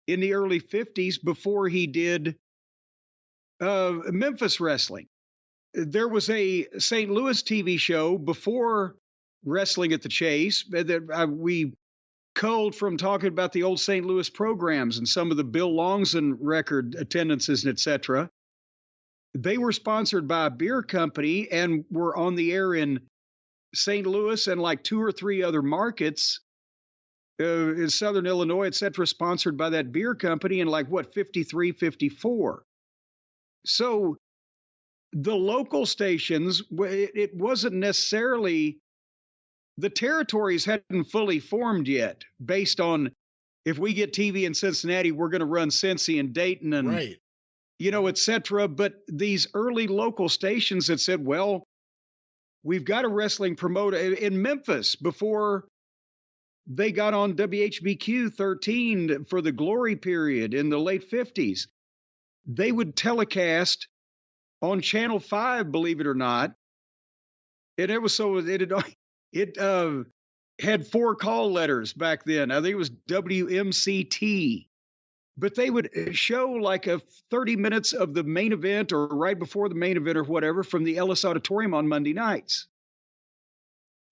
in the early 50s before he did Memphis wrestling. There was a St. Louis TV show before Wrestling at the Chase that we culled from talking about the old St. Louis programs and some of the Bill Longson record attendances, etc. They were sponsored by a beer company and were on the air in St. Louis and like 2 or 3 other markets in Southern Illinois, etc., sponsored by that beer company in like, 53, 54. So the local stations, it wasn't necessarily, the territories hadn't fully formed yet based on, if we get TV in Cincinnati, we're going to run Cincy and Dayton and, right, et cetera. But these early local stations that said, well, we've got a wrestling promoter in Memphis before they got on WHBQ 13 for the glory period in the late 50s. They would telecast on Channel 5, believe it or not. And it was so, it had 4 call letters back then. I think it was WMCT. But they would show like 30 minutes of the main event or right before the main event or whatever from the Ellis Auditorium on Monday nights.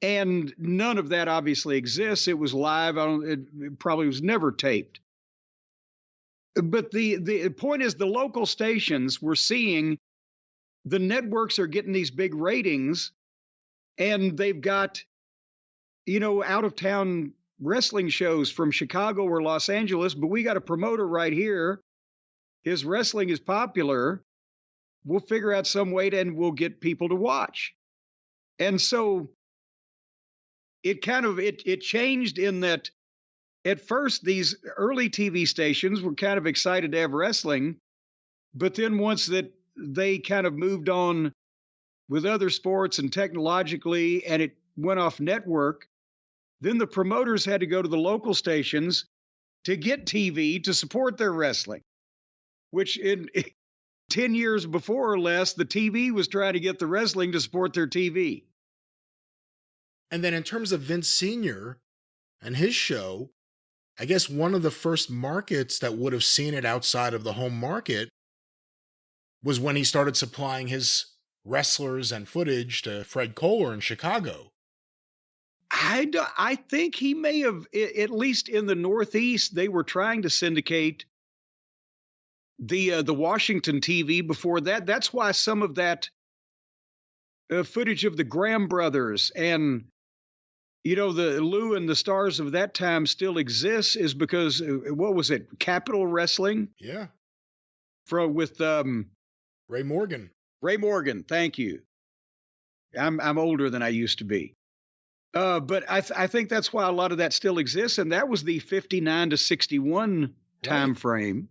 And none of that obviously exists. It was live. It probably was never taped. But the point is, the local stations were seeing the networks are getting these big ratings, and they've got, out of town wrestling shows from Chicago or Los Angeles, but we got a promoter right here. His wrestling is popular. We'll figure out some way and we'll get people to watch. And so it kind of, it changed in that at first these early TV stations were kind of excited to have wrestling, but then once that they kind of moved on with other sports and technologically, and it went off network, then the promoters had to go to the local stations to get TV to support their wrestling, which in 10 years before or less, the TV was trying to get the wrestling to support their TV. And then in terms of Vince Sr. and his show, I guess one of the first markets that would have seen it outside of the home market was when he started supplying his wrestlers and footage to Fred Kohler in Chicago. I think he may have, at least in the Northeast, they were trying to syndicate the Washington TV before that. That's why some of that footage of the Graham brothers and, the Lou and the stars of that time still exists, is because, what was it? Capital Wrestling? Yeah. With Ray Morgan. Ray Morgan, thank you. I'm older than I used to be. But I think that's why a lot of that still exists, and that was the 59 to 61 time frame.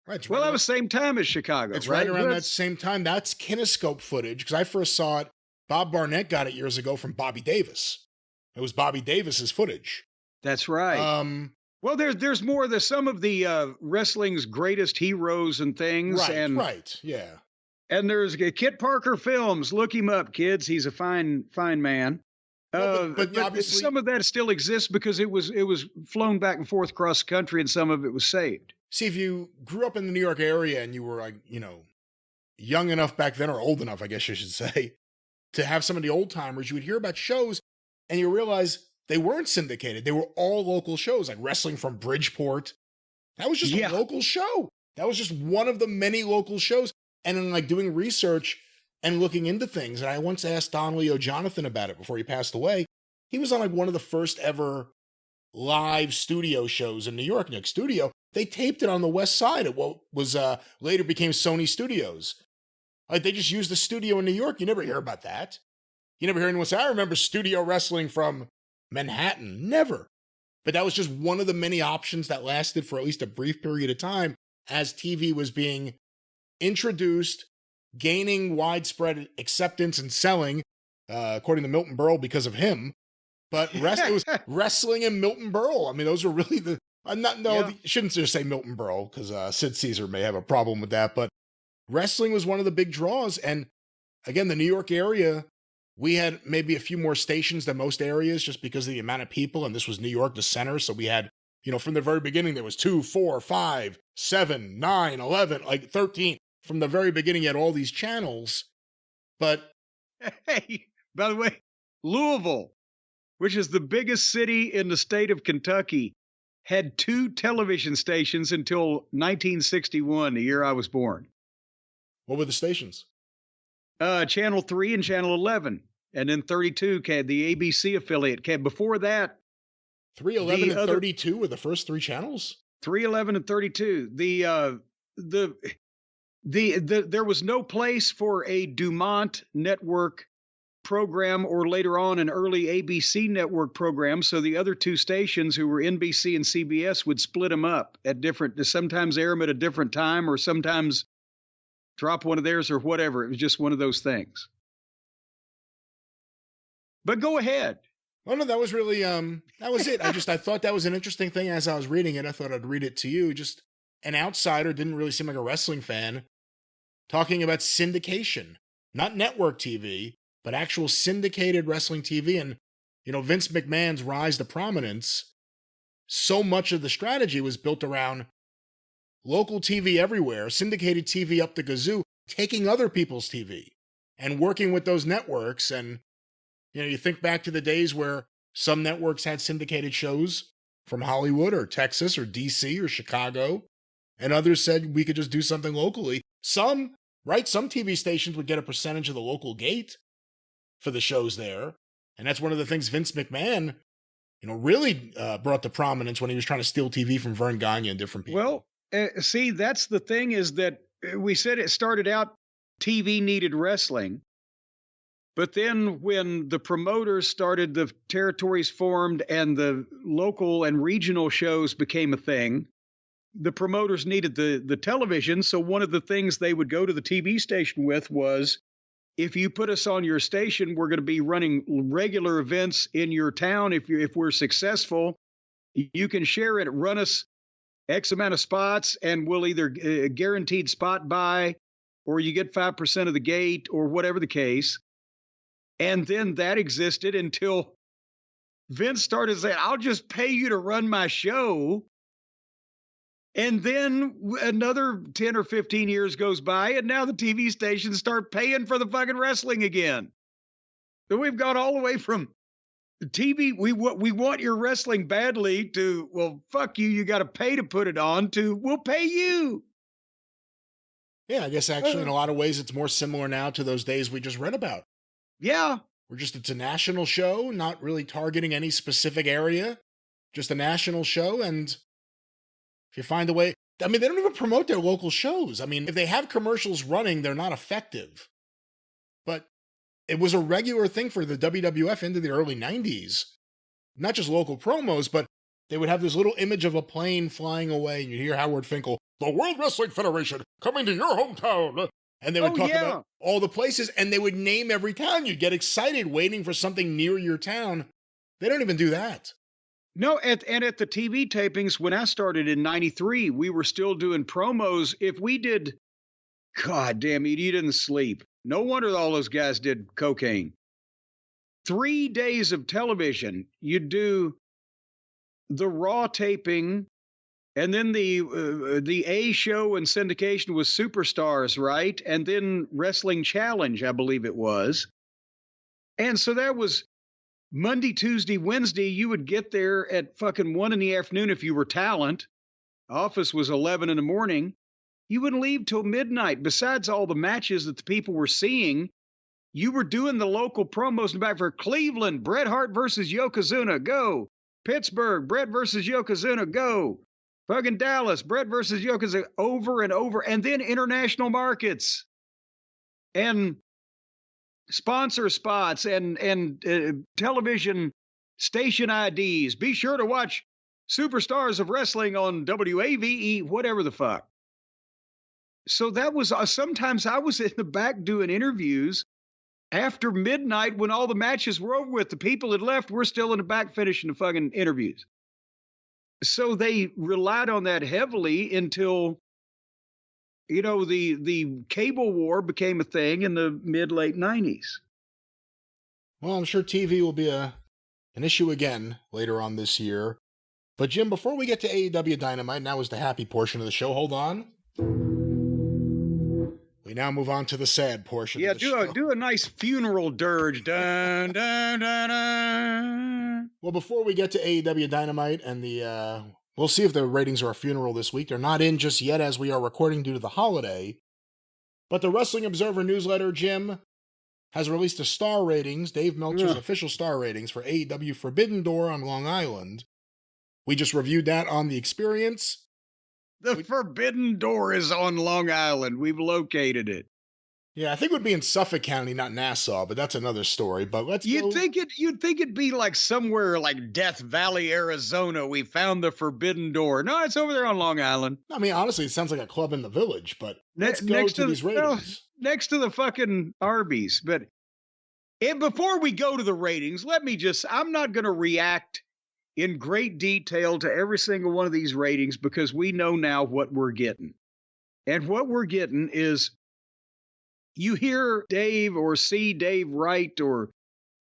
Right. Well, that was the same time as Chicago. It's right around that same time. That's kinescope footage, because I first saw it. Bob Barnett got it years ago from Bobby Davis. It was Bobby Davis's footage. That's right. Well, there's more. There's some of the wrestling's greatest heroes and things. Right. Yeah. And there's Kit Parker Films. Look him up, kids. He's a fine man. But obviously, some of that still exists because it was flown back and forth across the country, and some of it was saved. See, if you grew up in the New York area and you were like, young enough back then, or old enough, I guess you should say, to have some of the old timers, you would hear about shows and you realize they weren't syndicated. They were all local shows, like Wrestling from Bridgeport. That was just a local show. That was just one of the many local shows. And then like doing research and looking into things. And I once asked Don Leo Jonathan about it before he passed away. He was on like one of the first ever live studio shows in New York, Nick Studio. They taped it on the west side at what was later became Sony Studios. Like they just used the studio in New York. You never hear about that. You never hear anyone say, I remember studio wrestling from Manhattan. Never. But that was just one of the many options that lasted for at least a brief period of time as TV was being introduced, gaining widespread acceptance and selling, according to Milton Berle, because of him. But it was wrestling and Milton Berle. I mean, those were really the... shouldn't just say Milton Berle, because Sid Caesar may have a problem with that. But wrestling was one of the big draws. And again, the New York area, we had maybe a few more stations than most areas just because of the amount of people. And this was New York, the center. So we had From the very beginning, there was 2, 4, 5, 7, 9, 11, like 13. From the very beginning, you had all these channels. But hey, by the way, Louisville, which is the biggest city in the state of Kentucky, had 2 television stations until 1961, the year I was born. What were the stations? Channel 3 and Channel 11. And then 32 came, the ABC affiliate came. Before that, 311 and 32 were the first 3 channels? 311 and 32. There was no place for a Dumont network program or later on an early ABC network program, so the other 2 stations, who were NBC and CBS, would split them up at different, sometimes air them at a different time or sometimes drop one of theirs or whatever. It was just one of those things. But go ahead. Oh, no, that was really, that was it. I thought that was an interesting thing as I was reading it. I thought I'd read it to you. Just an outsider, didn't really seem like a wrestling fan, talking about syndication, not network TV, but actual syndicated wrestling TV. And, Vince McMahon's rise to prominence, so much of the strategy was built around local TV everywhere, syndicated TV up the gazoo, taking other people's TV and working with those networks. And, you think back to the days where some networks had syndicated shows from Hollywood or Texas or DC or Chicago, and others said we could just do something locally. Some TV stations would get a percentage of the local gate for the shows there. And that's one of the things Vince McMahon, really brought to prominence when he was trying to steal TV from Vern Gagne and different people. Well, see, that's the thing, is that we said it started out TV needed wrestling. But then when the promoters started, the territories formed, and the local and regional shows became a thing, the promoters needed the television. So one of the things they would go to the TV station with was, if you put us on your station, we're going to be running regular events in your town. If we're successful, you can share it, run us X amount of spots, and we'll either guaranteed spot buy, or you get 5% of the gate, or whatever the case. And then that existed until Vince started saying, I'll just pay you to run my show. And then another 10 or 15 years goes by, and now the TV stations start paying for the fucking wrestling again. So we've gone all the way from the TV, we want your wrestling badly, to, well, fuck you, you got to pay to put it on, to, we'll pay you. Yeah, I guess actually in a lot of ways it's more similar now to those days we just read about. Yeah. It's a national show, not really targeting any specific area, just a national show. And if you find a way, they don't even promote their local shows. If they have commercials running, they're not effective. But it was a regular thing for the WWF into the early 90s. Not just local promos, but they would have this little image of a plane flying away, and you'd hear Howard Finkel, the World Wrestling Federation coming to your hometown. And they would talk about all the places, and they would name every town. You'd get excited waiting for something near your town. They don't even do that. No, and at the TV tapings, when I started in 93, we were still doing promos. If we did, God damn it, you didn't sleep. No wonder all those guys did cocaine. 3 days of television. You'd do the Raw taping, and then the A show and syndication was Superstars, right? And then Wrestling Challenge, I believe it was. And so that was Monday, Tuesday, Wednesday. You would get there at fucking 1 in the afternoon if you were talent. Office was 11 in the morning. You wouldn't leave till midnight. Besides all the matches that the people were seeing, you were doing the local promos in the back for Cleveland, Bret Hart versus Yokozuna, go. Pittsburgh, Bret versus Yokozuna, go. Fucking Dallas, Bret versus Yokozuna, over and over. And then international markets and sponsor spots and television station IDs. Be sure to watch Superstars of Wrestling on WAVE, whatever the fuck. So that was, sometimes I was in the back doing interviews after midnight when all the matches were over with. The people had left, we're still in the back finishing the fucking interviews. So they relied on that heavily until, the cable war became a thing in the mid-late 90s. Well, I'm sure TV will be an issue again later on this year. But Jim, before we get to AEW Dynamite, now is the happy portion of the show. Hold on. We now move on to the sad portion of the show. Yeah, do a nice funeral dirge. Dun, dun, dun, dun. Well, before we get to AEW Dynamite and we'll see if the ratings are a funeral this week. They're not in just yet as we are recording due to the holiday. But the Wrestling Observer newsletter, Jim, has released the star ratings, Dave Meltzer's official star ratings for AEW Forbidden Door on Long Island. We just reviewed that on The Experience. The Forbidden Door is on Long Island. We've located it. Yeah, I think it would be in Suffolk County, not Nassau, but that's another story. But You'd think it'd be like somewhere like Death Valley, Arizona. We found the Forbidden Door. No, it's over there on Long Island. I mean, honestly, it sounds like a club in the village, but let's go to these ratings. Next to the fucking Arby's. But before we go to the ratings, I'm not going to react in great detail to every single one of these ratings because we know now what we're getting. And what we're getting is you hear Dave or see Dave write or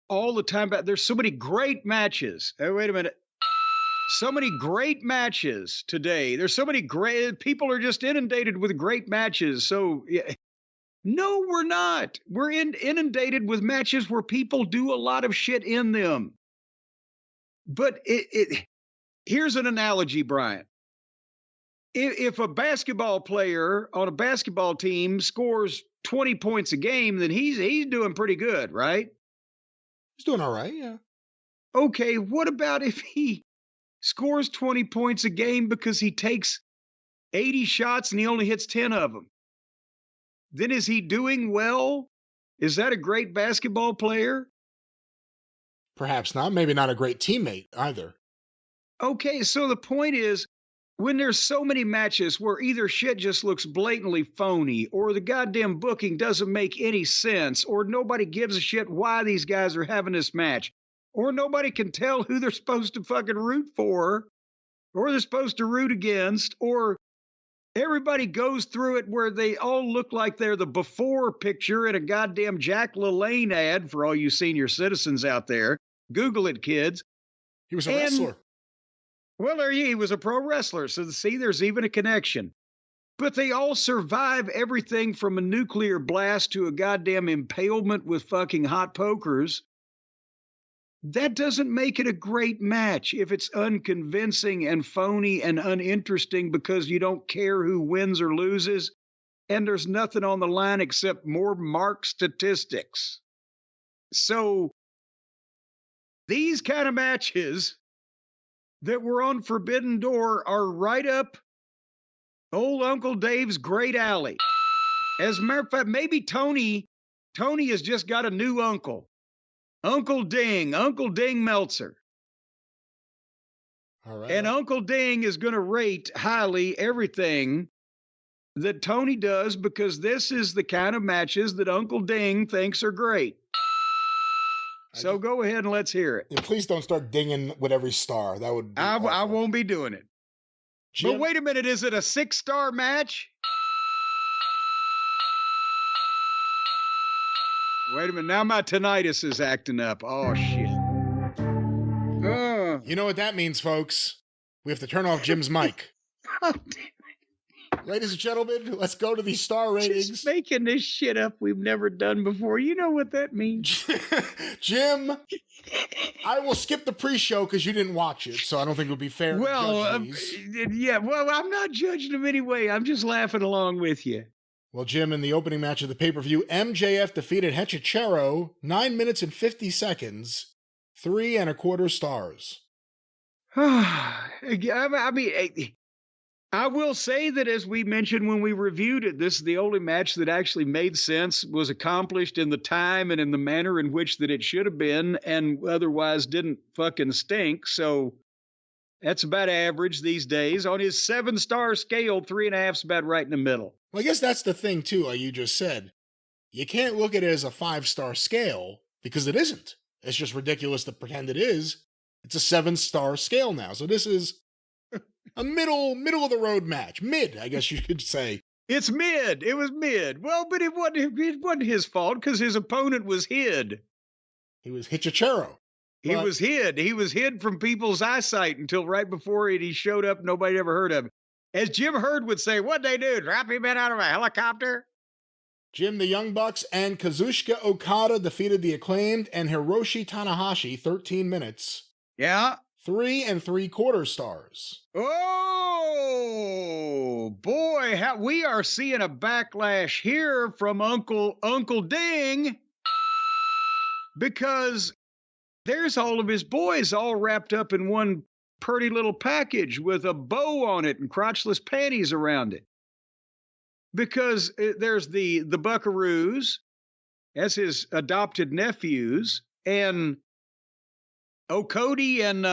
all the time about there's so many great matches. Oh, wait a minute. So many great matches today. There's so many great people are just inundated with great matches. So yeah. No, we're not. We're inundated with matches where people do a lot of shit in them. But here's an analogy, Brian. If a basketball player on a basketball team scores 20 points a game, then he's doing pretty good, right? He's doing all right, yeah. Okay, what about if he scores 20 points a game because he takes 80 shots and he only hits 10 of them? Then is he doing well? Is that a great basketball player? Perhaps not. Maybe not a great teammate either. Okay, so the point is, when there's so many matches where either shit just looks blatantly phony, or the goddamn booking doesn't make any sense, or nobody gives a shit why these guys are having this match, or nobody can tell who they're supposed to fucking root for, or they're supposed to root against, or everybody goes through it where they all look like they're the before picture in a goddamn Jack LaLanne ad for all you senior citizens out there. Google it, kids. He was a wrestler. Well, he was a pro wrestler. So see, there's even a connection. But they all survive everything from a nuclear blast to a goddamn impalement with fucking hot pokers. That doesn't make it a great match if it's unconvincing and phony and uninteresting because you don't care who wins or loses, and there's nothing on the line except more mark statistics. So these kind of matches that were on Forbidden Door are right up old Uncle Dave's great alley. As a matter of fact, maybe Tony has just got a new uncle. Uncle Ding Meltzer. All right. And Uncle Ding is going to rate highly everything that Tony does because this is the kind of matches that Uncle Ding thinks are great. So go ahead and let's hear it. Yeah, please don't start dinging with every star. That would be I won't be doing it. Jim? But wait a minute, is it a 6-star match? Wait a minute, now my tinnitus is acting up. Oh, shit. You know what that means, folks. We have to turn off Jim's mic. Oh, damn. Ladies and gentlemen, let's go to these star ratings. Just making this shit up we've never done before. You know what that means. Jim, I will skip the pre-show because you didn't watch it, so I don't think it would be fair to judge these. Yeah, well, I'm not judging them anyway. I'm just laughing along with you. Well, Jim, in the opening match of the pay-per-view, MJF defeated Heckel 9 minutes and 50 seconds, 3.25 stars. I mean, I will say that as we mentioned when we reviewed it, this is the only match that actually made sense, was accomplished in the time and in the manner in which that it should have been, and otherwise didn't fucking stink. So that's about average these days. On his 7-star scale, 3.5 is about right in the middle. Well, I guess that's the thing, too, like you just said. You can't look at it as a 5-star scale because it isn't. It's just ridiculous to pretend it is. It's a 7-star scale now. So this is a middle of the road match. Mid, I guess you could say. It's mid. It was mid. Well, but it wasn't his fault because his opponent was hid. He was Hechicero. He was hid. He was hid from people's eyesight until right before he showed up. Nobody ever heard of him. As Jim Herd would say, what'd they do? Drop him in out of a helicopter? Jim, the Young Bucks and Kazuchika Okada defeated the Acclaimed and Hiroshi Tanahashi 13 minutes. Yeah. 3 3/4 stars. Oh, boy. We are seeing a backlash here from Uncle Ding, because there's all of his boys all wrapped up in one pretty little package with a bow on it and crotchless panties around it. Because there's the Buckaroos, as his adopted nephews, and Okody and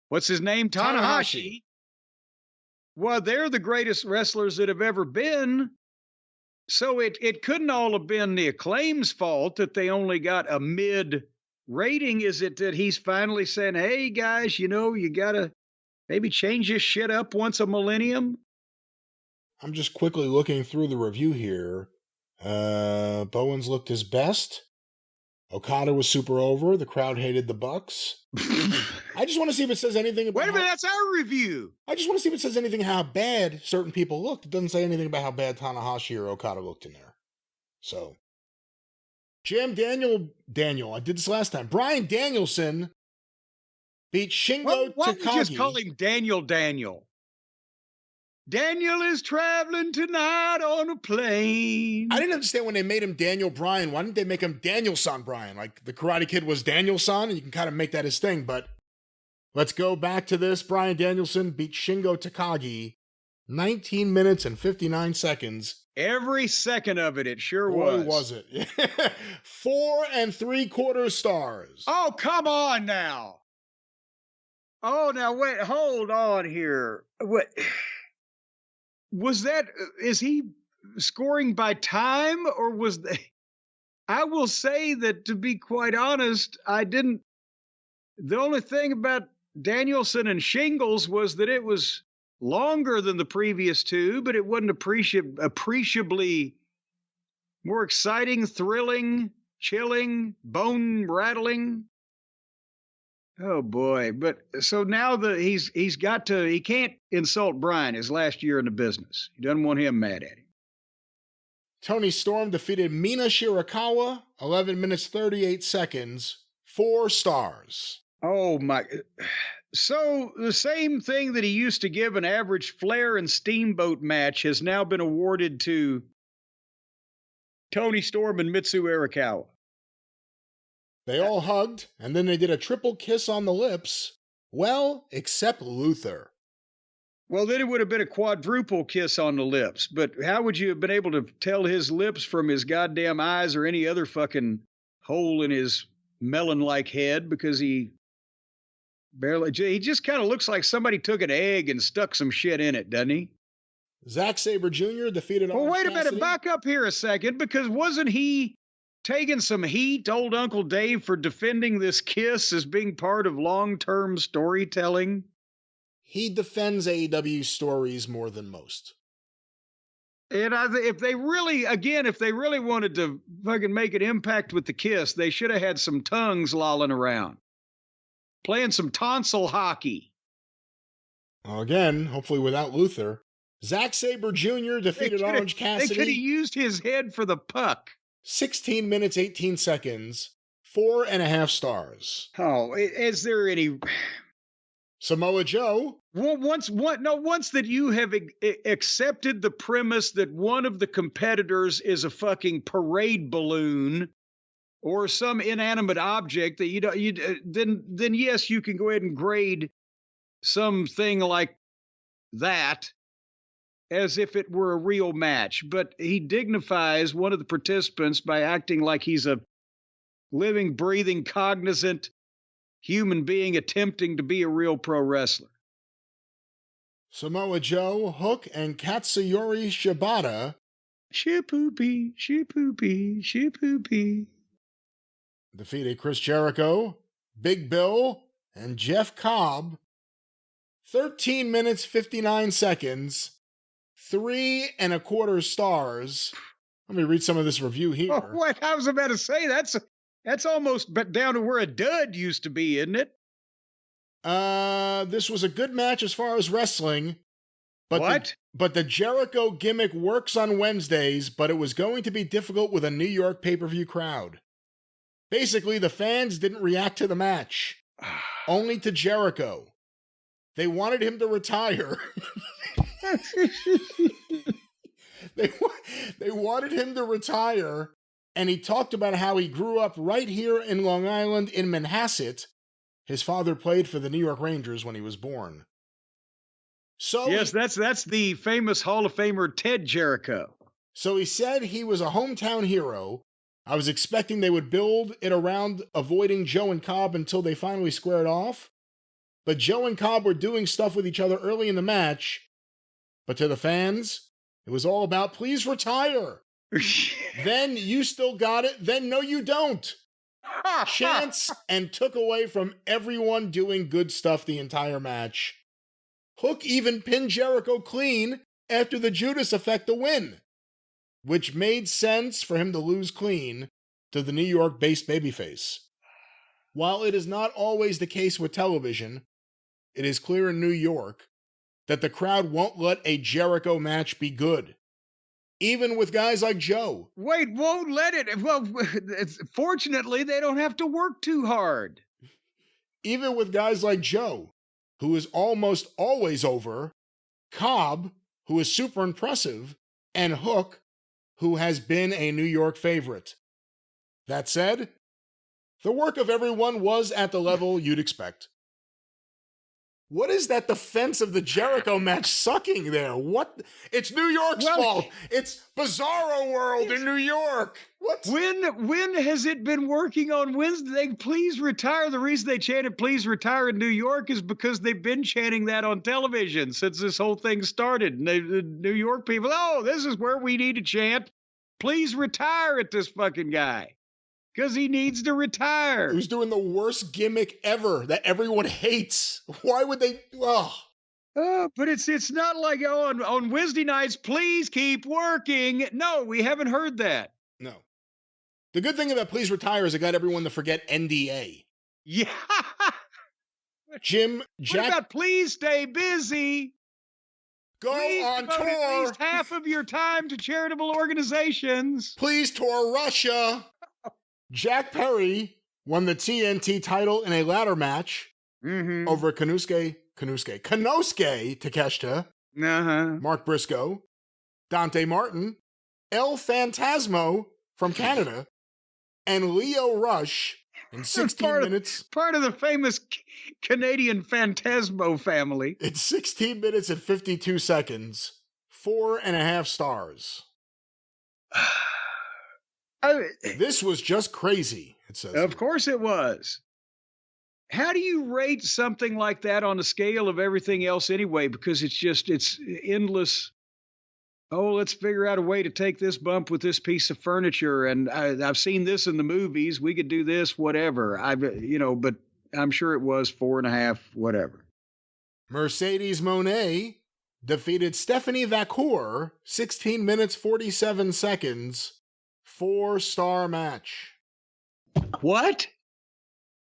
what's his name? Tanahashi. Well, they're the greatest wrestlers that have ever been. So it couldn't all have been the Acclaim's fault that they only got a mid rating. Is it that he's finally saying, hey, guys, you got to maybe change this shit up once a millennium? I'm just quickly looking through the review here. Bowens looked his best. Okada was super over. The crowd hated the Bucks. I just want to see if it says anything about... Wait a minute, that's our review. I just want to see if it says anything how bad certain people looked. It doesn't say anything about how bad Tanahashi or Okada looked in there. So, Jim, Daniel, I did this last time. Bryan Danielson beat Shingo Takagi. Why don't you just call him Daniel? Daniel is traveling tonight on a plane. I didn't understand when they made him Daniel Bryan. Why didn't they make him Daniel-san Bryan? Like the Karate Kid was Daniel-san, and you can kind of make that his thing. But let's go back to this. Bryan Danielson beat Shingo Takagi 19 minutes and 59 seconds. Every second of it sure Boy, was. Was it? 4 3/4 stars. Oh, come on now. Oh, now wait, hold on here. What? Was that, is he scoring by time, or was they? I will say that, to be quite honest, the only thing about Danielson and Shingles was that it was longer than the previous two, but it wasn't appreciably more exciting, thrilling, chilling, bone rattling. Oh boy. But so now he can't insult Bryan his last year in the business. He doesn't want him mad at him. Tony Storm defeated Mina Shirakawa, 11 minutes, 38 seconds, 4 stars. Oh my. So the same thing that he used to give an average Flair and Steamboat match has now been awarded to Tony Storm and Mitsu Arakawa. They all hugged, and then they did a triple kiss on the lips. Well, except Luther. Well, then it would have been a quadruple kiss on the lips. But how would you have been able to tell his lips from his goddamn eyes or any other fucking hole in his melon-like head? Because he just kind of looks like somebody took an egg and stuck some shit in it, doesn't he? Zack Sabre Jr. defeated Well, wait a Cassidy. minute. Back up here a second, because wasn't he taking some heat, old Uncle Dave, for defending this kiss as being part of long-term storytelling? He defends AEW stories more than most. And if they really wanted to fucking make an impact with the kiss, they should have had some tongues lolling around, playing some tonsil hockey. Again, hopefully without Luther. Zack Sabre Jr. defeated Orange Cassidy. They could have used his head for the puck. 16 minutes, 18 seconds, 4.5 stars. Oh, is there any... Samoa Joe. Well, once that you have accepted the premise that one of the competitors is a fucking parade balloon or some inanimate object that then yes, you can go ahead and grade something like that as if it were a real match. But he dignifies one of the participants by acting like he's a living, breathing, cognizant human being attempting to be a real pro wrestler. Samoa Joe, Hook, and Katsuyori Shibata. Shipoopy, shipoopy, shipoopy. Defeated Chris Jericho, Big Bill, and Jeff Cobb. 13 minutes, 59 seconds, 3.25 stars. Let me read some of this review here. Oh, what I was about to say, that's almost down to where a dud used to be, isn't it? This was a good match as far as wrestling. But but the Jericho gimmick works on Wednesdays, but it was going to be difficult with a New York pay-per-view crowd. Basically, the fans didn't react to the match, only to Jericho. They wanted him to retire. They wanted him to retire, and he talked about how he grew up right here in Long Island in Manhasset. His father played for the New York Rangers when he was born. So yes, that's the famous Hall of Famer Ted Jericho. So he said he was a hometown hero. I was expecting they would build it around avoiding Joe and Cobb until they finally squared off. But Joe and Cobb were doing stuff with each other early in the match. But to the fans, it was all about, please retire. Then you still got it. Then no, you don't. Chants and took away from everyone doing good stuff the entire match. Hook even pinned Jericho clean after the Judas Effect to win, which made sense for him to lose clean to the New York-based babyface. While it is not always the case with television, it is clear in New York that the crowd won't let a Jericho match be good. Even with guys like Joe. Wait, won't let it? Well, fortunately, they don't have to work too hard. Even with guys like Joe, who is almost always over, Cobb, who is super impressive, and Hook, who has been a New York favorite. That said, the work of everyone was at the level you'd expect. What is that defense of the Jericho match sucking there? What? It's New York's fault. It's Bizarro World in New York. What? When has it been working on Wednesday? Please retire. The reason they chanted "Please retire" in New York is because they've been chanting that on television since this whole thing started. And the New York people, oh, this is where we need to chant, "Please retire" at this fucking guy. Because he needs to retire. Who's doing the worst gimmick ever that everyone hates? Why would they? But it's not like on Wednesday nights, please keep working. No, we haven't heard that. No. The good thing about Please Retire is it got everyone to forget NDA. Yeah. Jim, Jack. What about Please Stay Busy? Please on tour. At least half of your time to charitable organizations. Please tour Russia. Jack Perry won the TNT title in a ladder match over Konosuke Takeshita, Mark Briscoe, Dante Martin, El Phantasmo from Canada, and Leo Rush in 16 minutes. Part of the famous Canadian Phantasmo family. In 16 minutes and 52 seconds, 4.5 stars. This was just crazy, it says. Of course it was. How do you rate something like that on the scale of everything else anyway? Because it's endless. Oh, let's figure out a way to take this bump with this piece of furniture. And I've seen this in the movies. We could do this, whatever. But I'm sure it was 4.5, whatever. Mercedes Moné defeated Stephanie Vacour, 16 minutes, 47 seconds. 4-star match. What?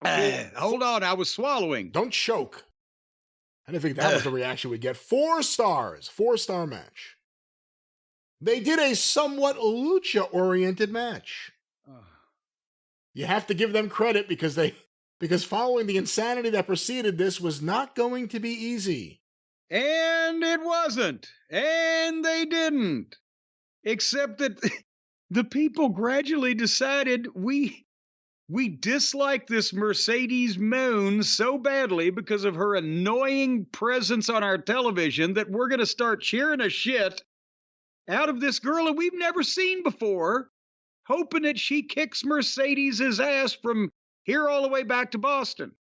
Hold on, I was swallowing. Don't choke. I didn't think that was the reaction we'd get. 4 stars. 4-star match. They did a somewhat lucha-oriented match. You have to give them credit because following the insanity that preceded this was not going to be easy. And it wasn't. And they didn't. Except that the people gradually decided we dislike this Mercedes Moon so badly because of her annoying presence on our television that we're going to start cheering a shit out of this girl that we've never seen before, hoping that she kicks Mercedes' ass from here all the way back to Boston.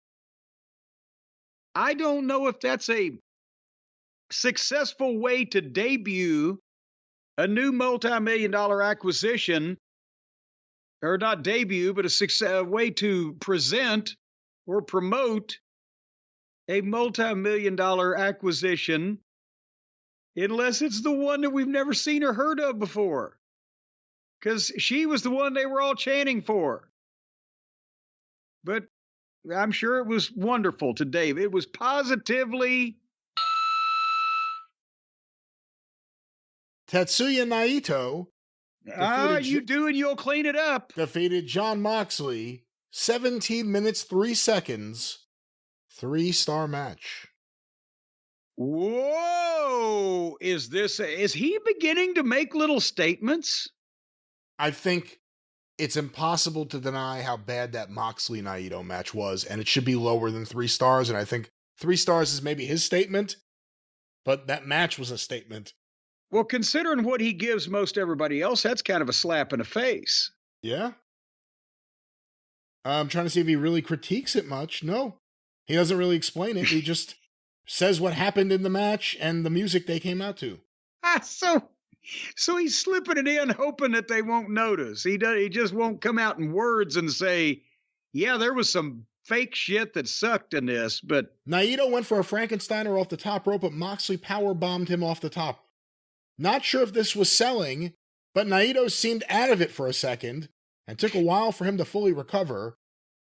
I don't know if that's a successful way to debut a new multi-million-dollar acquisition, or not debut, but a way to present or promote a multi-million-dollar acquisition, unless it's the one that we've never seen or heard of before. because she was the one they were all chanting for. But I'm sure it was wonderful to Dave. It was positively... Tetsuya Naito. You do and you'll clean it up. Defeated Jon Moxley. 17 minutes, 3 seconds. 3-star match. Whoa! Is he beginning to make little statements? I think it's impossible to deny how bad that Moxley-Naito match was, and it should be lower than 3 stars, and I think 3 stars is maybe his statement, but that match was a statement. Well, considering what he gives most everybody else, that's kind of a slap in the face. Yeah. I'm trying to see if he really critiques it much. No, he doesn't really explain it. He just says what happened in the match and the music they came out to. So he's slipping it in, hoping that they won't notice. He just won't come out in words and say, yeah, there was some fake shit that sucked in this, but... Naito went for a Frankensteiner off the top rope, but Moxley powerbombed him off the top. Not sure if this was selling, but Naito seemed out of it for a second, and took a while for him to fully recover.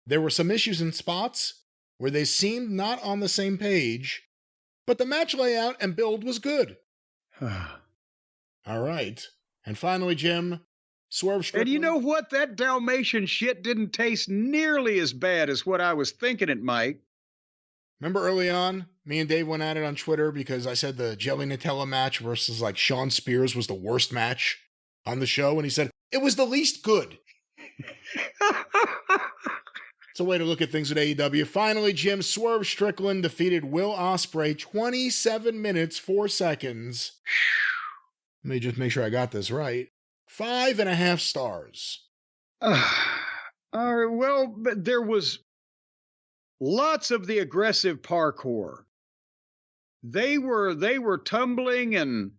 There were some issues in spots where they seemed not on the same page, but the match layout and build was good. All right. And finally, Jim, Swerve Strickland. And you know what? That Dalmatian shit didn't taste nearly as bad as what I was thinking it might. Remember early on, me and Dave went at it on Twitter because I said the Jelly Nutella match versus like Shawn Spears was the worst match on the show, and he said, it was the least good. It's a way to look at things with AEW. Finally, Jim, Swerve Strickland defeated Will Ospreay 27 minutes, 4 seconds. Let me just make sure I got this right. 5.5 stars. All right, well, but there was lots of the aggressive parkour. They were tumbling and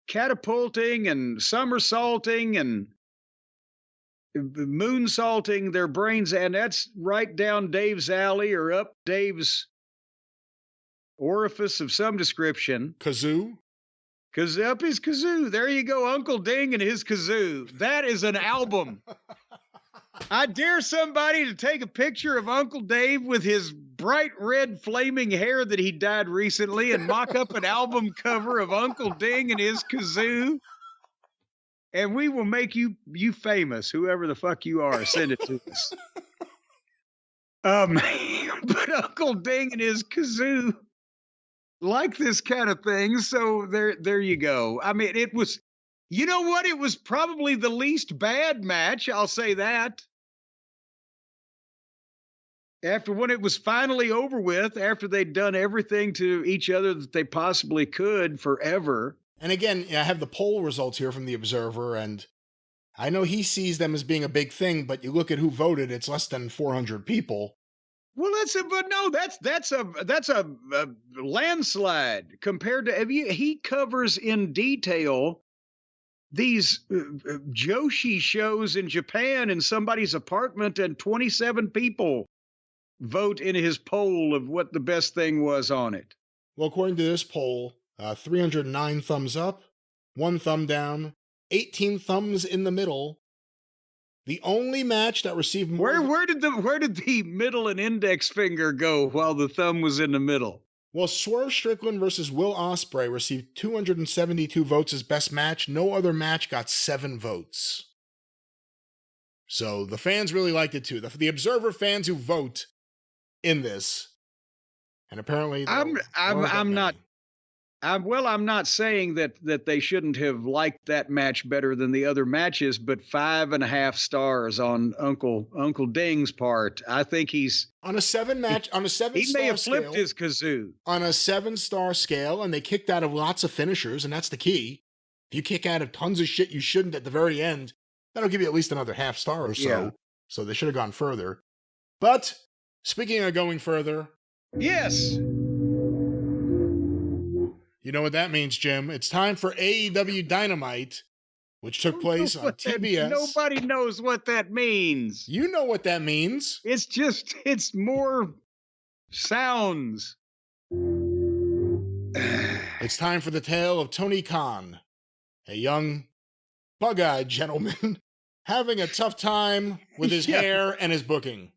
catapulting and somersaulting and moonsaulting their brains, and that's right down Dave's alley or up Dave's orifice of some description. Kazoo? Up his kazoo. There you go, Uncle Ding and his kazoo. That is an album. I dare somebody to take a picture of Uncle Dave with his bright red flaming hair that he dyed recently and mock up an album cover of Uncle Ding and his kazoo. And we will make you famous, whoever the fuck you are. Send it to us. But Uncle Ding and his kazoo like this kind of thing. So there you go. I mean, it was, you know what? It was probably the least bad match. I'll say that. After when it was finally over with, after they'd done everything to each other that they possibly could forever. And again, I have the poll results here from the Observer, and I know he sees them as being a big thing, but you look at who voted, it's less than 400 people. Well, that's a landslide compared to, he covers in detail these Joshi shows in Japan in somebody's apartment, and 27 people vote in his poll of what the best thing was on it. Well, according to this poll, 309 thumbs up, 1 thumb down, 18 thumbs in the middle. The only match that received more... Where did the middle and index finger go while the thumb was in the middle? Well, Swerve Strickland versus Will Ospreay received 272 votes as best match. No other match got 7 votes. So the fans really liked it too. The Observer fans who vote in this. And apparently... I'm not saying that they shouldn't have liked that match better than the other matches, but 5.5 stars on Uncle Ding's part. I think he's on a 7-star scale. He may have flipped his kazoo on a 7-star scale, and they kicked out of lots of finishers, and that's the key. If you kick out of tons of shit you shouldn't at the very end, that'll give you at least another half star or so. Yeah. So they should have gone further. But speaking of going further, yes. You know what that means, Jim. It's time for AEW Dynamite, which took place on TBS. Nobody knows what that means. You know what that means. It's more sounds. It's time for the tale of Tony Khan, a young, bug-eyed gentleman having a tough time with his hair and his booking.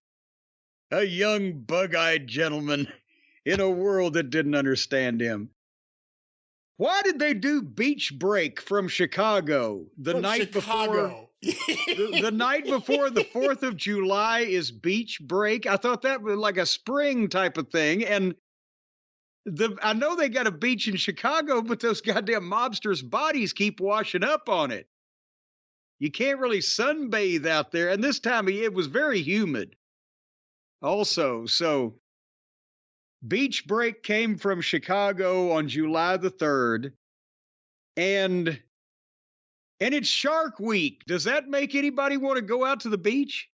A young, bug-eyed gentleman in a world that didn't understand him. Why did they do Beach Break from Chicago the night before? The night before the 4th of July is Beach Break. I thought that was like a spring type of thing. And I know they got a beach in Chicago, but those goddamn mobsters' bodies keep washing up on it. You can't really sunbathe out there. And this time it was very humid also. So Beach Break came from Chicago on July the 3rd. And it's Shark Week. Does that make anybody want to go out to the beach?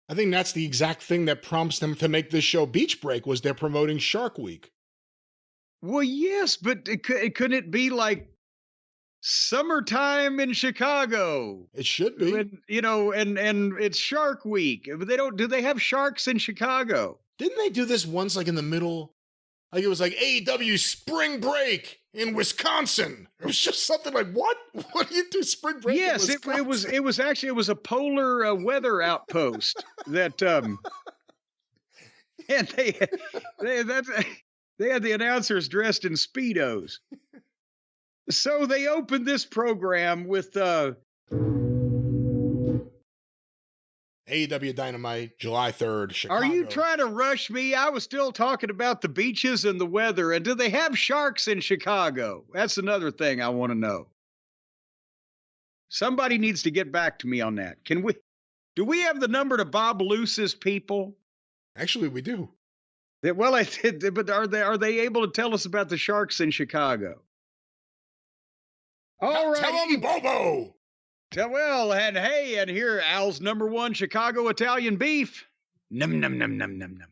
I think that's the exact thing that prompts them to make this show Beach Break, was they're promoting Shark Week. Well, yes, but couldn't it be like summertime in Chicago? It should be. And it's Shark Week. But do they have sharks in Chicago? Didn't they do this once, like in the middle? Like it was like AEW Spring Break in Wisconsin. It was just something like, what? What do you do Spring Break? Yes, in Wisconsin? it was a polar weather outpost that and they had the announcers dressed in Speedos. So they opened this program with AEW Dynamite, July 3rd, Chicago. Are you trying to rush me? I was still talking about the beaches and the weather. And do they have sharks in Chicago? That's another thing I want to know. Somebody needs to get back to me on that. Do we have the number to Bob Luce's people? Actually, we do. Well, but are they able to tell us about the sharks in Chicago? All right. Tell them, Bobo! Well, and hey, and here, Al's #1 Chicago Italian beef. Num, num, num, num, num, num.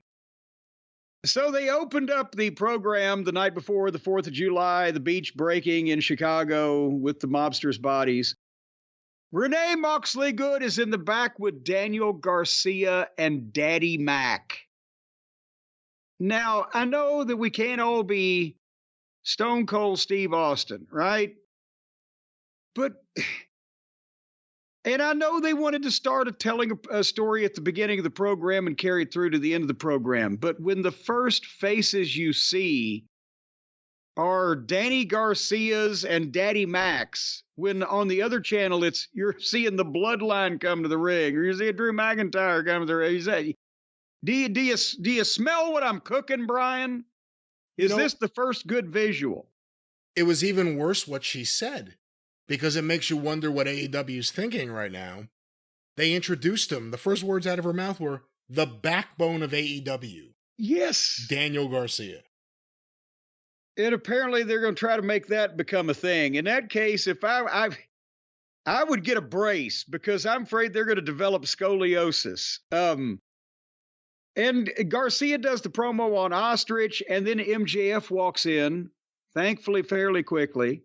So they opened up the program the night before the 4th of July, the beach breaking in Chicago with the mobsters' bodies. Renee Moxley Good is in the back with Daniel Garcia and Daddy Mac. Now, I know that we can't all be Stone Cold Steve Austin, right? But... And I know they wanted to start telling a story at the beginning of the program and carry it through to the end of the program. But when the first faces you see are Danny Garcia's and Daddy Mac's, when on the other channel you're seeing the Bloodline come to the ring, or you're seeing Drew McIntyre come to the ring. Do you smell what I'm cooking, Brian? Is this the first good visual? It was even worse what she said, because it makes you wonder what AEW's thinking right now. They introduced him. The first words out of her mouth were, the backbone of AEW. Yes. Daniel Garcia. And apparently they're going to try to make that become a thing. In that case, if I would get a brace, because I'm afraid they're going to develop scoliosis. And Garcia does the promo on Ostrich, and then MJF walks in, thankfully fairly quickly.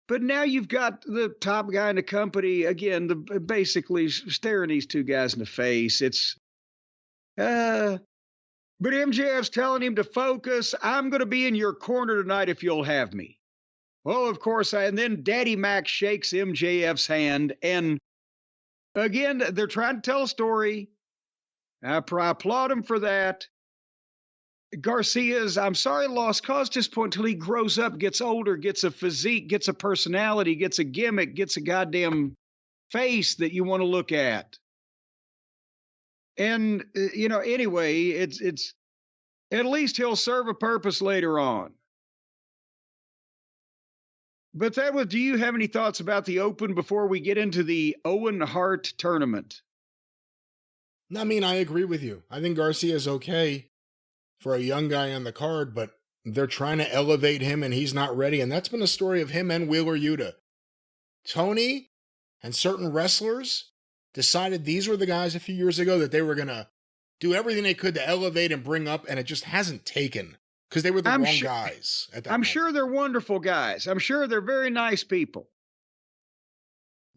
But now you've got the top guy in the company, again, basically staring these two guys in the face. But MJF's telling him to focus. I'm going to be in your corner tonight if you'll have me. Well, of course, and then Daddy Mac shakes MJF's hand. And again, they're trying to tell a story. I applaud him for that. Garcia's, I'm sorry, lost cause at this point until he grows up, gets older, gets a physique, gets a personality, gets a gimmick, gets a goddamn face that you want to look at. And, anyway, it's at least he'll serve a purpose later on. But do you have any thoughts about the Open before we get into the Owen Hart tournament? I mean, I agree with you. I think Garcia's okay for a young guy on the card, but they're trying to elevate him and he's not ready. And that's been a story of him and Wheeler Yuta. Tony and certain wrestlers decided these were the guys a few years ago that they were going to do everything they could to elevate and bring up, and it just hasn't taken because they were the wrong guys at that moment. Sure they're wonderful guys. I'm sure they're very nice people.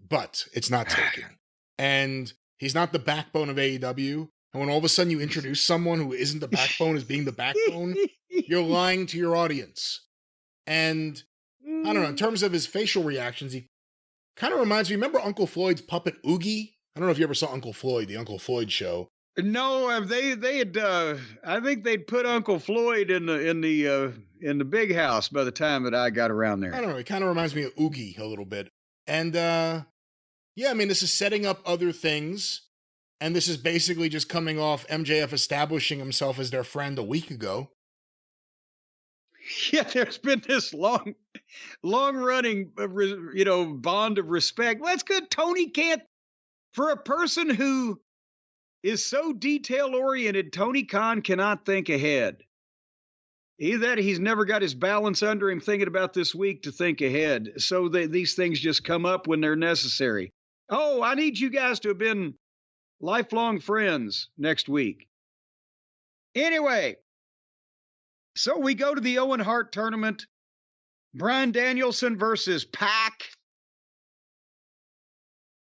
But it's not taking. And he's not the backbone of AEW. And when all of a sudden you introduce someone who isn't the backbone as being the backbone, you're lying to your audience. And I don't know, in terms of his facial reactions, Kind of reminds me, remember Uncle Floyd's puppet Oogie? I don't know if you ever saw Uncle Floyd, the Uncle Floyd show. No, they had. I think they'd put Uncle Floyd in the big house by the time that I got around there. I don't know. It kind of reminds me of Oogie a little bit. And yeah, I mean, this is setting up other things, and this is basically just coming off MJF establishing himself as their friend a week ago. Yeah, there's been this long running, bond of respect. Well, that's good. Tony can't, for a person who is so detail oriented, Tony Khan cannot think ahead. Either that, he's never got his balance under him thinking about this week to think ahead. So these things just come up when they're necessary. Oh, I need you guys to have been lifelong friends next week. Anyway, so we go to the Owen Hart tournament. Bryan Danielson versus Pac.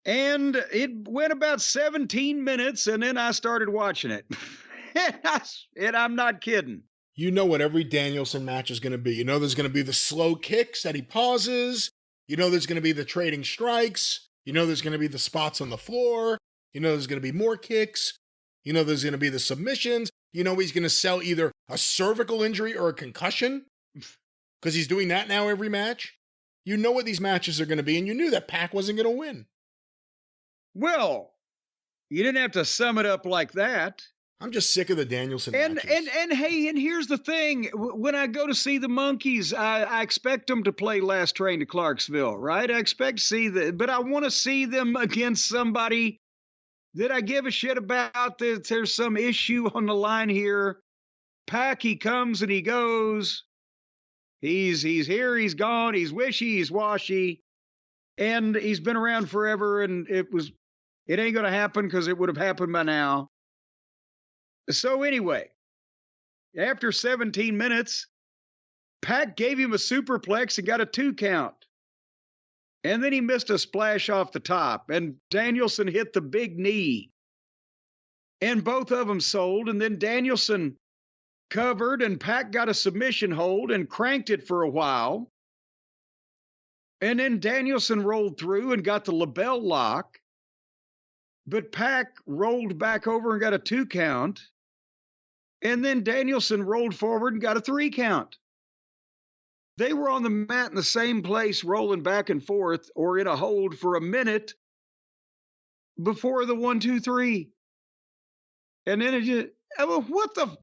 And it went about 17 minutes, and then I started watching it. And I'm not kidding. You know what every Danielson match is going to be. You know there's going to be the slow kicks that he pauses. You know there's going to be the trading strikes. You know there's going to be the spots on the floor. You know there's going to be more kicks. You know there's going to be the submissions. You know he's going to sell either a cervical injury or a concussion because he's doing that now every match. You know what these matches are going to be, and you knew that Pac wasn't going to win. Well, you didn't have to sum it up like that. I'm just sick of the Danielson matches. And hey, and here's the thing. When I go to see the Monkeys, I expect them to play Last Train to Clarksville, right? I expect to see that, but I want to see them against somebody that I give a shit about. That there's some issue on the line here. Pac, he comes and he goes. He's here, he's gone, he's wishy, he's washy, and he's been around forever, and it ain't gonna happen because it would have happened by now. So anyway, after 17 minutes, Pac gave him a superplex and got a 2 count. And then he missed a splash off the top, and Danielson hit the big knee. And both of them sold, and then Danielson covered, and Pac got a submission hold and cranked it for a while. And then Danielson rolled through and got the label lock. But Pac rolled back over and got a 2 count. And then Danielson rolled forward and got a 3 count. They were on the mat in the same place, rolling back and forth or in a hold for a minute before the 1, 2, 3. And then it just, what the?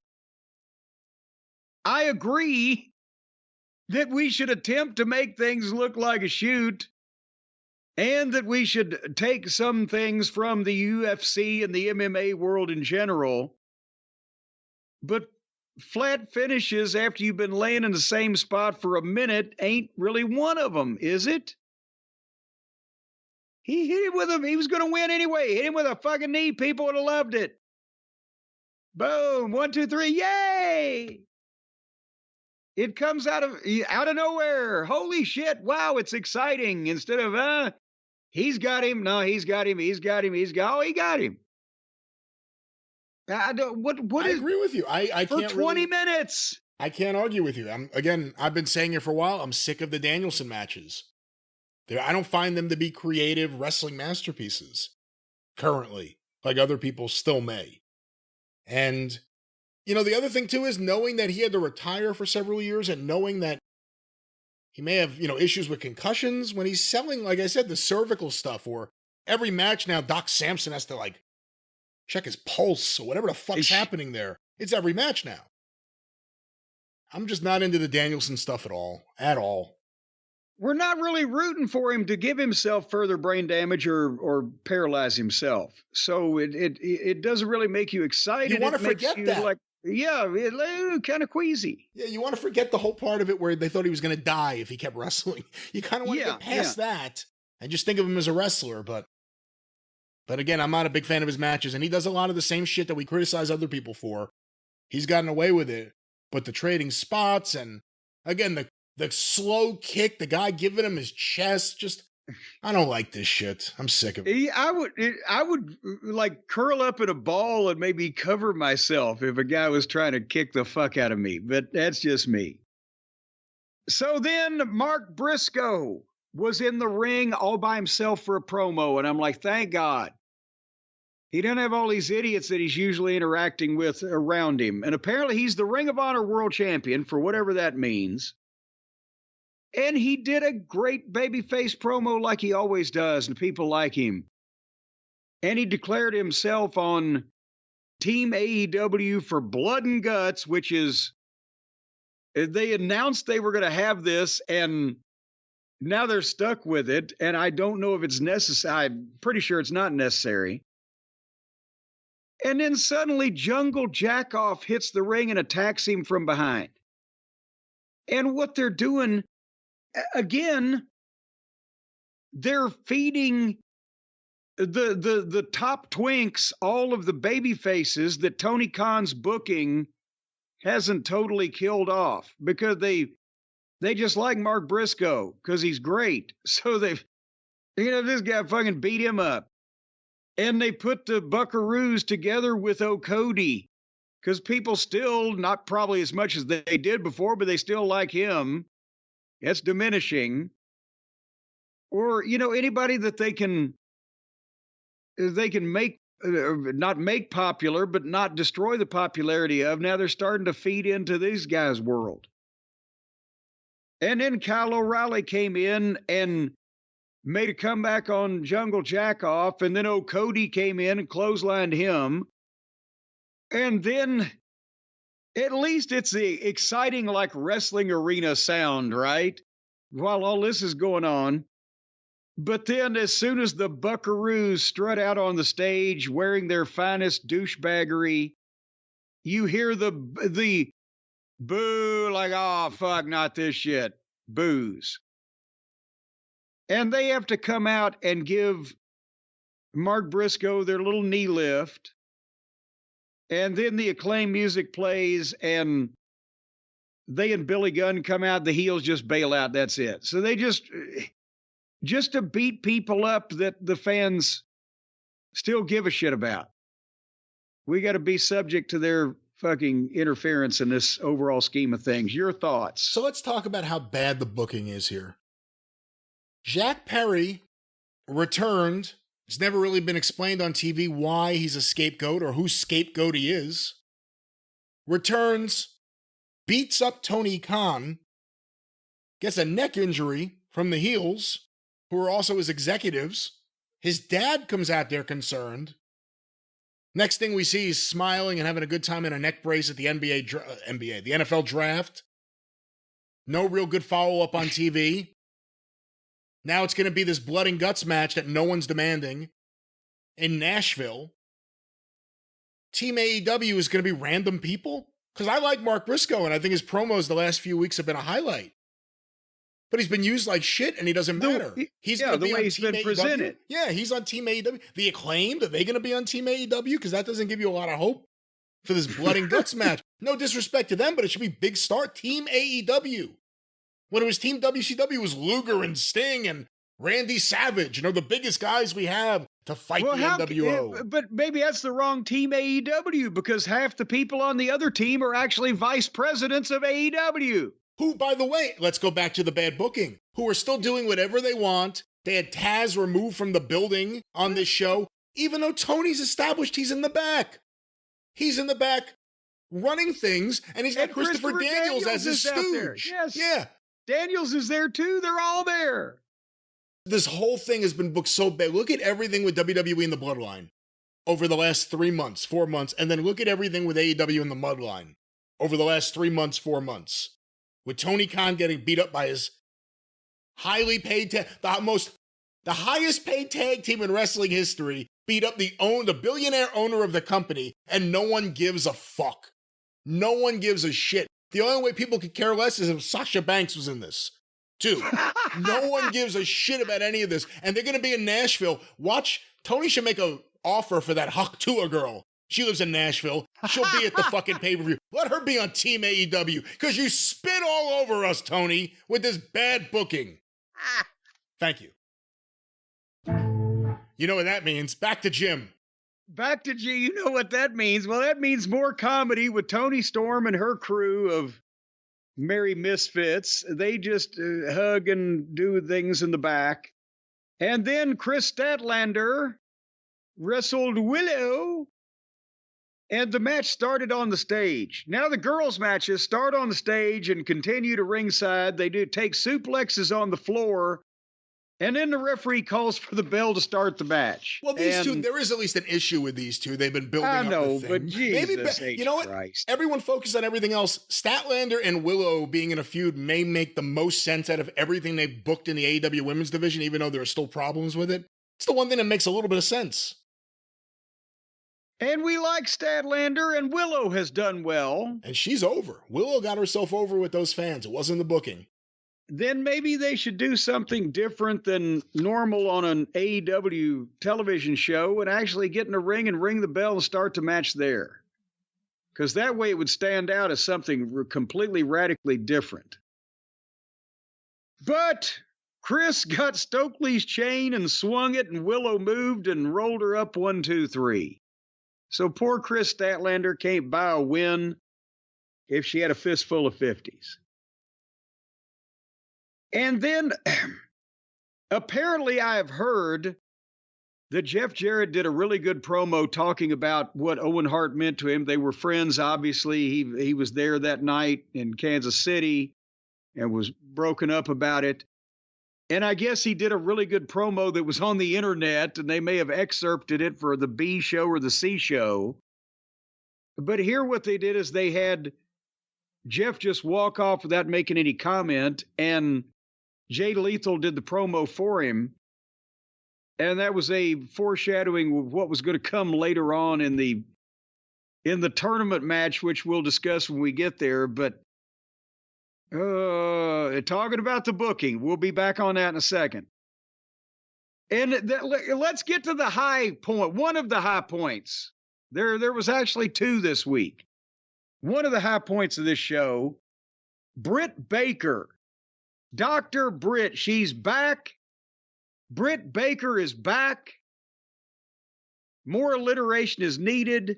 I agree that we should attempt to make things look like a shoot, and that we should take some things from the UFC and the MMA world in general. But flat finishes after you've been laying in the same spot for a minute ain't really one of them, is it? He hit him with him. He was going to win anyway. Hit him with a fucking knee. People would have loved it. Boom. 1, 2, 3. Yay. It comes out of nowhere. Holy shit. Wow. It's exciting. Instead of, he's got him. No, he's got him. He got him. I agree with you. I for can't 20 minutes. I can't argue with you. I've been saying it for a while. I'm sick of the Danielson matches. I don't find them to be creative wrestling masterpieces currently, like other people still may. And, the other thing too is knowing that he had to retire for several years and knowing that he may have, issues with concussions when he's selling, like I said, the cervical stuff, or every match now, Doc Samson has to check his pulse or whatever the fuck's happening there. It's every match now. I'm just not into the Danielson stuff at all. We're not really rooting for him to give himself further brain damage or paralyze himself. So it doesn't really make you excited. You want to forget that. Kind of queasy. Yeah, you want to forget the whole part of it where they thought he was going to die if he kept wrestling. You kind of want to get past that and just think of him as a wrestler. But again, I'm not a big fan of his matches, and he does a lot of the same shit that we criticize other people for. He's gotten away with it. But the trading spots and, again, the slow kick, the guy giving him his chest, just, I don't like this shit. I'm sick of it. I would curl up in a ball and maybe cover myself if a guy was trying to kick the fuck out of me, but that's just me. So then Mark Briscoe was in the ring all by himself for a promo. And I'm like, thank God. He doesn't have all these idiots that he's usually interacting with around him. And apparently he's the Ring of Honor World Champion, for whatever that means. And he did a great babyface promo like he always does, and people like him. And he declared himself on Team AEW for Blood and Guts, which is, they announced they were going to have this, and now they're stuck with it. And I don't know if it's necessary. I'm pretty sure it's not necessary. And then suddenly Jungle Jackoff hits the ring and attacks him from behind. And what they're doing, again, they're feeding the top twinks all of the baby faces that Tony Khan's booking hasn't totally killed off, because they just like Mark Briscoe because he's great. So this guy fucking beat him up. And they put the Buckaroos together with O'Cody, because people still, not probably as much as they did before, but they still like him. It's diminishing. Or, anybody that they can make, not make popular, but not destroy the popularity of. Now they're starting to feed into these guys' world. And then Kyle O'Reilly came in and made a comeback on Jungle Jackoff, and then O'Cody came in and clotheslined him. And then, at least it's the exciting, like, wrestling arena sound, right? While all this is going on. But then, as soon as the Buckaroos strut out on the stage wearing their finest douchebaggery, you hear the boo, like, oh, fuck, not this shit. Boos. And they have to come out and give Mark Briscoe their little knee lift. And then the Acclaim music plays, and they and Billy Gunn come out. The heels just bail out. That's it. So they just to beat people up that the fans still give a shit about. We got to be subject to their fucking interference in this overall scheme of things. Your thoughts? So let's talk about how bad the booking is here. Jack Perry returned. It's never really been explained on TV why he's a scapegoat or whose scapegoat he is. Returns, beats up Tony Khan, gets a neck injury from the heels, who are also his executives. His dad comes out there concerned. Next thing we see, he's smiling and having a good time in a neck brace at the the NFL draft. No real good follow-up on TV. Now it's going to be this blood and guts match that no one's demanding in Nashville. Team AEW is going to be random people? Because I like Mark Briscoe, and I think his promos the last few weeks have been a highlight. But he's been used like shit, and he doesn't matter. He's the way he's been presented. Yeah, he's on Team AEW. The Acclaimed, are they going to be on Team AEW? Because that doesn't give you a lot of hope for this blood and guts match. No disrespect to them, but it should be big star Team AEW. When it was Team WCW, it was Luger and Sting and Randy Savage, the biggest guys we have to fight the NWO. But maybe that's the wrong Team AEW, because half the people on the other team are actually vice presidents of AEW. Who, by the way, let's go back to the bad booking, who are still doing whatever they want. They had Taz removed from the building on this show, even though Tony's established he's in the back. He's in the back running things, and he's got Christopher Daniels as his stooge. Yes. Yeah. Daniels is there too. They're all there. This whole thing has been booked so bad. Look at everything with WWE in the Bloodline over the last 3 months, 4 months, and then look at everything with AEW in the Bloodline over the last 3 months, 4 months. With Tony Khan getting beat up by his highly paid, the highest paid tag team in wrestling history, beat up the billionaire owner of the company, and no one gives a fuck. No one gives a shit. The only way people could care less is if Sasha Banks was in this, too. No one gives a shit about any of this. And they're going to be in Nashville. Watch, Tony should make an offer for that Huck Tua girl. She lives in Nashville. She'll be at the fucking pay-per-view. Let her be on Team AEW, because you spit all over us, Tony, with this bad booking. Thank you. You know what that means. Back to Jim. Back to G. You know what that means. Well, that means more comedy with Tony Storm and her crew of merry misfits. They just hug and do things in the back. And then Chris Statlander wrestled Willow, and the match started on the stage. Now the girls' matches start on the stage and continue to ringside. They do take suplexes on the floor, and then the referee calls for the bell to start the match. Well, these two, there is at least an issue with these two. They've been building up the thing. But Jesus you know what? Christ. Everyone focus on everything else. Statlander and Willow being in a feud may make the most sense out of everything they've booked in the AEW women's division, even though there are still problems with it. It's the one thing that makes a little bit of sense. And we like Statlander, and Willow has done well. And she's over. Willow got herself over with those fans. It wasn't the booking. Then maybe they should do something different than normal on an AEW television show and actually get in the ring and ring the bell and start the match there. Because that way it would stand out as something completely radically different. But Chris got Stokely's chain and swung it, and Willow moved and rolled her up 1, 2, 3. So poor Chris Statlander can't buy a win if she had a fistful of 50s. And then apparently I have heard that Jeff Jarrett did a really good promo talking about what Owen Hart meant to him. They were friends, obviously. He was there that night in Kansas City and was broken up about it. And I guess he did a really good promo that was on the internet, and they may have excerpted it for the B show or the C show. But here what they did is they had Jeff just walk off without making any comment, and Jay Lethal did the promo for him. And that was a foreshadowing of what was going to come later on in the tournament match, which we'll discuss when we get there. But talking about the booking, we'll be back on that in a second. And let's get to the high point. One of the high points. There was actually two this week. One of the high points of this show, Britt Baker. Dr. Britt, she's back. Britt Baker is back. More alliteration is needed.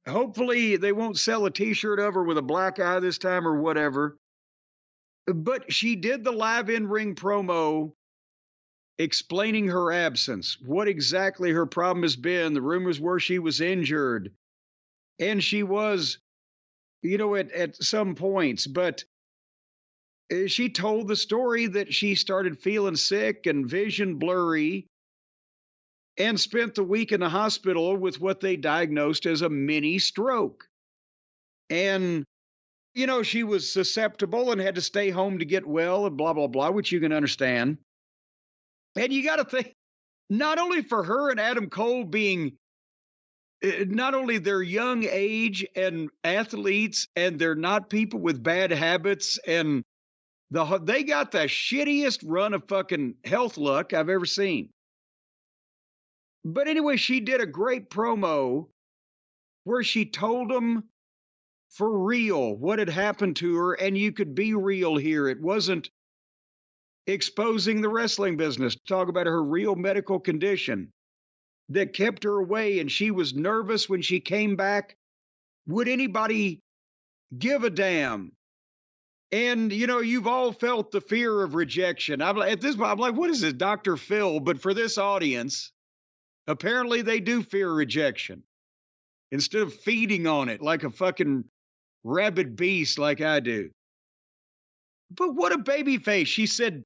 Hopefully they won't sell a t-shirt of her with a black eye this time or whatever. But she did the live in-ring promo explaining her absence, what exactly her problem has been. The rumors were she was injured. And she was, at some points. But she told the story that she started feeling sick and vision blurry and spent the week in the hospital with what they diagnosed as a mini stroke. And, she was susceptible and had to stay home to get well and blah, blah, blah, which you can understand. And you got to think, not only for her and Adam Cole being not only their young age and athletes, and they're not people with bad habits, and they got the shittiest run of fucking health luck I've ever seen. But anyway, she did a great promo where she told them for real what had happened to her, and you could be real here. It wasn't exposing the wrestling business. Talk about her real medical condition that kept her away, and she was nervous when she came back. Would anybody give a damn? And, you've all felt the fear of rejection. At this point, I'm like, what is this, Dr. Phil? But for this audience, apparently they do fear rejection instead of feeding on it like a fucking rabid beast like I do. But what a baby face. She said,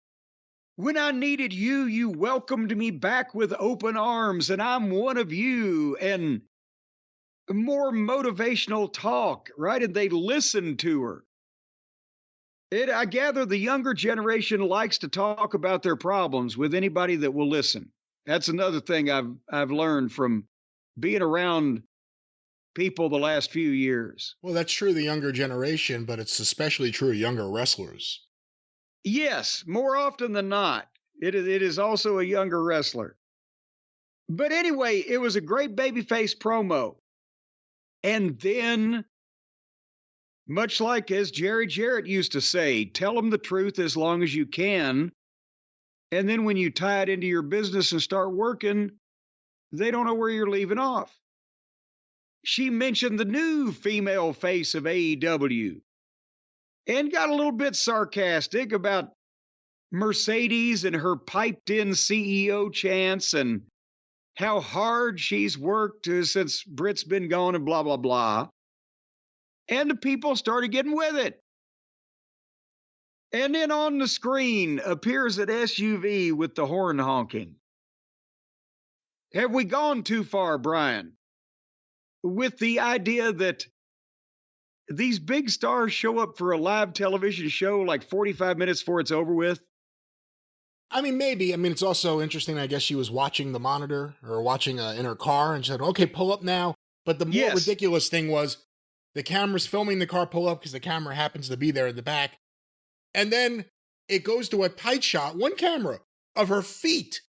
when I needed you, you welcomed me back with open arms, and I'm one of you. And more motivational talk, right? And they listened to her. I gather the younger generation likes to talk about their problems with anybody that will listen. That's another thing I've learned from being around people the last few years. Well, that's true of the younger generation, but it's especially true of younger wrestlers. Yes, more often than not. It is also a younger wrestler. But anyway, it was a great babyface promo. And then, much like as Jerry Jarrett used to say, tell them the truth as long as you can. And then when you tie it into your business and start working, they don't know where you're leaving off. she mentioned the new female face of AEW and got a little bit sarcastic about Mercedes and her piped in CEO chants and how hard she's worked since Britt's been gone and blah, blah, blah. And the people started getting with it. And then on the screen appears an SUV with the horn honking. Have we gone too far, Brian, with the idea that these big stars show up for a live television show like 45 minutes before it's over with? I mean, maybe. I mean, it's also interesting. I guess she was watching the monitor or watching in her car and she said, okay, pull up now. But the more ridiculous thing was the camera's filming the car pull up because the camera happens to be there in the back. And then it goes to a tight shot, one camera, of her feet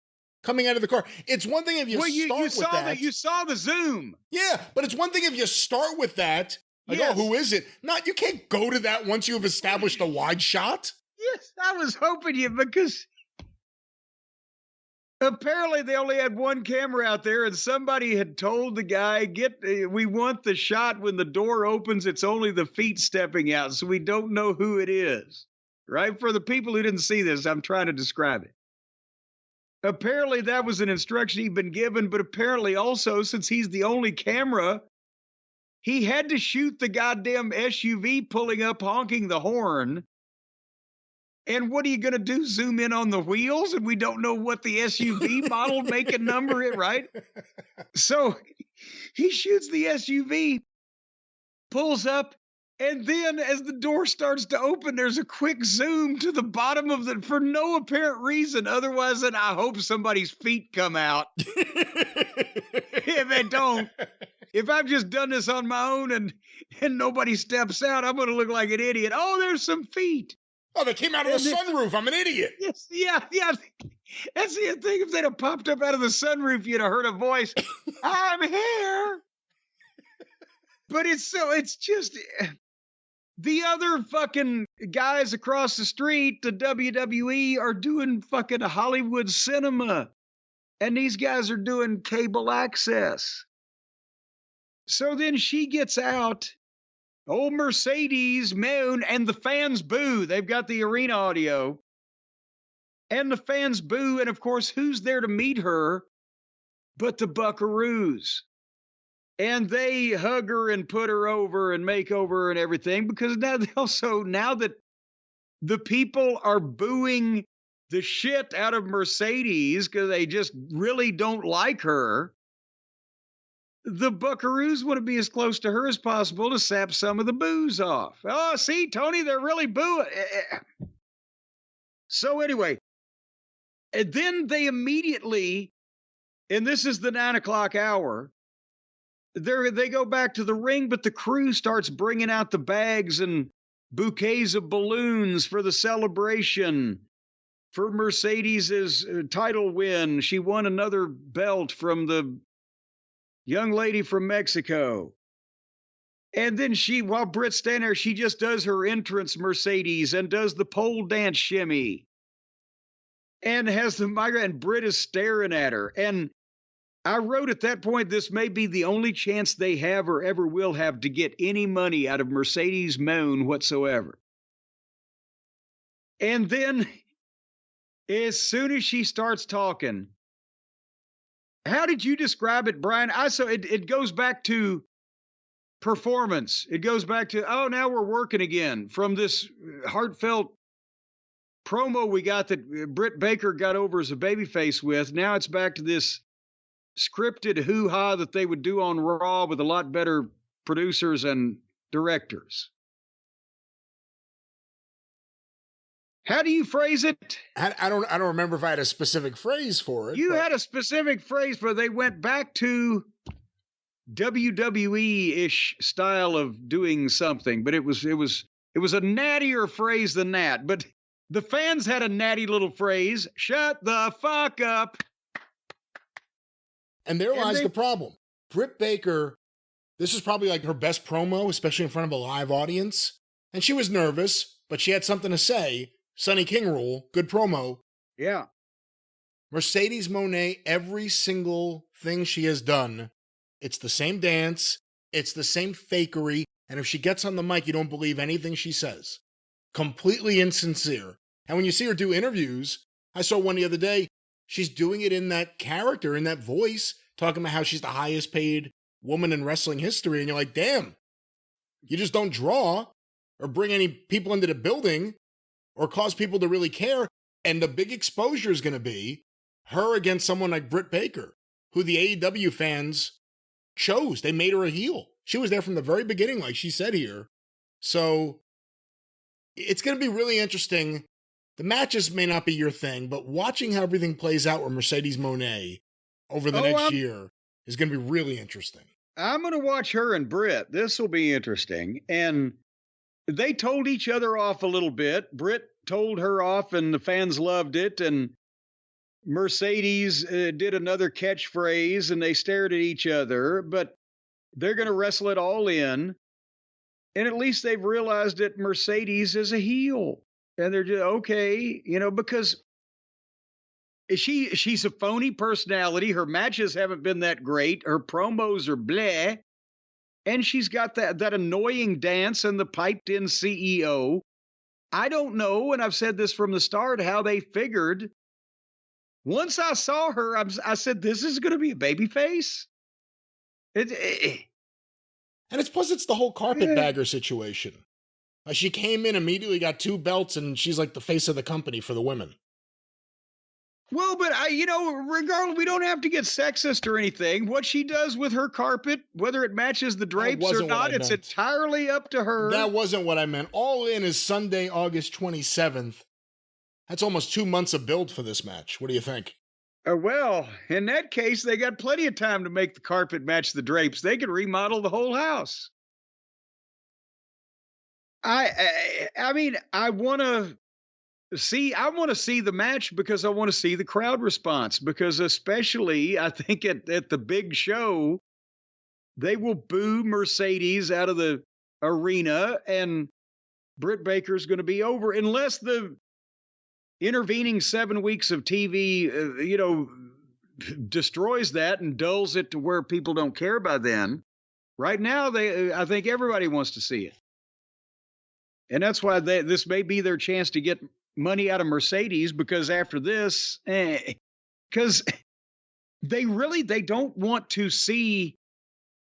coming out of the car. It's one thing if you start with that. You saw the zoom. Yeah, but it's one thing if you start with that. Like, oh, who is it? You can't go to that once you've established a wide shot. Yes, I was hoping you, because apparently they only had one camera out there and somebody had told the guy, we want the shot when the door opens, it's only the feet stepping out, so we don't know who it is. Right? For the people who didn't see this, I'm trying to describe it. Apparently that was an instruction he'd been given, but apparently also, since he's the only camera, he had to shoot the goddamn SUV pulling up, honking the horn. And what are you going to do? Zoom in on the wheels? And we don't know what the SUV model, make a number it, right? So he shoots the SUV, pulls up, and then as the door starts to open, there's a quick zoom to the bottom of for no apparent reason, otherwise than I hope somebody's feet come out. If they don't, if I've just done this on my own and nobody steps out, I'm going to look like an idiot. Oh, there's some feet. Oh, they came out of the sunroof. I'm an idiot. Yes, yeah. That's the thing. If they'd have popped up out of the sunroof, you'd have heard a voice. I'm here. But it's just the other fucking guys across the street, the WWE, are doing fucking Hollywood cinema. And these guys are doing cable access. So then she gets out. Old Mercedes moan, and the fans boo. They've got the arena audio. And the fans boo, and of course, who's there to meet her but the Buckaroos? And they hug her and put her over and make over and everything, because now that the people are booing the shit out of Mercedes because they just really don't like her, the Buckaroos want to be as close to her as possible to sap some of the booze off. Oh, see, Tony, they're really booing. So anyway, and then they immediately, and this is the 9 o'clock hour, they go back to the ring, but the crew starts bringing out the bags and bouquets of balloons for the celebration for Mercedes's title win. She won another belt from the young lady from Mexico. And then while Britt's standing there, she just does her entrance, Mercedes, and does the pole dance shimmy. And has the migraine, and Britt is staring at her. And I wrote at that point, this may be the only chance they have or ever will have to get any money out of Mercedes Moan whatsoever. And then, as soon as she starts talking, how did you describe it, Brian? It goes back to performance. It goes back to, oh, now we're working again, from this heartfelt promo we got that Britt Baker got over as a babyface with. Now it's back to this scripted hoo-ha that they would do on Raw with a lot better producers and directors. How do you phrase it? I don't remember if I had a specific phrase for it. You had a specific phrase, but they went back to WWE-ish style of doing something, but it was a nattier phrase than that. But the fans had a natty little phrase, shut the fuck up. And there lies the problem. Britt Baker, this is probably like her best promo, especially in front of a live audience. And she was nervous, but she had something to say. Sonny King rule, good promo. Yeah. Mercedes Moné, every single thing she has done, it's the same dance, It's the same fakery. And if she gets on the mic, you don't believe anything she says. Completely insincere. And when you see her do interviews, I saw one the other day, she's doing it in that character, in that voice, talking about how she's the highest paid woman in wrestling history. And you're like, damn, you just don't draw or bring any people into the building or cause people to really care. And the big exposure is going to be her against someone like Britt Baker, who the AEW fans chose. They made her a heel. She was there from the very beginning, like she said here. So it's going to be really interesting. The matches may not be your thing, but watching how everything plays out with Mercedes Moné over the next year is going to be really interesting. I'm going to watch her and Britt. This will be interesting. And they told each other off a little bit. Britt told her off and the fans loved it. And Mercedes did another catchphrase and they stared at each other, but they're going to wrestle it all in. And at least they've realized that Mercedes is a heel. And they're just, okay, because she's a phony personality. Her matches haven't been that great. Her promos are bleh. And she's got that annoying dance and the piped in CEO. I don't know, and I've said this from the start, how they figured. Once I saw her, I said, this is going to be a babyface. And it's the whole carpetbagger situation. She came in, immediately got 2 belts, and she's like the face of the company for the women. Well, but regardless, we don't have to get sexist or anything. What she does with her carpet, whether it matches the drapes or not, it's entirely up to her. That wasn't what I meant. All In is Sunday, August 27th. That's almost 2 months of build for this match. What do you think? Well, in that case, they got plenty of time to make the carpet match the drapes. They could remodel the whole house. I mean, I want to see the match because I want to see the crowd response, because especially I think at the big show, they will boo Mercedes out of the arena and Britt Baker's going to be over unless the intervening 7 weeks of TV, destroys that and dulls it to where people don't care by then. Right now, I think everybody wants to see it. And that's why this may be their chance to get money out of Mercedes, because after this, because they don't want to see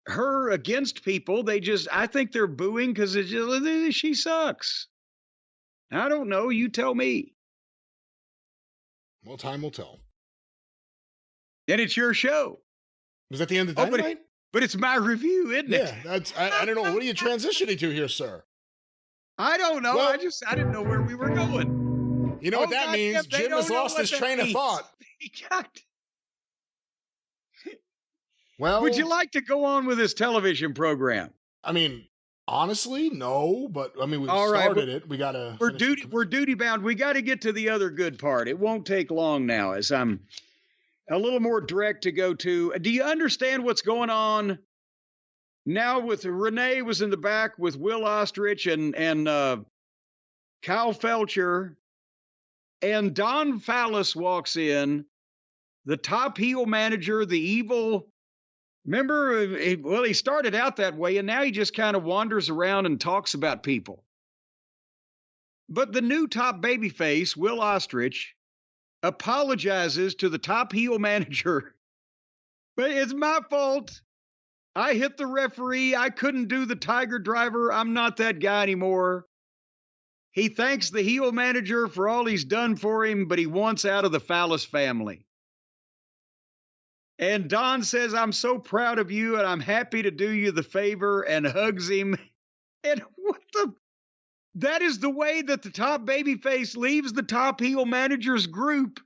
her against people. I think they're booing because she sucks. I don't know. You tell me. Well, time will tell. And it's your show. Was that the end of Dynamite? But it's my review, isn't it? Yeah, I don't know. What are you transitioning to here, sir? I don't know. Well, I didn't know where we were going. You know what that means? Jim has lost his train of thought. Well, would you like to go on with this television program? I mean, honestly, no, but I mean, we've started it. We gotta. We're duty bound. We got to get to the other good part. It won't take long now, as I'm a little more direct to go to. Do you understand what's going on now? With Renee was in the back with Will Ostrich and Kyle Felcher, and Don Fallis walks in, the top heel manager, the evil. Remember, he started out that way, and now he just kind of wanders around and talks about people. But the new top babyface, Will Ostrich, apologizes to the top heel manager. But it's my fault. I hit the referee. I couldn't do the Tiger Driver. I'm not that guy anymore. He thanks the heel manager for all he's done for him, but he wants out of the Fallis family. And Don says, I'm so proud of you, and I'm happy to do you the favor, and hugs him. And that is the way that the top babyface leaves the top heel manager's group,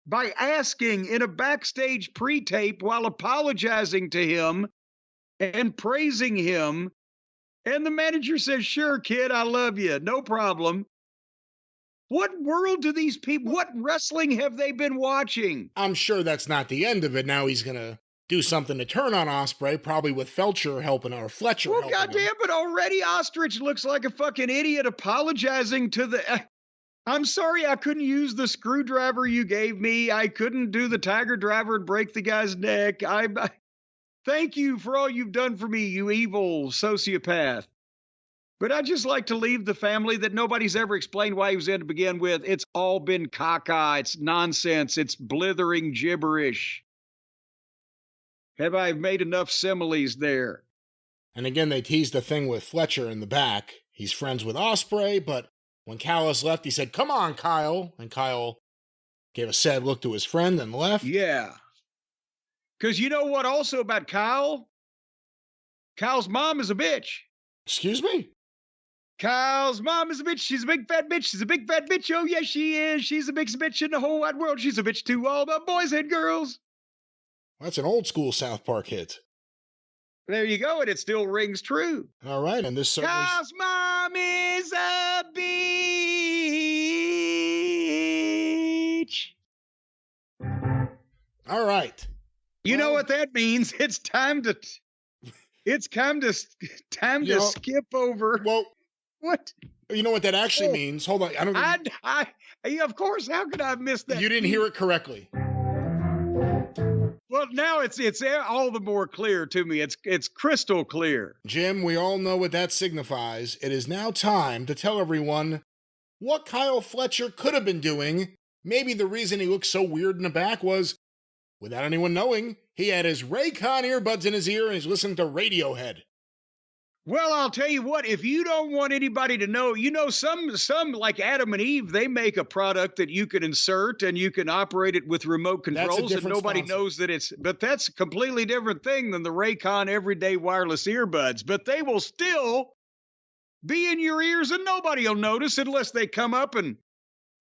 by asking in a backstage pre-tape while apologizing to him and praising him. And the manager says, sure, kid, I love you. No problem. What world do these people, what wrestling have they been watching? I'm sure that's not the end of it. Now he's going to do something to turn on Ospreay, probably with Felcher helping, or Fletcher helping. Well, goddamn, but already Ostrich looks like a fucking idiot apologizing to the... I'm sorry I couldn't use the screwdriver you gave me. I couldn't do the Tiger Driver and break the guy's neck. Thank you for all you've done for me, you evil sociopath. But I'd just like to leave the family that nobody's ever explained why he was in to begin with. It's all been caca. It's nonsense. It's blithering gibberish. Have I made enough similes there? And again, they teased the thing with Fletcher in the back. He's friends with Ospreay, but when Callis left, he said, "Come on, Kyle." And Kyle gave a sad look to his friend and left. Yeah. Because you know what also about Kyle? Kyle's mom is a bitch. Excuse me? Kyle's mom is a bitch. She's a big fat bitch. She's a big fat bitch. Oh, yes, she is. She's the biggest bitch in the whole wide world. She's a bitch to all the boys and girls. That's an old school South Park hit. There you go, and it still rings true. All right, and this certainly... Kyle's mom is a bitch. All right. You know what that means? It's time to skip over. Well, what? You know what that actually means? Hold on. Of course. How could I have missed that? You didn't hear it correctly. Well, now it's all the more clear to me. It's crystal clear. Jim, we all know what that signifies. It is now time to tell everyone what Kyle Fletcher could have been doing. Maybe the reason he looked so weird in the back was, without anyone knowing, he had his Raycon earbuds in his ear and he's listening to Radiohead. Well, I'll tell you what, if you don't want anybody to know, some like Adam and Eve, they make a product that you can insert and you can operate it with remote controls and nobody knows that but that's a completely different thing than the Raycon everyday wireless earbuds. But they will still be in your ears and nobody will notice unless they come up and,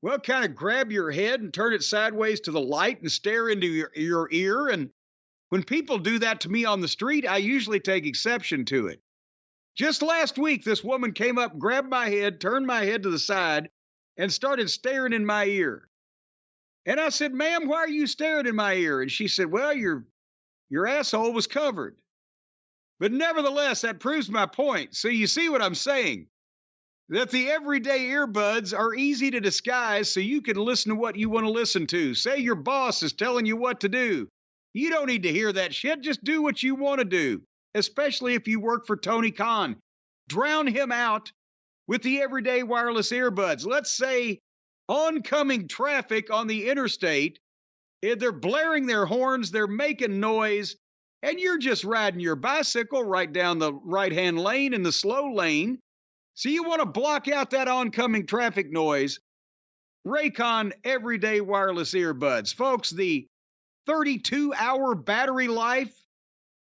well, kind of grab your head and turn it sideways to the light and stare into your ear. And when people do that to me on the street, I usually take exception to it. Just last week, this woman came up, grabbed my head, turned my head to the side, and started staring in my ear. And I said, "Ma'am, why are you staring in my ear?" And she said, "Well, your asshole was covered." But nevertheless, that proves my point. So you see what I'm saying? That the everyday earbuds are easy to disguise so you can listen to what you want to listen to. Say your boss is telling you what to do. You don't need to hear that shit. Just do what you want to do. Especially if you work for Tony Khan. Drown him out with the everyday wireless earbuds. Let's say oncoming traffic on the interstate, they're blaring their horns, they're making noise, and you're just riding your bicycle right down the right-hand lane in the slow lane. So you want to block out that oncoming traffic noise. Raycon everyday wireless earbuds. Folks, the 32-hour battery life,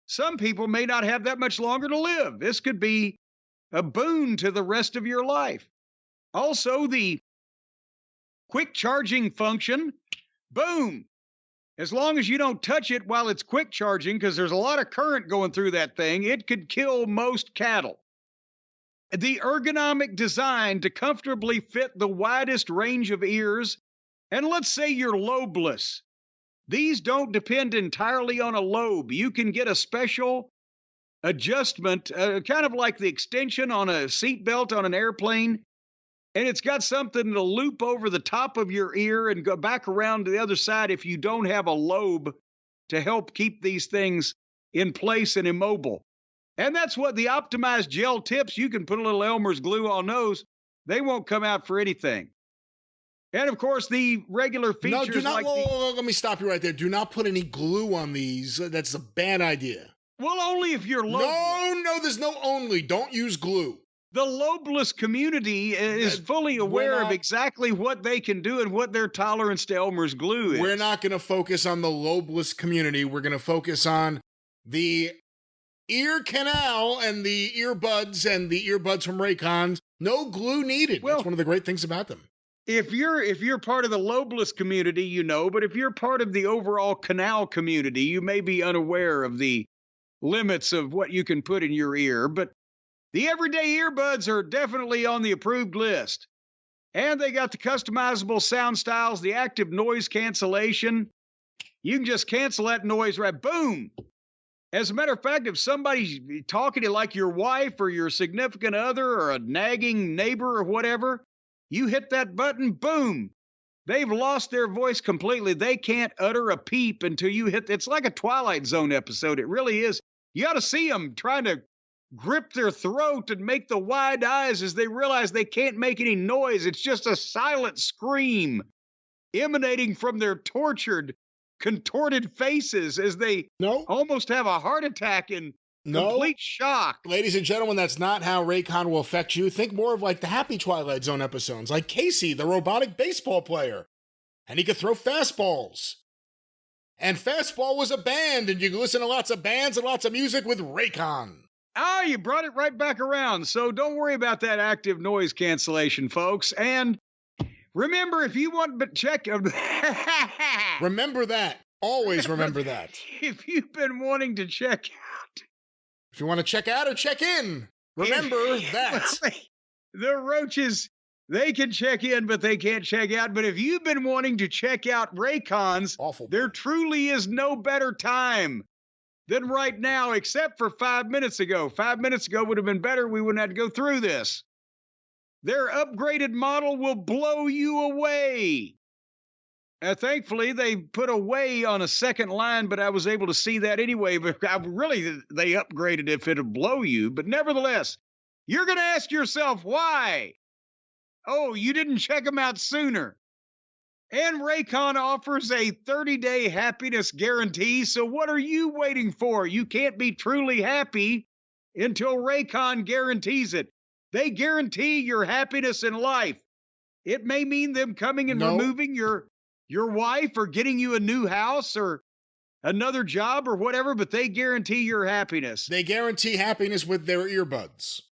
some people may not have that much longer to live. This could be a boon to the rest of your life. Also, the quick charging function, boom. As long as you don't touch it while it's quick charging, because there's a lot of current going through that thing, it could kill most cattle. The ergonomic design to comfortably fit the widest range of ears, and let's say you're lobeless. These don't depend entirely on a lobe. You can get a special adjustment, kind of like the extension on a seatbelt on an airplane, and it's got something to loop over the top of your ear and go back around to the other side if you don't have a lobe to help keep these things in place and immobile. And that's what the optimized gel tips, you can put a little Elmer's glue on those. They won't come out for anything. And, of course, the regular features. No, do not. Let me stop you right there. Do not put any glue on these. That's a bad idea. Well, only if you're lobeless. No, there's no only. Don't use glue. The lobeless community is fully aware of exactly what they can do and what their tolerance to Elmer's glue is. We're not going to focus on the lobeless community. We're going to focus on the ear canal and the earbuds from Raycon. No glue needed. Well, that's one of the great things about them. If you're part of the lobeless community, you know, but if you're part of the overall canal community, you may be unaware of the limits of what you can put in your ear. But the everyday earbuds are definitely on the approved list. And they got the customizable sound styles, the active noise cancellation. You can just cancel that noise right, boom. As a matter of fact, if somebody's talking to you like your wife or your significant other or a nagging neighbor or whatever, you hit that button, boom. They've lost their voice completely. They can't utter a peep until you hit. It's like a Twilight Zone episode. It really is. You ought to see them trying to grip their throat and make the wide eyes as they realize they can't make any noise. It's just a silent scream emanating from their tortured, contorted faces as they almost have a heart attack in complete shock. Ladies and gentlemen, that's not how Raycon will affect you. Think more of like the Happy Twilight Zone episodes, like Casey, the robotic baseball player. And he could throw fastballs. And Fastball was a band, and you can listen to lots of bands and lots of music with Raycon. Oh, you brought it right back around. So don't worry about that active noise cancellation, folks. And remember, if you want to check... Remember that. Always remember that. If you've been wanting to check out... If you want to check out or check in, remember that. The roaches, they can check in, but they can't check out. But if you've been wanting to check out Raycons, there truly is no better time than right now, except for 5 minutes ago. 5 minutes ago would have been better. We wouldn't have to go through this. Their upgraded model will blow you away. Thankfully, they put away on a second line, but I was able to see that anyway. But they upgraded if it'll blow you. But nevertheless, you're going to ask yourself, why? Oh, you didn't check them out sooner. And Raycon offers a 30-day happiness guarantee, so what are you waiting for? You can't be truly happy until Raycon guarantees it. They guarantee your happiness in life. It may mean them coming and removing your wife or getting you a new house or another job or whatever, but they guarantee your happiness. They guarantee happiness with their earbuds.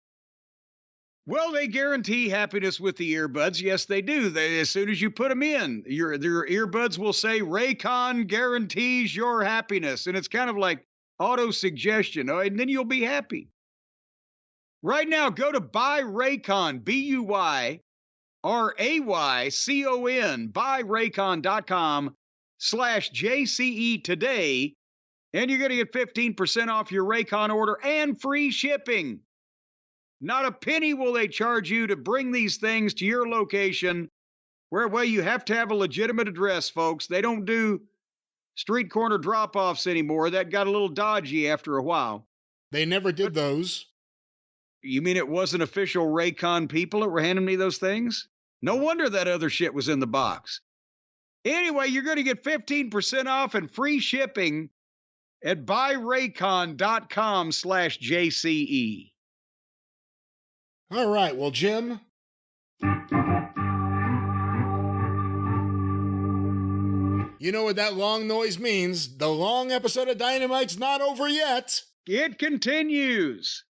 Well, they guarantee happiness with the earbuds. Yes, they do. As soon as you put them in, their earbuds will say, Raycon guarantees your happiness. And it's kind of like auto-suggestion, and then you'll be happy. Right now, go to BuyRaycon, BuyRaycon, BuyRaycon.com/JCE today, and you're going to get 15% off your Raycon order and free shipping. Not a penny will they charge you to bring these things to your location, where you have to have a legitimate address, folks. They don't do street corner drop-offs anymore. That got a little dodgy after a while. They never did those. You mean it wasn't official Raycon people that were handing me those things? No wonder that other shit was in the box. Anyway, you're going to get 15% off and free shipping at buyraycon.com/JCE. All right, well, Jim. You know what that long noise means. The long episode of Dynamite's not over yet. It continues.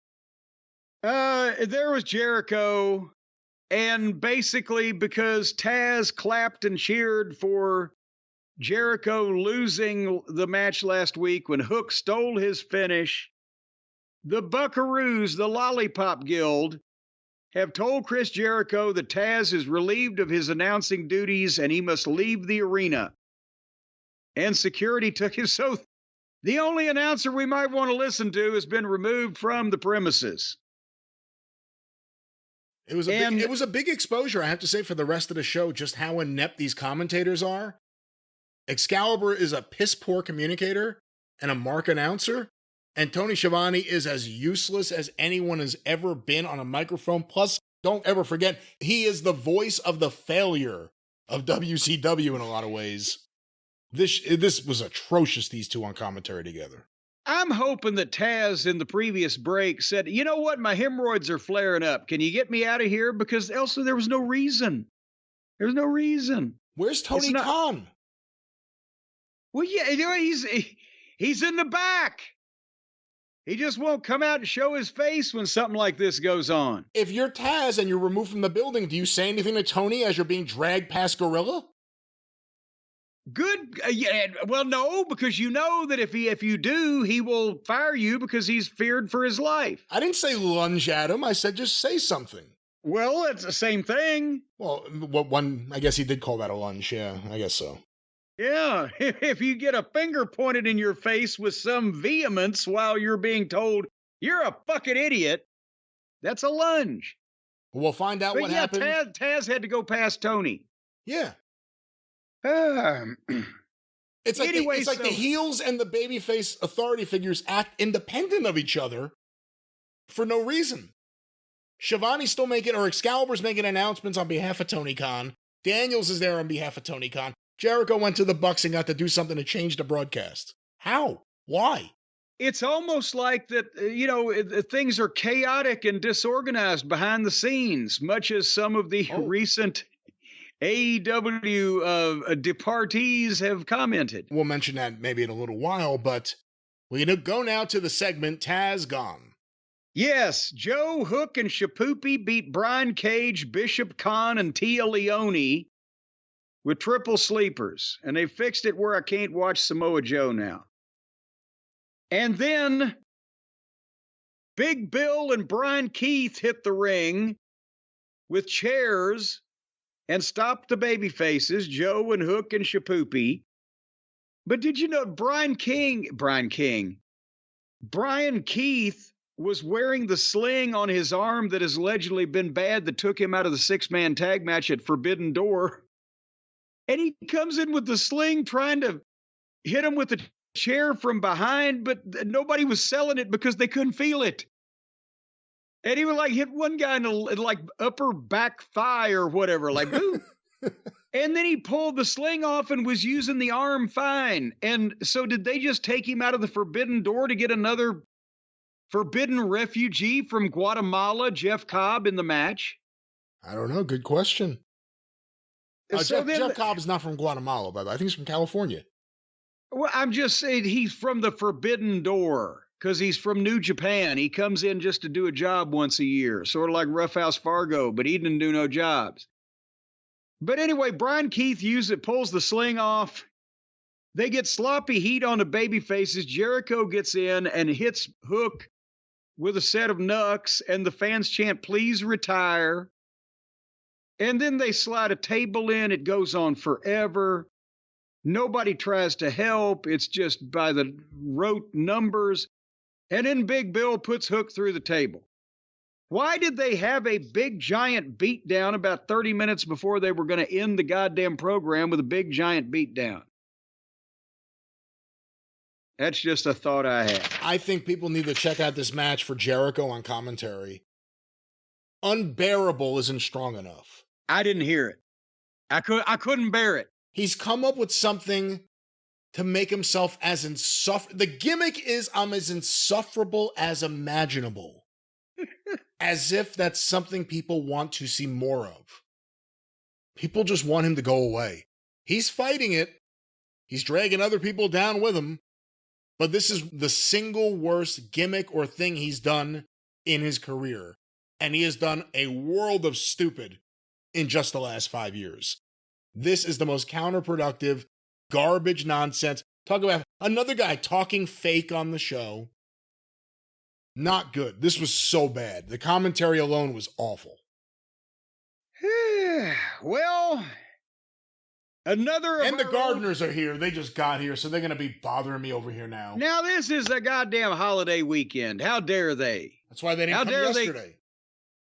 There was Jericho, and basically because Taz clapped and cheered for Jericho losing the match last week when Hook stole his finish, the Buckaroos, the Lollipop Guild, have told Chris Jericho that Taz is relieved of his announcing duties and he must leave the arena. And security took him. So the only announcer we might want to listen to has been removed from the premises. It was a big exposure, I have to say, for the rest of the show, just how inept these commentators are. Excalibur is a piss-poor communicator and a mark announcer, and Tony Schiavone is as useless as anyone has ever been on a microphone. Plus, don't ever forget, he is the voice of the failure of WCW in a lot of ways. This was atrocious, these two on commentary together. I'm hoping that Taz in the previous break said, you know what, my hemorrhoids are flaring up. Can you get me out of here? Because also there was no reason. There's no reason. Where's Tony Khan? Well, yeah, he's in the back. He just won't come out and show his face when something like this goes on. If you're Taz and you're removed from the building, do you say anything to Tony as you're being dragged past Gorilla? Good. Yeah, well, no, because you know that if you do, he will fire you because he's feared for his life. I didn't say lunge at him. I said just say something. Well, it's the same thing. Well, I guess he did call that a lunge. Yeah, I guess so. Yeah, if you get a finger pointed in your face with some vehemence while you're being told you're a fucking idiot, that's a lunge. We'll find out what happened. Taz had to go past Tony. Yeah. It's like Anyway, it's like the heels and the babyface authority figures act independent of each other for no reason. Shivani's still making, or Excalibur's making announcements on behalf of Tony Khan. Daniels is there on behalf of Tony Khan. Jericho went to the Bucks and got to do something to change the broadcast. How? Why? It's almost like that, things are chaotic and disorganized behind the scenes, much as some of the recent AEW departees have commented. We'll mention that maybe in a little while, but we're going to go now to the segment Taz Gone. Yes, Joe, Hook, and Shapoopy beat Brian Cage, Bishop Khan, and Tia Leone with triple sleepers, and they fixed it where I can't watch Samoa Joe now. And then Big Bill and Brian Keith hit the ring with chairs and stopped the baby faces, Joe and Hook and Shapoopy. But did you know Brian Keith was wearing the sling on his arm that has allegedly been bad that took him out of the 6-man tag match at Forbidden Door. And he comes in with the sling trying to hit him with the chair from behind, but nobody was selling it because they couldn't feel it. And he would like hit one guy in the like upper back thigh or whatever, like boo. And then he pulled the sling off and was using the arm fine. And so did they just take him out of the Forbidden Door to get another forbidden refugee from Guatemala, Jeff Cobb, in the match? I don't know. Good question. Jeff Cobb is not from Guatemala, by the way. I think he's from California. Well, I'm just saying he's from the Forbidden Door because he's from New Japan. He comes in just to do a job once a year, sort of like Roughhouse Fargo, but he didn't do no jobs. But anyway, Brian Keith pulls the sling off. They get sloppy heat on the baby faces. Jericho gets in and hits Hook with a set of knucks, and the fans chant, "Please retire." And then they slide a table in. It goes on forever. Nobody tries to help. It's just by the rote numbers. And then Big Bill puts Hook through the table. Why did they have a big giant beatdown about 30 minutes before they were going to end the goddamn program with a big giant beatdown? That's just a thought I had. I think people need to check out this match for Jericho on commentary. Unbearable isn't strong enough. I didn't hear it. I couldn't bear it. He's come up with something to make himself as insufferable. The gimmick is I'm as insufferable as imaginable. As if that's something people want to see more of. People just want him to go away. He's fighting it. He's dragging other people down with him. But this is the single worst gimmick or thing he's done in his career. And he has done a world of stupid in just the last 5 years. This is the most counterproductive, garbage nonsense. Talk about another guy talking fake on the show. Not good. This was so bad. The commentary alone was awful. Well, another... And the Gardeners are here. They just got here, so they're going to be bothering me over here now. Now, this is a goddamn holiday weekend. How dare they? That's why they didn't come yesterday.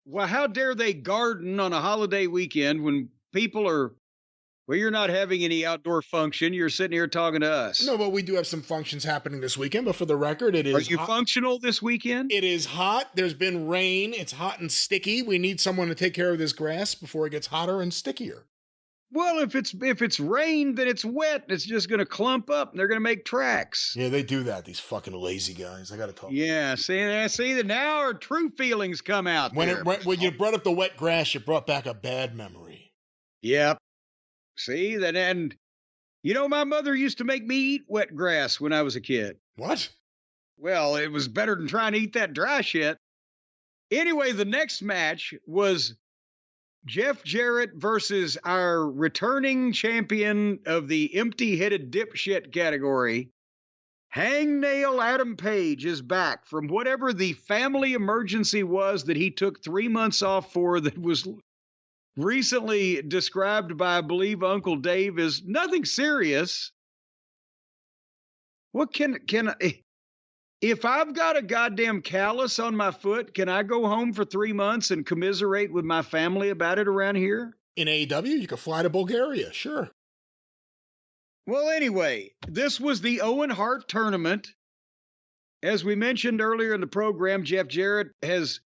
Well, how dare they garden on a holiday weekend when people are... Well, you're not having any outdoor function. You're sitting here talking to us. No, but we do have some functions happening this weekend. But for the record, it is... Are you functional this weekend? It is hot. There's been rain. It's hot and sticky. We need someone to take care of this grass before it gets hotter and stickier. Well, if it's rain, then it's wet. It's just going to clump up, and they're going to make tracks. Yeah, they do that. These fucking lazy guys. I got to talk. Yeah, see that now our true feelings come out. When you brought up the wet grass, you brought back a bad memory. Yep. See that, and you know, my mother used to make me eat wet grass when I was a kid. What? Well, it was better than trying to eat that dry shit. Anyway, the next match was Jeff Jarrett versus our returning champion of the empty-headed dipshit category. Hangnail Adam Page is back from whatever the family emergency was that he took 3 months off for that was recently described by, I believe, Uncle Dave as nothing serious. What can if I've got a goddamn callus on my foot, can I go home for 3 months and commiserate with my family about it around here? In AEW, you could fly to Bulgaria, sure. Well, anyway, this was the Owen Hart tournament. As we mentioned earlier in the program, Jeff Jarrett has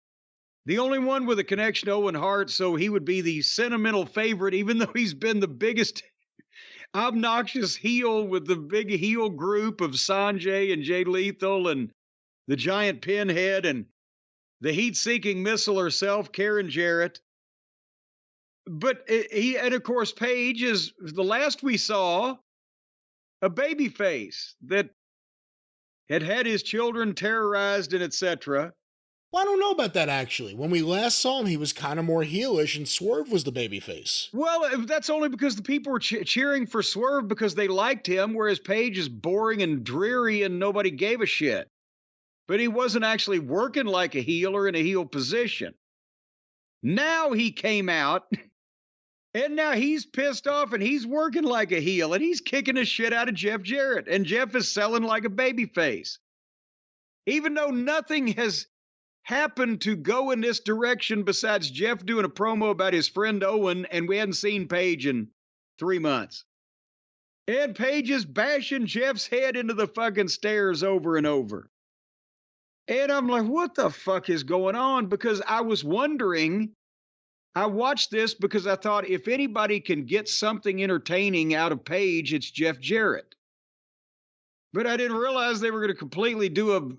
the only one with a connection to Owen Hart, so he would be the sentimental favorite, even though he's been the biggest obnoxious heel with the big heel group of Sanjay and Jay Lethal and the giant pinhead and the heat-seeking missile herself, Karen Jarrett. But and of course, Paige is the last we saw a baby face that had his children terrorized and etc. Well, I don't know about that, actually. When we last saw him, he was kind of more heelish, and Swerve was the babyface. Well, that's only because the people were cheering for Swerve because they liked him, whereas Paige is boring and dreary and nobody gave a shit. But he wasn't actually working like a heel or in a heel position. Now he came out, and now he's pissed off, and he's working like a heel, and he's kicking the shit out of Jeff Jarrett, and Jeff is selling like a babyface. Even though nothing has happened to go in this direction besides Jeff doing a promo about his friend Owen, and we hadn't seen Paige in 3 months. And Paige is bashing Jeff's head into the fucking stairs over and over. And I'm like, what the fuck is going on? Because I was wondering, I watched this because I thought if anybody can get something entertaining out of Paige, it's Jeff Jarrett. But I didn't realize they were going to completely do a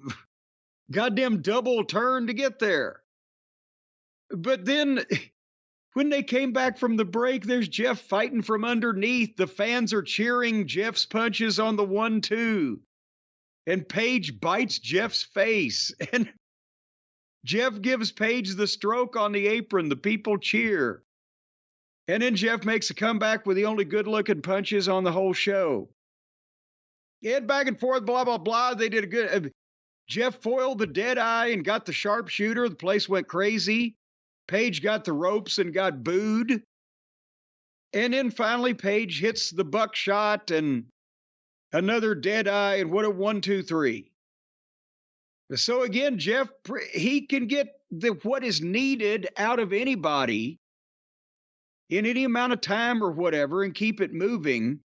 goddamn double turn to get there. But then when they came back from the break, there's Jeff fighting from underneath. The fans are cheering Jeff's punches on the 1-2. And Paige bites Jeff's face. And Jeff gives Paige the stroke on the apron. The people cheer. And then Jeff makes a comeback with the only good-looking punches on the whole show. And back and forth, blah, blah, blah. They did a good... Jeff foiled the dead eye and got the sharpshooter. The place went crazy. Paige got the ropes and got booed. And then finally Paige hits the buckshot and another dead eye, and what a 1, 2, 3. So again, Jeff, he can get what is needed out of anybody in any amount of time or whatever and keep it moving.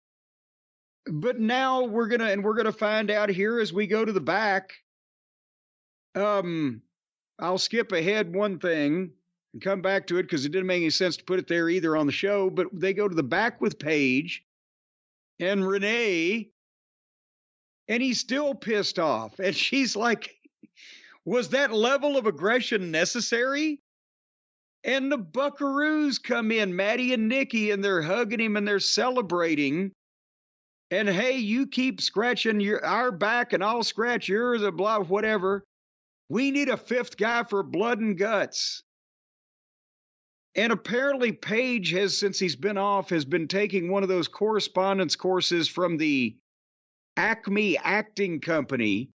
But now we're gonna find out here as we go to the back. I'll skip ahead one thing and come back to it because it didn't make any sense to put it there either on the show. But they go to the back with Paige and Renee, and he's still pissed off. And she's like, was that level of aggression necessary? And the Buckaroos come in, Maddie and Nikki, and they're hugging him and they're celebrating. And hey, you keep scratching our back and I'll scratch yours and blah, whatever. We need a fifth guy for blood and guts. And apparently Paige has, since he's been off, has been taking one of those correspondence courses from the Acme Acting Company,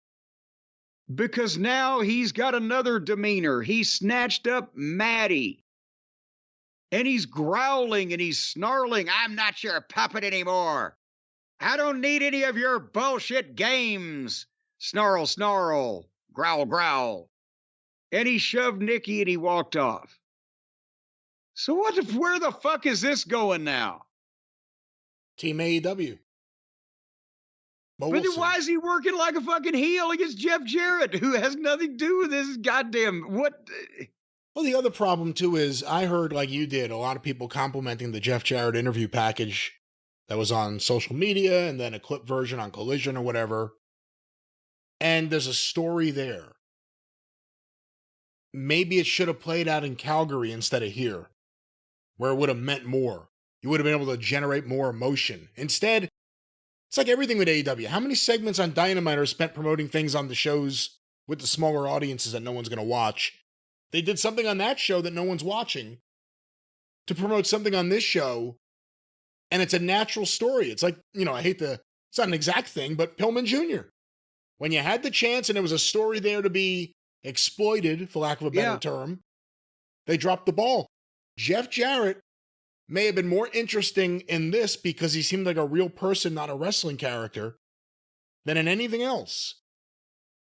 because now he's got another demeanor. He snatched up Maddie. And he's growling and he's snarling, I'm not your puppet anymore. I don't need any of your bullshit games. Snarl, snarl. Growl, growl. And he shoved Nikki and he walked off. So where the fuck is this going now? Team AEW. But then why is he working like a fucking heel against Jeff Jarrett, who has nothing to do with this goddamn what? Well, the other problem too is I heard, like you did, a lot of people complimenting the Jeff Jarrett interview package that was on social media and then a clip version on Collision or whatever. And there's a story there. Maybe it should have played out in Calgary instead of here, where it would have meant more. You would have been able to generate more emotion. Instead, it's like everything with AEW. How many segments on Dynamite are spent promoting things on the shows with the smaller audiences that no one's going to watch? They did something on that show that no one's watching to promote something on this show, and it's a natural story. It's like, it's not an exact thing, but Pillman Jr. When you had the chance and there was a story there to be exploited, for lack of a better term, they dropped the ball. Jeff Jarrett may have been more interesting in this because he seemed like a real person, not a wrestling character, than in anything else.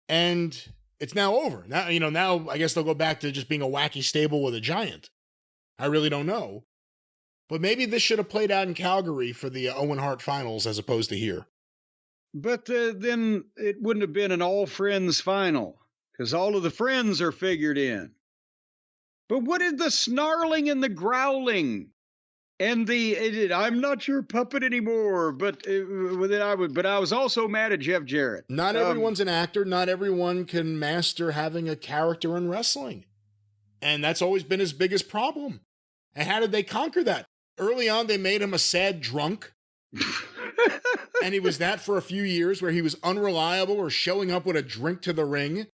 And it's now over. Now I guess they'll go back to just being a wacky stable with a giant. I really don't know. But maybe this should have played out in Calgary for the Owen Hart finals as opposed to here. But then it wouldn't have been an all-friends final, because all of the friends are figured in. But what is the snarling and the growling? And I'm not your puppet anymore, but I was also mad at Jeff Jarrett. Not everyone's an actor. Not everyone can master having a character in wrestling. And that's always been his biggest problem. And how did they conquer that? Early on, they made him a sad drunk. And he was that for a few years, where he was unreliable or showing up with a drink to the ring.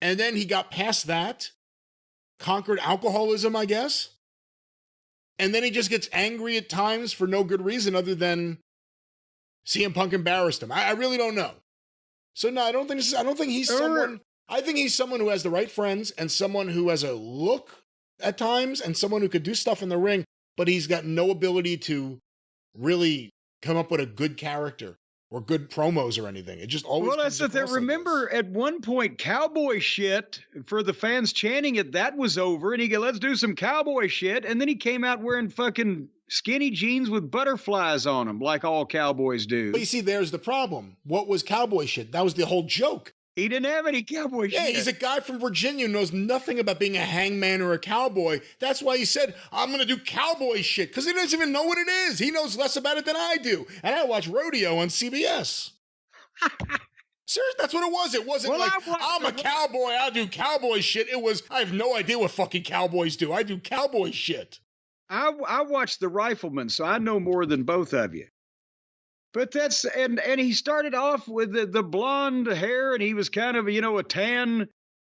And then he got past that, conquered alcoholism, I guess. And then he just gets angry at times for no good reason other than CM Punk embarrassed him. I really don't know. So no, I don't think he's someone. I think he's someone who has the right friends and someone who has a look at times and someone who could do stuff in the ring, but he's got no ability to really come up with a good character or good promos or anything. It just always. Well, that's the thing. Remember, at one point, cowboy shit, for the fans chanting it, that was over. And he go, let's do some cowboy shit. And then he came out wearing fucking skinny jeans with butterflies on them, like all cowboys do. But you see, there's the problem. What was cowboy shit? That was the whole joke. He didn't have any cowboy shit. Yeah, he's a guy from Virginia who knows nothing about being a hangman or a cowboy. That's why he said, I'm going to do cowboy shit, because he doesn't even know what it is. He knows less about it than I do. And I watch rodeo on CBS. Seriously, that's what it was. It wasn't I'm a cowboy, I do cowboy shit. It was, I have no idea what fucking cowboys do. I do cowboy shit. I watched The Rifleman, so I know more than both of you. But that's, and he started off with the blonde hair, and he was kind of, a tan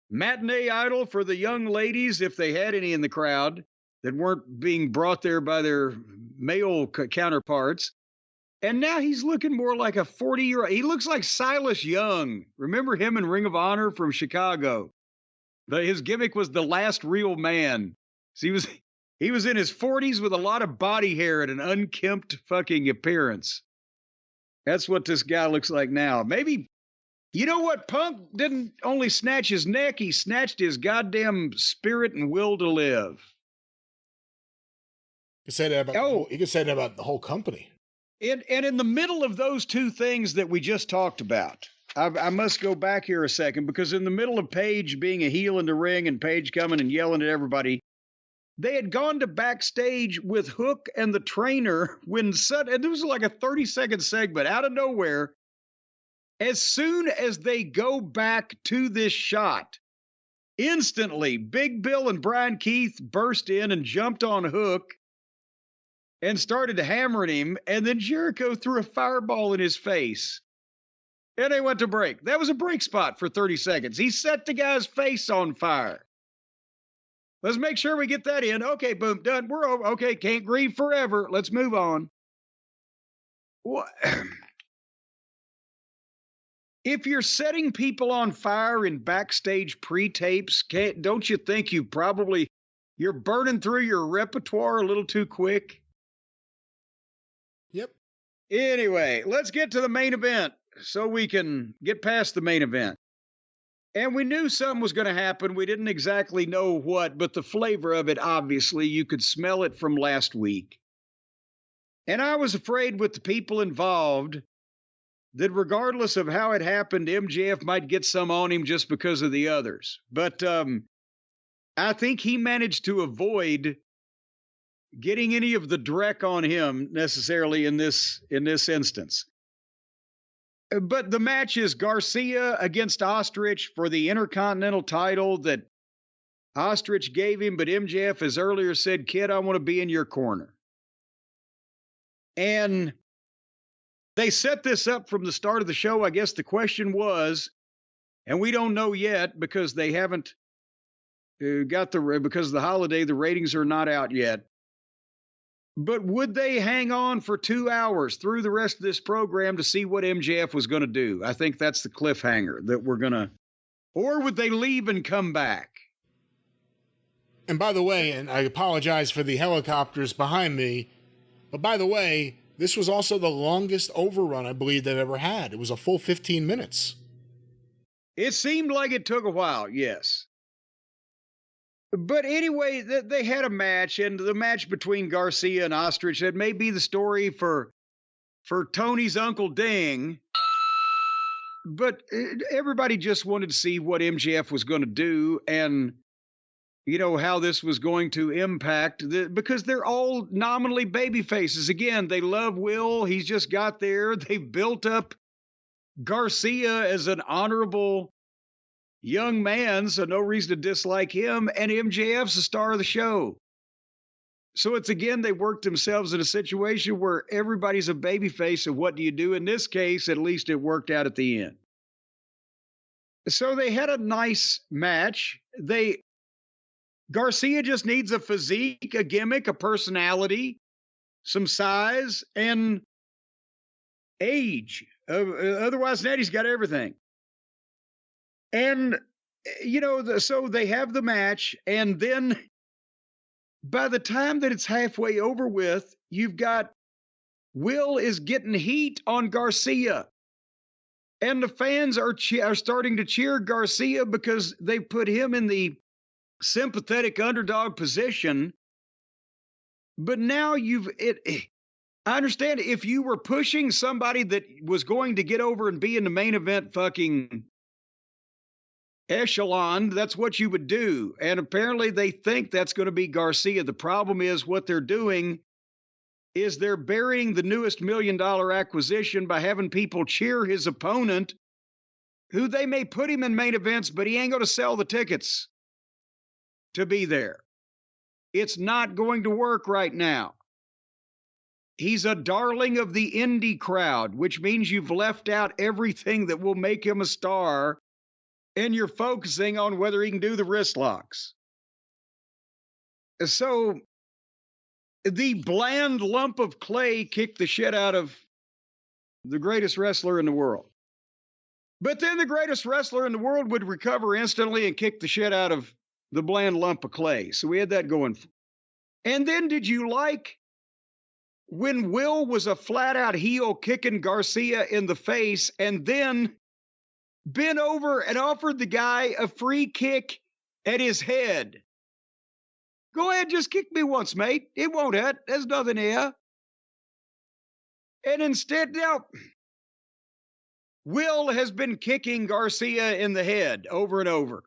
matinee idol for the young ladies, if they had any in the crowd that weren't being brought there by their male counterparts. And now he's looking more like a 40-year-old. He looks like Silas Young. Remember him in Ring of Honor from Chicago? His gimmick was the last real man. So he was in his 40s with a lot of body hair and an unkempt fucking appearance. That's what this guy looks like now. Maybe, you know what? Punk didn't only snatch his neck, he snatched his goddamn spirit and will to live. You could say that about the whole company. And in the middle of those two things that we just talked about, I must go back here a second, because in the middle of Paige being a heel in the ring and Paige coming and yelling at everybody, they had gone to backstage with Hook and the trainer and it was like a 30-second segment out of nowhere. As soon as they go back to this shot, instantly Big Bill and Brian Keith burst in and jumped on Hook and started hammering him, and then Jericho threw a fireball in his face. And they went to break. That was a break spot for 30 seconds. He set the guy's face on fire. Let's make sure we get that in. Okay, boom, done. We're over. Okay, can't grieve forever. Let's move on. What? If you're setting people on fire in backstage pre-tapes, don't you think you're burning through your repertoire a little too quick? Yep. Anyway, let's get to the main event so we can get past the main event. And we knew something was going to happen. We didn't exactly know what, but the flavor of it, obviously, you could smell it from last week. And I was afraid with the people involved that regardless of how it happened, MJF might get some on him just because of the others. But I think he managed to avoid getting any of the dreck on him necessarily in this instance. But the match is Garcia against Ostrich for the Intercontinental title that Ostrich gave him, but MJF has earlier said, kid, I want to be in your corner. And they set this up from the start of the show. I guess the question was, and we don't know yet because they haven't because of the holiday, the ratings are not out yet. But would they hang on for 2 hours through the rest of this program to see what MJF was going to do? I think that's the cliffhanger that we're going to, or would they leave and come back? And by the way, and I apologize for the helicopters behind me, but by the way, this was also the longest overrun I believe they've ever had. It was a full 15 minutes. It seemed like it took a while, yes. But anyway, they had a match, and the match between Garcia and Ostrich, that may be the story for Tony's Uncle Ding. But everybody just wanted to see what MJF was going to do, and how this was going to impact, because they're all nominally baby faces. Again, they love Will. He's just got there. They've built up Garcia as an honorable young man, so no reason to dislike him. And MJF's the star of the show. So it's, again, they worked themselves in a situation where everybody's a babyface, and what do you do? In this case, at least it worked out at the end. So they had a nice match. Garcia just needs a physique, a gimmick, a personality, some size, and age. Otherwise, Nettie's got everything. And, so they have the match, and then by the time that it's halfway over with, you've got Will is getting heat on Garcia. And the fans are starting to cheer Garcia because they put him in the sympathetic underdog position. But now I understand if you were pushing somebody that was going to get over and be in the main event fucking echelon, that's what you would do. And apparently they think that's going to be Garcia. The problem is what they're doing is they're burying the newest $1 million acquisition by having people cheer his opponent, who they may put him in main events, but he ain't going to sell the tickets to be there. It's not going to work right now. He's a darling of the indie crowd, which means you've left out everything that will make him a star, and you're focusing on whether he can do the wrist locks. So the bland lump of clay kicked the shit out of the greatest wrestler in the world. But then the greatest wrestler in the world would recover instantly and kick the shit out of the bland lump of clay. So we had that going. And then did you like when Will was a flat-out heel kicking Garcia in the face and then bent over and offered the guy a free kick at his head? Go ahead, just kick me once, mate. It won't hurt. There's nothing here. And instead, now, Will has been kicking Garcia in the head over and over.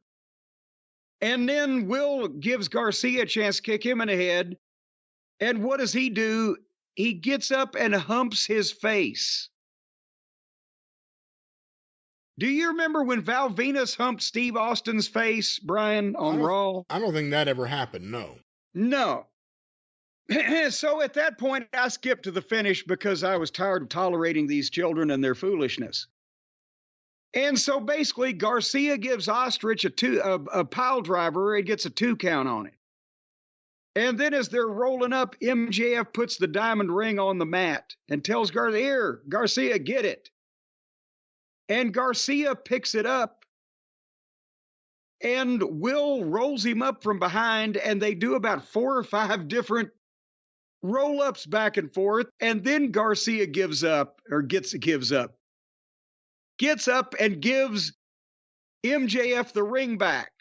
And then Will gives Garcia a chance to kick him in the head. And what does he do? He gets up and humps his face. Do you remember when Val Venus humped Steve Austin's face, Brian, on Raw? I don't think that ever happened, no. No. So at that point, I skipped to the finish because I was tired of tolerating these children and their foolishness. And so basically, Garcia gives Ostrich a pile driver. It gets a 2 count on it. And then as they're rolling up, MJF puts the diamond ring on the mat and tells Garcia, "Here, Garcia, get it." And Garcia picks it up, and Will rolls him up from behind, and they do about 4 or 5 different roll-ups back and forth, and then Garcia gets up and gives MJF the ring back.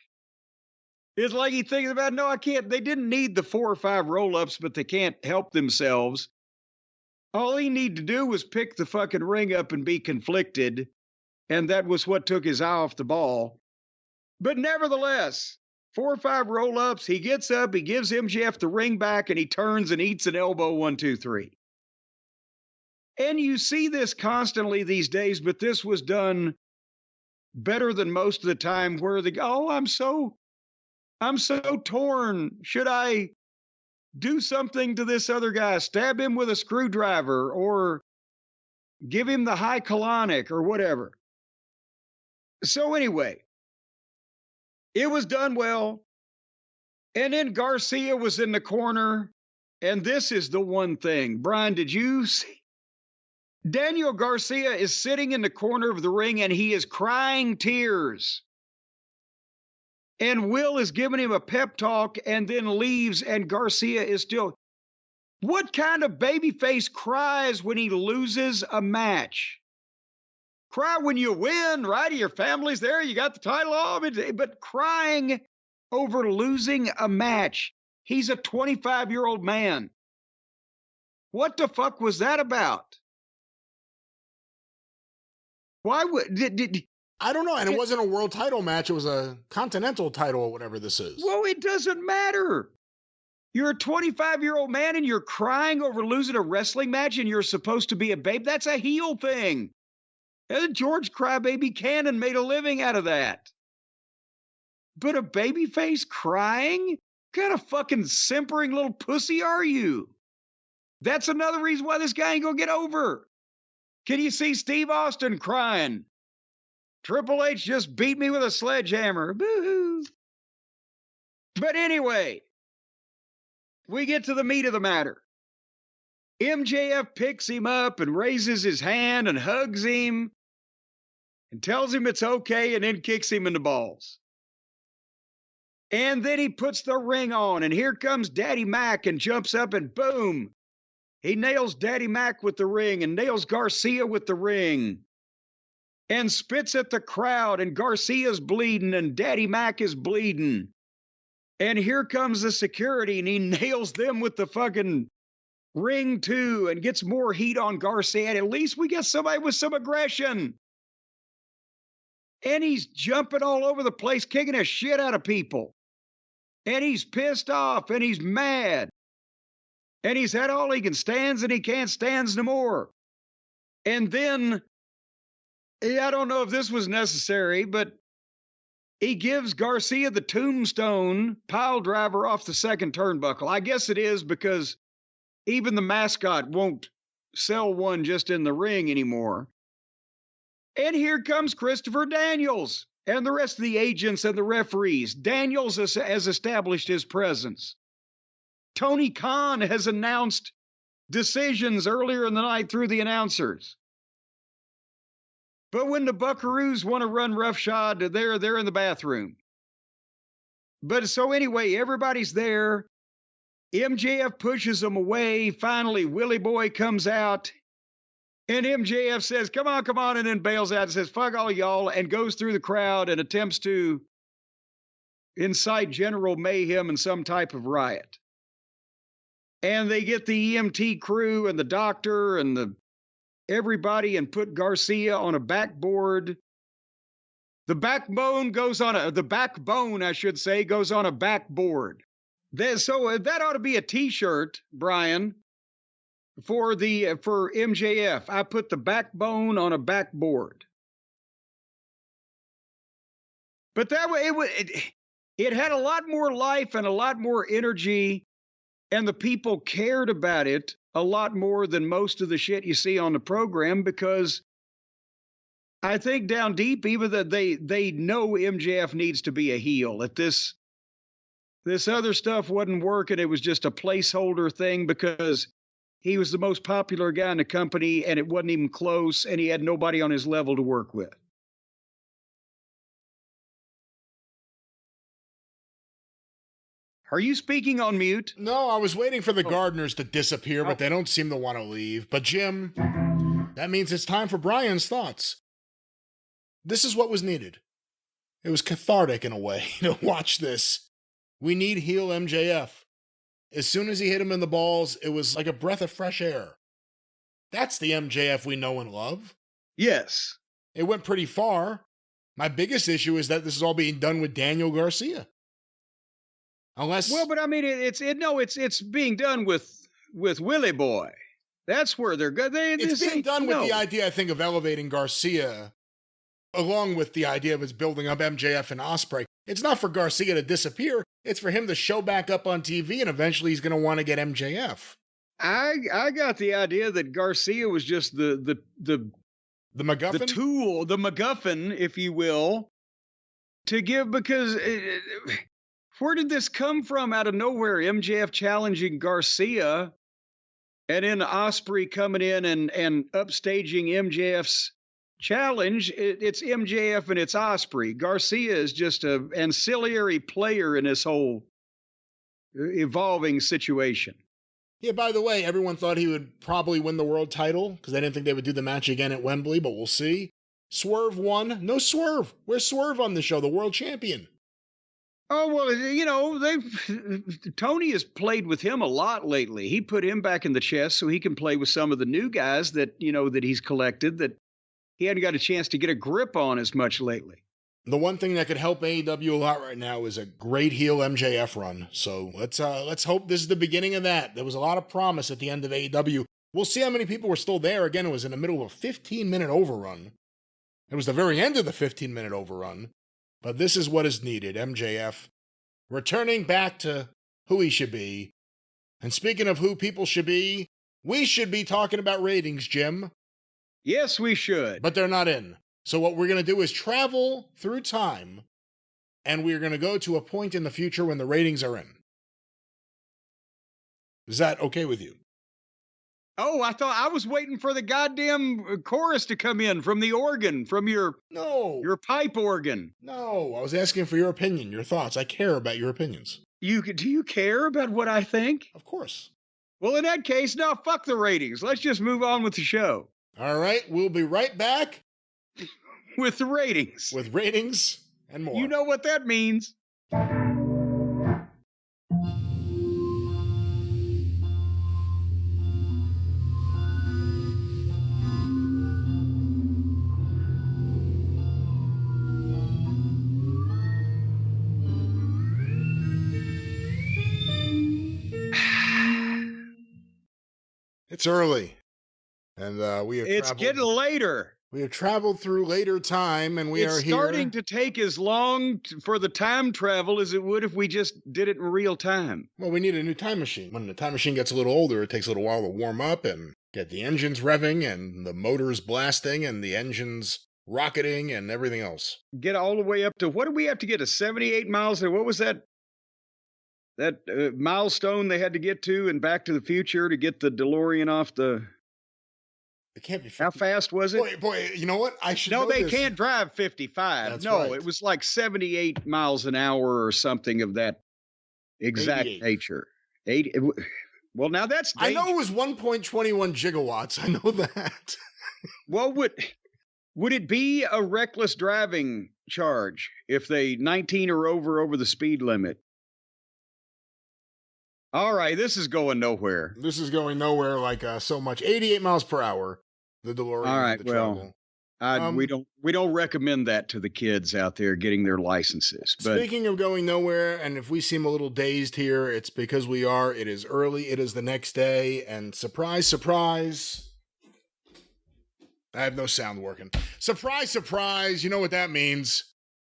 It's like he thinks about, no, I can't. They didn't need the 4 or 5 roll-ups, but they can't help themselves. All he needed to do was pick the fucking ring up and be conflicted. And that was what took his eye off the ball. But nevertheless, 4 or 5 roll-ups, he gets up, he gives MJF the ring back, and he turns and eats an elbow, 1, 2, 3. And you see this constantly these days, but this was done better than most of the time, where I'm so torn. Should I do something to this other guy? Stab him with a screwdriver or give him the high colonic or whatever. So anyway, it was done well. And then Garcia was in the corner. And this is the one thing. Brian, did you see? Daniel Garcia is sitting in the corner of the ring and he is crying tears. And Will is giving him a pep talk and then leaves, and Garcia is still. What kind of babyface cries when he loses a match? Cry when you win, right? Your family's there, you got the title off, but crying over losing a match. He's a 25-year-old man. What the fuck was that about? Why would I don't know, and it wasn't a world title match. It was a continental title or whatever this is. Well, it doesn't matter. You're a 25-year-old man and you're crying over losing a wrestling match and you're supposed to be a babe. That's a heel thing. George Crybaby Cannon made a living out of that. But a babyface crying? What kind of fucking simpering little pussy are you? That's another reason why this guy ain't gonna get over. Can you see Steve Austin crying? Triple H just beat me with a sledgehammer. Boo-hoo. But anyway, we get to the meat of the matter. MJF picks him up and raises his hand and hugs him and tells him it's okay and then kicks him in the balls. And then he puts the ring on and here comes Daddy Mac and jumps up and boom. He nails Daddy Mac with the ring and nails Garcia with the ring and spits at the crowd and Garcia's bleeding and Daddy Mac is bleeding. And here comes the security and he nails them with the fucking ring too and gets more heat on Garcia. And at least we get somebody with some aggression. And he's jumping all over the place, kicking the shit out of people. And he's pissed off and he's mad. And he's had all he can stands and he can't stands no more. And then, I don't know if this was necessary, but he gives Garcia the tombstone pile driver off the second turnbuckle. I guess it is because even the mascot won't sell one just in the ring anymore. And here comes Christopher Daniels and the rest of the agents and the referees. Daniels has established his presence. Tony Khan has announced decisions earlier in the night through the announcers. But when the Buckaroos want to run roughshod, they're in the bathroom. But so anyway, everybody's there. MJF pushes them away. Finally, Willie Boy comes out. And MJF says, come on, and then bails out and says, fuck all y'all, and goes through the crowd and attempts to incite general mayhem and some type of riot. And they get the EMT crew and the doctor and everybody and put Garcia on a backboard. The backbone, I should say, goes on a backboard. So that ought to be a t-shirt, Brian, for MJF. I put the backbone on a backboard. But that way it had a lot more life and a lot more energy, and the people cared about it a lot more than most of the shit you see on the program, because I think down deep, even that they know MJF needs to be a heel. That this other stuff wasn't working. It was just a placeholder thing because he was the most popular guy in the company and it wasn't even close and he had nobody on his level to work with. Are you speaking on mute? No, I was waiting for the gardeners to disappear, but they don't seem to want to leave. But Jim, that means it's time for Brian's thoughts. This is what was needed. It was cathartic in a way to watch this. We need heel MJF. As soon as he hit him in the balls, it was like a breath of fresh air. That's the MJF we know and love. Yes. It went pretty far. My biggest issue is that this is all being done with Daniel Garcia. Well, but I mean, it's being done with Willie Boy. That's where they're good. It's being done with the idea, I think, of elevating Garcia, along with the idea of it's building up MJF and Ospreay. It's not for Garcia to disappear. It's for him to show back up on TV, and eventually he's going to want to get MJF. I got the idea that Garcia was just the MacGuffin? the tool, the MacGuffin, if you will, to give, because where did this come from out of nowhere? MJF challenging Garcia and then Ospreay coming in and upstaging MJF's challenge. It's MJF and it's Ospreay. Garcia is just an ancillary player in this whole evolving situation. Yeah, by the way, everyone thought he would probably win the world title because they didn't think they would do the match again at Wembley, but we'll see. Swerve won. No Swerve. Where's Swerve on the show? The world champion. Oh, well, Tony has played with him a lot lately. He put him back in the chest so he can play with some of the new guys that, that he's collected that he hadn't got a chance to get a grip on as much lately. The one thing that could help AEW a lot right now is a great heel MJF run. So let's hope this is the beginning of that. There was a lot of promise at the end of AEW. We'll see how many people were still there. Again, it was in the middle of a 15-minute overrun. It was the very end of the 15-minute overrun. But this is what is needed. MJF returning back to who he should be. And speaking of who people should be, we should be talking about ratings, Jim. Yes, we should. But they're not in. So what we're going to do is travel through time, and we're going to go to a point in the future when the ratings are in. Is that okay with you? Oh, I thought I was waiting for the goddamn chorus to come in from the organ, from your pipe organ. No, I was asking for your opinion, your thoughts. I care about your opinions. Do you care about what I think? Of course. Well, in that case, no, fuck the ratings. Let's just move on with the show. All right, we'll be right back. With the ratings. With ratings and more. You know what that means. It's early, and we have It's getting later. We have traveled through later time, and we are here. It's starting to take as long for the time travel as it would if we just did it in real time. Well, we need a new time machine. When the time machine gets a little older, it takes a little while to warm up and get the engines revving and the motors blasting and the engines rocketing and everything else. Get all the way up to, what do we have to get to, 78 miles? What was that milestone they had to get to in Back to the Future to get the DeLorean off the... It can't be 50. How fast was it? Boy, you know what? I should know they this. can't drive 55. That's no, right. It was like 78 miles an hour or something of that exact 88. nature. Well, now that's I know it was 1.21 gigawatts. I know that. Well, would it be a reckless driving charge if they 19 or over the speed limit? All right, this is going nowhere. This is going nowhere like so much. 88 miles per hour, the DeLorean. All right, travel. we don't recommend that to the kids out there getting their licenses. But speaking of going nowhere, and if we seem a little dazed here, it's because we are. It is early. It is the next day, and surprise, surprise. I have no sound working. Surprise, surprise. You know what that means.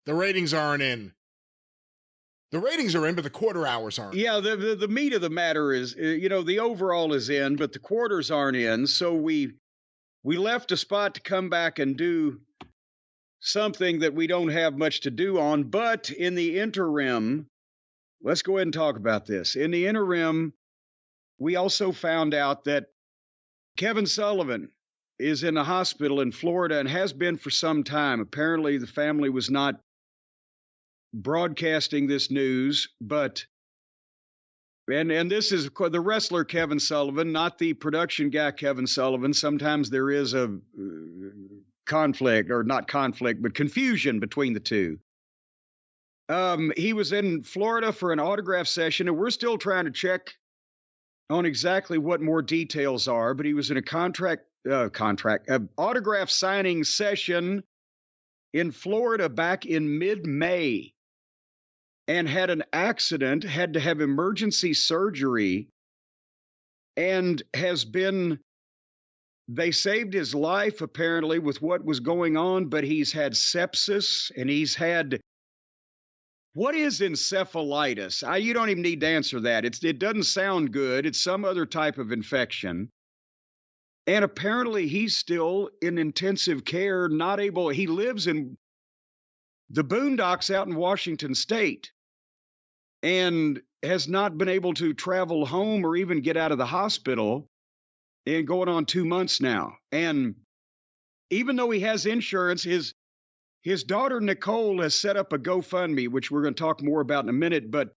The ratings aren't in. The ratings are in, but the quarter hours aren't. Yeah, the meat of the matter is, the overall is in, but the quarters aren't in. So we left a spot to come back and do something that we don't have much to do on. But in the interim, let's go ahead and talk about this. In the interim, we also found out that Kevin Sullivan is in a hospital in Florida and has been for some time. Apparently, the family was not broadcasting this news, but and this is the wrestler Kevin Sullivan, not the production guy Kevin Sullivan. Sometimes there is a conflict, or not conflict, but confusion between the two. He was in Florida for an autograph session, and we're still trying to check on exactly what more details are, but he was in a autograph signing session in Florida back in mid-May and had an accident, had to have emergency surgery, and they saved his life apparently with what was going on, but he's had sepsis and he's had, what is encephalitis? You don't even need to answer that. It doesn't sound good. It's some other type of infection. And apparently he's still in intensive care, he lives in the boondocks out in Washington State and has not been able to travel home or even get out of the hospital, and going on 2 months now. And even though he has insurance, his daughter Nicole has set up a GoFundMe, which we're going to talk more about in a minute. But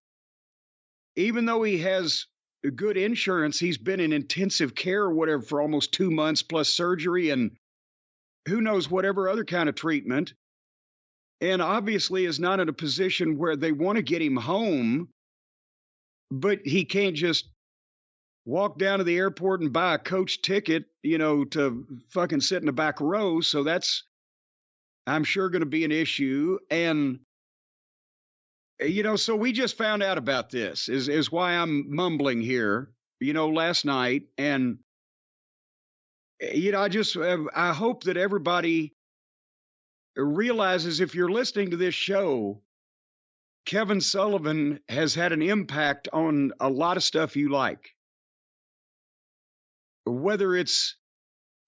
even though he has good insurance, he's been in intensive care or whatever for almost 2 months plus surgery and who knows whatever other kind of treatment. and obviously is not in a position where they want to get him home, but he can't just walk down to the airport and buy a coach ticket, to fucking sit in the back row. So that's, I'm sure, going to be an issue. And, so we just found out about this is why I'm mumbling here, last night. And, I hope that everybody realizes, if you're listening to this show, Kevin Sullivan has had an impact on a lot of stuff you like. Whether it's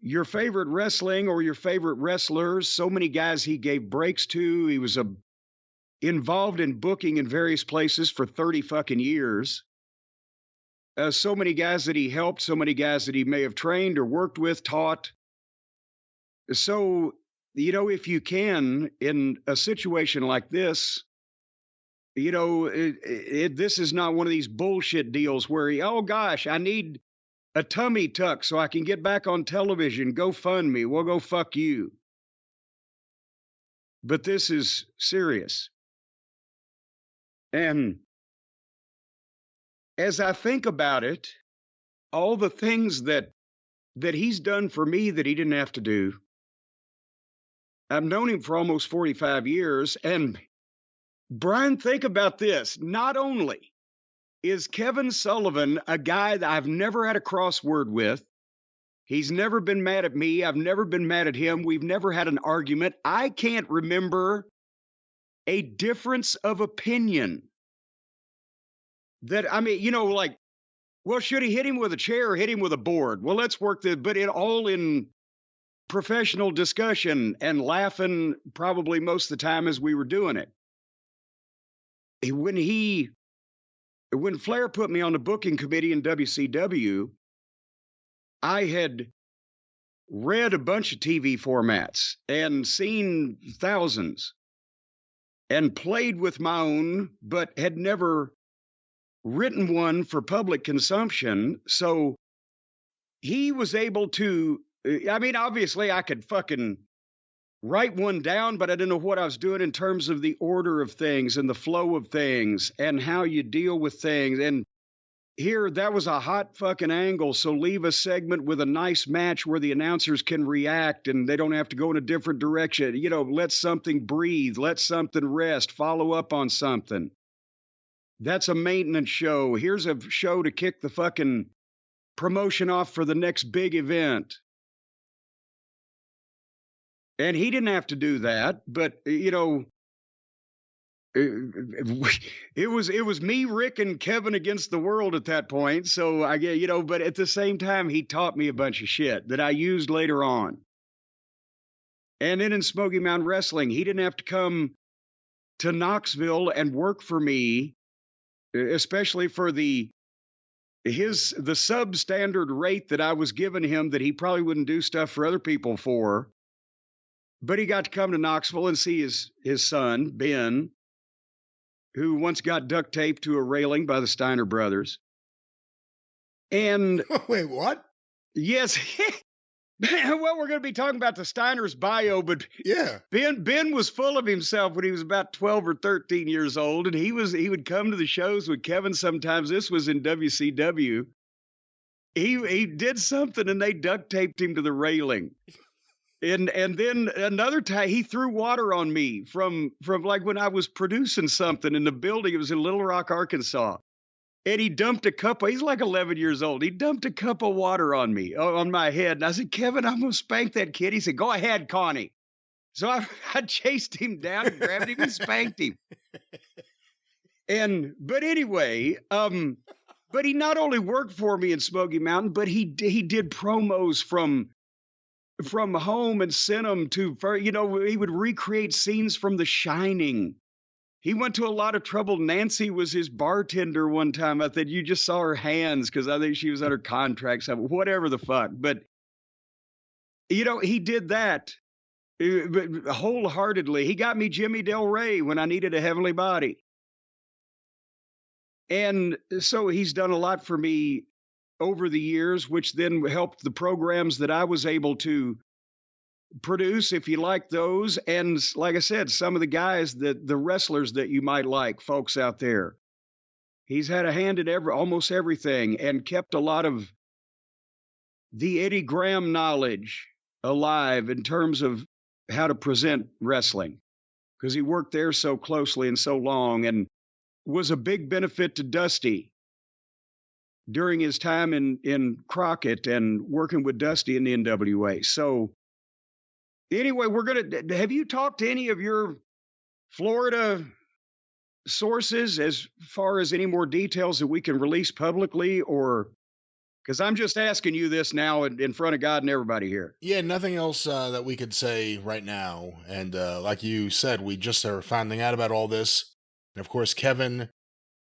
your favorite wrestling or your favorite wrestlers, so many guys he gave breaks to. He was involved in booking in various places for 30 fucking years. So many guys that he helped, so many guys that he may have trained or worked with, taught. So, if you can, in a situation like this, this is not one of these bullshit deals where oh gosh, I need a tummy tuck so I can get back on television. Go fund me. Well, go fuck you. But this is serious. And as I think about it, all the things that he's done for me that he didn't have to do. I've known him for almost 45 years. And Brian, think about this. Not only is Kevin Sullivan a guy that I've never had a crossword with. He's never been mad at me. I've never been mad at him. We've never had an argument. I can't remember a difference of opinion that, well, should he hit him with a chair or hit him with a board? Well, let's work but all in professional discussion and laughing probably most of the time as we were doing it. When Flair put me on the booking committee in WCW, I had read a bunch of TV formats and seen thousands and played with my own, but had never written one for public consumption. So he was able to, obviously I could fucking write one down, but I didn't know what I was doing in terms of the order of things and the flow of things and how you deal with things. And here, that was a hot fucking angle. So leave a segment with a nice match where the announcers can react and they don't have to go in a different direction. Let something breathe, let something rest, follow up on something. That's a maintenance show. Here's a show to kick the fucking promotion off for the next big event. And he didn't have to do that, but it was me, Rick, and Kevin against the world at that point. So I get, but at the same time, he taught me a bunch of shit that I used later on. And then in Smoky Mountain Wrestling, he didn't have to come to Knoxville and work for me, especially for the substandard rate that I was giving him that he probably wouldn't do stuff for other people for. But he got to come to Knoxville and see his son, Ben, who once got duct taped to a railing by the Steiner brothers. And wait, what? Yes. Well, we're going to be talking about the Steiner's bio, but yeah, Ben was full of himself when he was about 12 or 13 years old, and he would come to the shows with Kevin sometimes. This was in WCW. He did something and they duct taped him to the railing. And then another time he threw water on me from like when I was producing something in the building. It was in Little Rock, Arkansas. And he dumped a cup. He's like 11 years old. He dumped a cup of water on me, on my head. And I said, Kevin, I'm going to spank that kid. He said, go ahead, Connie. So I chased him down and grabbed him and spanked him. But anyway, but he not only worked for me in Smoky Mountain, but he did promos from home and sent them to, he would recreate scenes from The Shining. He went to a lot of trouble. Nancy was his bartender one time. I said, you just saw her hands because I think she was under contract, whatever the fuck. But, he did that wholeheartedly. He got me Jimmy Del Rey when I needed a heavenly body. And so he's done a lot for me over the years, which then helped the programs that I was able to produce if you like those. And like I said, some of the guys the wrestlers that you might like, folks out there. He's had a hand in almost everything and kept a lot of the Eddie Graham knowledge alive in terms of how to present wrestling, because he worked there so closely and so long and was a big benefit to Dusty during his time in Crockett and working with Dusty in the NWA. So anyway, have you talked to any of your Florida sources as far as any more details that we can release publicly, or because I'm just asking you this now in front of God and everybody here? Yeah, nothing else that we could say right now. And like you said, we just are finding out about all this. And of course, Kevin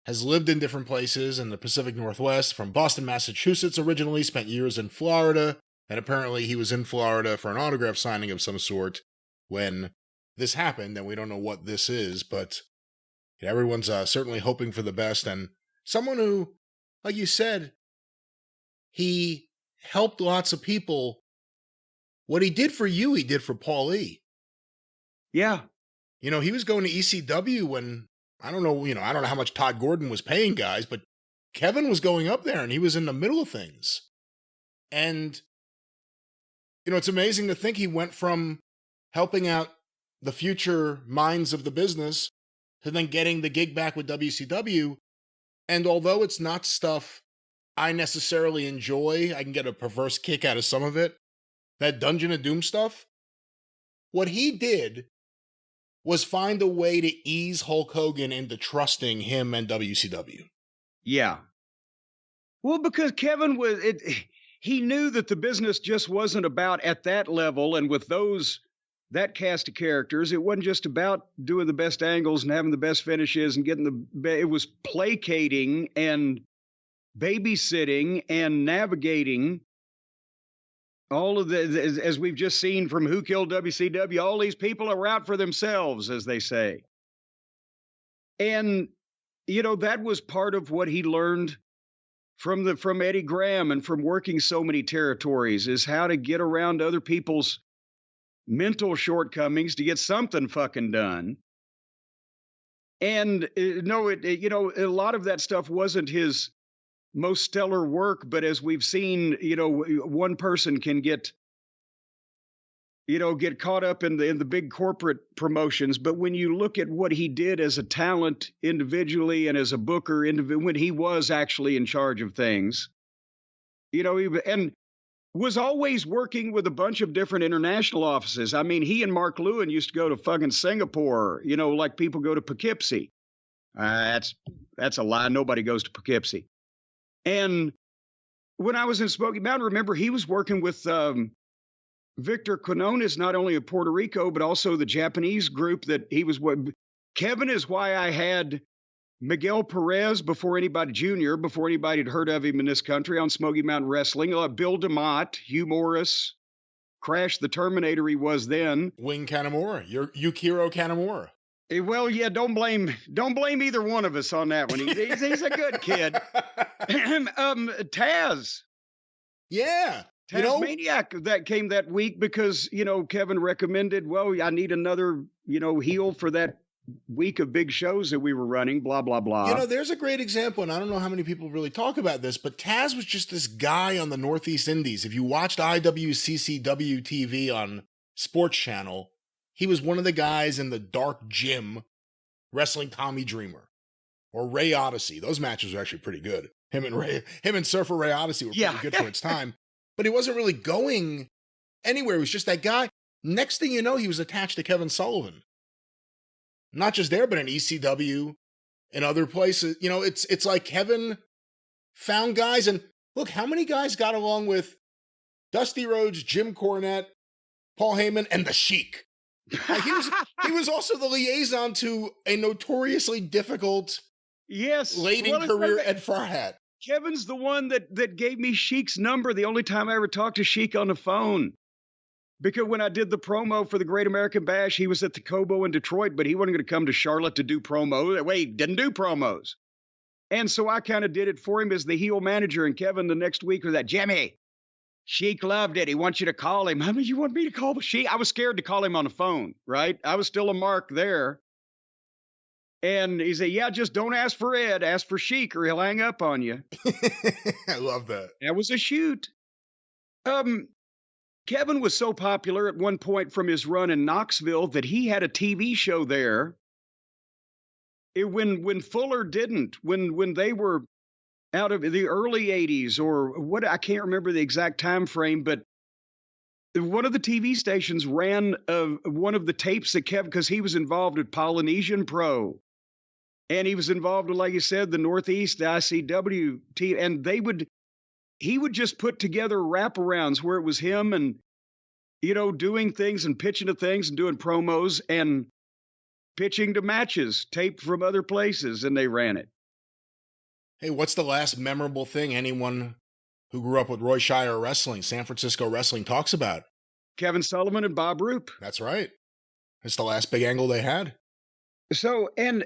has lived in different places in the Pacific Northwest, from Boston, Massachusetts originally, spent years in Florida, and apparently he was in Florida for an autograph signing of some sort when this happened, and we don't know what this is, but everyone's certainly hoping for the best. And someone who, like you said, he helped lots of people. What he did for you, he did for Paul E. Yeah. He was going to ECW when, I don't know how much Todd Gordon was paying guys, but Kevin was going up there and he was in the middle of things. And, it's amazing to think he went from helping out the future minds of the business to then getting the gig back with WCW. And although it's not stuff I necessarily enjoy, I can get a perverse kick out of some of it, that Dungeon of Doom stuff, what he did was find a way to ease Hulk Hogan into trusting him and WCW. Yeah. Well, because Kevin he knew that the business just wasn't about at that level, and with that cast of characters, it wasn't just about doing the best angles and having the best finishes and it was placating and babysitting and navigating all of as we've just seen from Who Killed WCW, all these people are out for themselves, as they say. And, that was part of what he learned from Eddie Graham and from working so many territories, is how to get around other people's mental shortcomings to get something fucking done. And a lot of that stuff wasn't his most stellar work, but as we've seen, one person can get caught up in the big corporate promotions. But when you look at what he did as a talent individually and as a booker, when he was actually in charge of things, and was always working with a bunch of different international offices. I mean, he and Mark Lewin used to go to fucking Singapore, like people go to Poughkeepsie. That's a lie. Nobody goes to Poughkeepsie. And when I was in Smoky Mountain, remember, he was working with Victor Quinones, not only of Puerto Rico, but also the Japanese group that he was with. Kevin is why I had Miguel Perez before anybody had heard of him in this country on Smoky Mountain Wrestling. Bill DeMott, Hugh Morris, Crash the Terminator he was then. Wing Kanemaru, Yukiro Kanemaru. Well, yeah, don't blame either one of us on that one. He's a good kid. Taz. Yeah. Tasmaniac that came that week because, Kevin recommended, well, I need another, heel for that week of big shows that we were running, blah, blah, blah. There's a great example, and I don't know how many people really talk about this, but Taz was just this guy on the Northeast Indies. If you watched IWCCW TV on Sports Channel, he was one of the guys in the dark gym wrestling Tommy Dreamer or Ray Odyssey. Those matches were actually pretty good. Him and Surfer Ray Odyssey were pretty good for its time. But he wasn't really going anywhere. He was just that guy. Next thing you know, he was attached to Kevin Sullivan. Not just there, but in ECW and other places. It's like Kevin found guys. And look, how many guys got along with Dusty Rhodes, Jim Cornette, Paul Heyman, and the Sheik? Like he was also the liaison to a notoriously difficult late-in-career Ed Farhat. Kevin's the one that gave me Sheik's number the only time I ever talked to Sheik on the phone. Because when I did the promo for the Great American Bash, he was at the Cobo in Detroit, but he wasn't going to come to Charlotte to do promo. That way, he didn't do promos. And so I kind of did it for him as the heel manager. And Kevin the next week was that, Jimmy, Sheik loved it. He wants you to call him. How many you want me to call Sheik? I was scared to call him on the phone, right? I was still a mark there. And he said, yeah, just don't ask for Ed. Ask for Sheik or he'll hang up on you. I love that. That was a shoot. Kevin was so popular at one point from his run in Knoxville that he had a TV show there. When Fuller didn't, when they were out of the early 80s or what, I can't remember the exact time frame, but one of the TV stations ran one of the tapes that Kevin, because he was involved with Polynesian Pro, and he was involved with, like you said, the Northeast, the ICW team, and he would just put together wraparounds where it was him and, doing things and pitching to things and doing promos and pitching to matches taped from other places, and they ran it. Hey, what's the last memorable thing anyone who grew up with Roy Shire Wrestling, San Francisco Wrestling, talks about? Kevin Sullivan and Bob Roop. That's right. It's the last big angle they had. So, and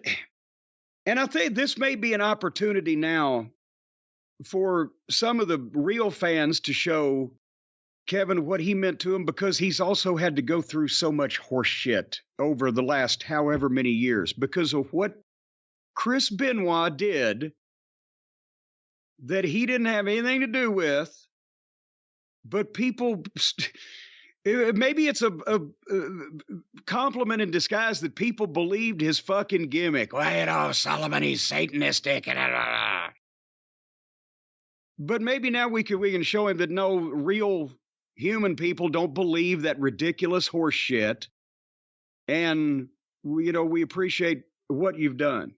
I think this may be an opportunity now for some of the real fans to show Kevin what he meant to him, because he's also had to go through so much horse shit over the last however many years because of what Chris Benoit did that he didn't have anything to do with, but people, maybe it's a compliment in disguise that people believed his fucking gimmick. Well, Sullivan, he's Satanistic. But maybe now we can show him that no, real human people don't believe that ridiculous horse shit. And, we appreciate what you've done.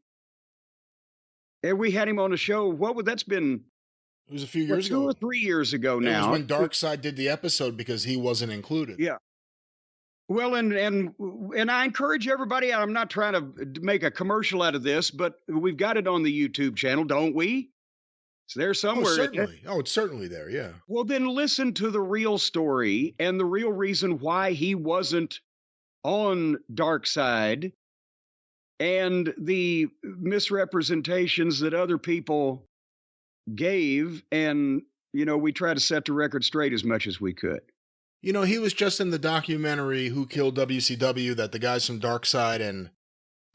And we had him on a show. That's been? It was a few years ago. 2 or 3 years ago now. It was when Darkseid did the episode because he wasn't included. Yeah. Well, and I encourage everybody, I'm not trying to make a commercial out of this, but we've got it on the YouTube channel, don't we? It's there somewhere. Oh, certainly. It's certainly there, yeah. Well, then listen to the real story and the real reason why he wasn't on Darkseid and the misrepresentations that other people gave. And, we try to set the record straight as much as we could. He was just in the documentary Who Killed WCW that the guys from Darkseid and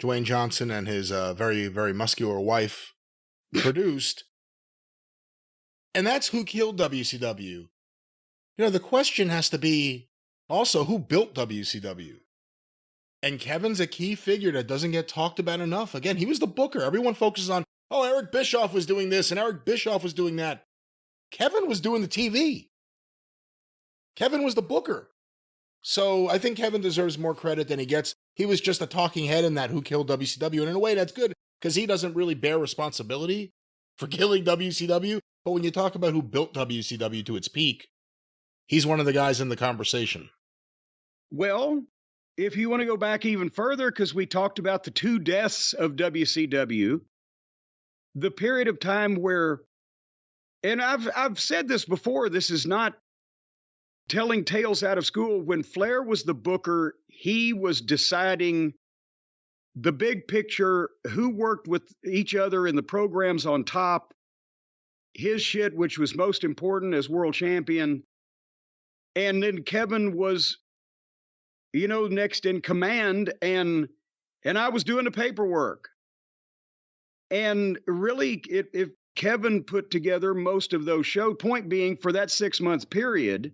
Dwayne Johnson and his very, very muscular wife produced. And that's who killed WCW. The question has to be also who built WCW. And Kevin's a key figure that doesn't get talked about enough. Again, he was the booker. Everyone focuses on, Eric Bischoff was doing this and Eric Bischoff was doing that. Kevin was doing the TV. Kevin was the booker. So I think Kevin deserves more credit than he gets. He was just a talking head in that Who Killed WCW. And in a way, that's good because he doesn't really bear responsibility for killing WCW. But when you talk about who built WCW to its peak, he's one of the guys in the conversation. Well, if you want to go back even further, because we talked about the 2 deaths of WCW, the period of time where, and I've said this before, this is not telling tales out of school. When Flair was the booker, he was deciding the big picture, who worked with each other in the programs on top, his shit, which was most important as world champion. And then Kevin was, next in command, and I was doing the paperwork. And really, if Kevin put together most of those shows, point being, for that 6 month period,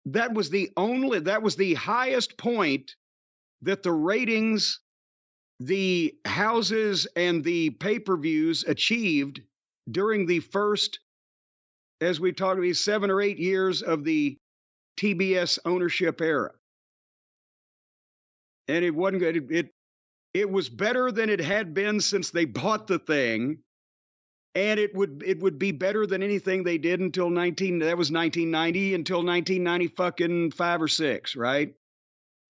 that was the highest point that the ratings, the houses, and the pay-per-views achieved during the first, as we talked about, 7 or 8 years of the TBS ownership era. And it wasn't good. It was better than it had been since they bought the thing. And it would be better than anything they did until 1990 until 1990 fucking 5 or 6, right?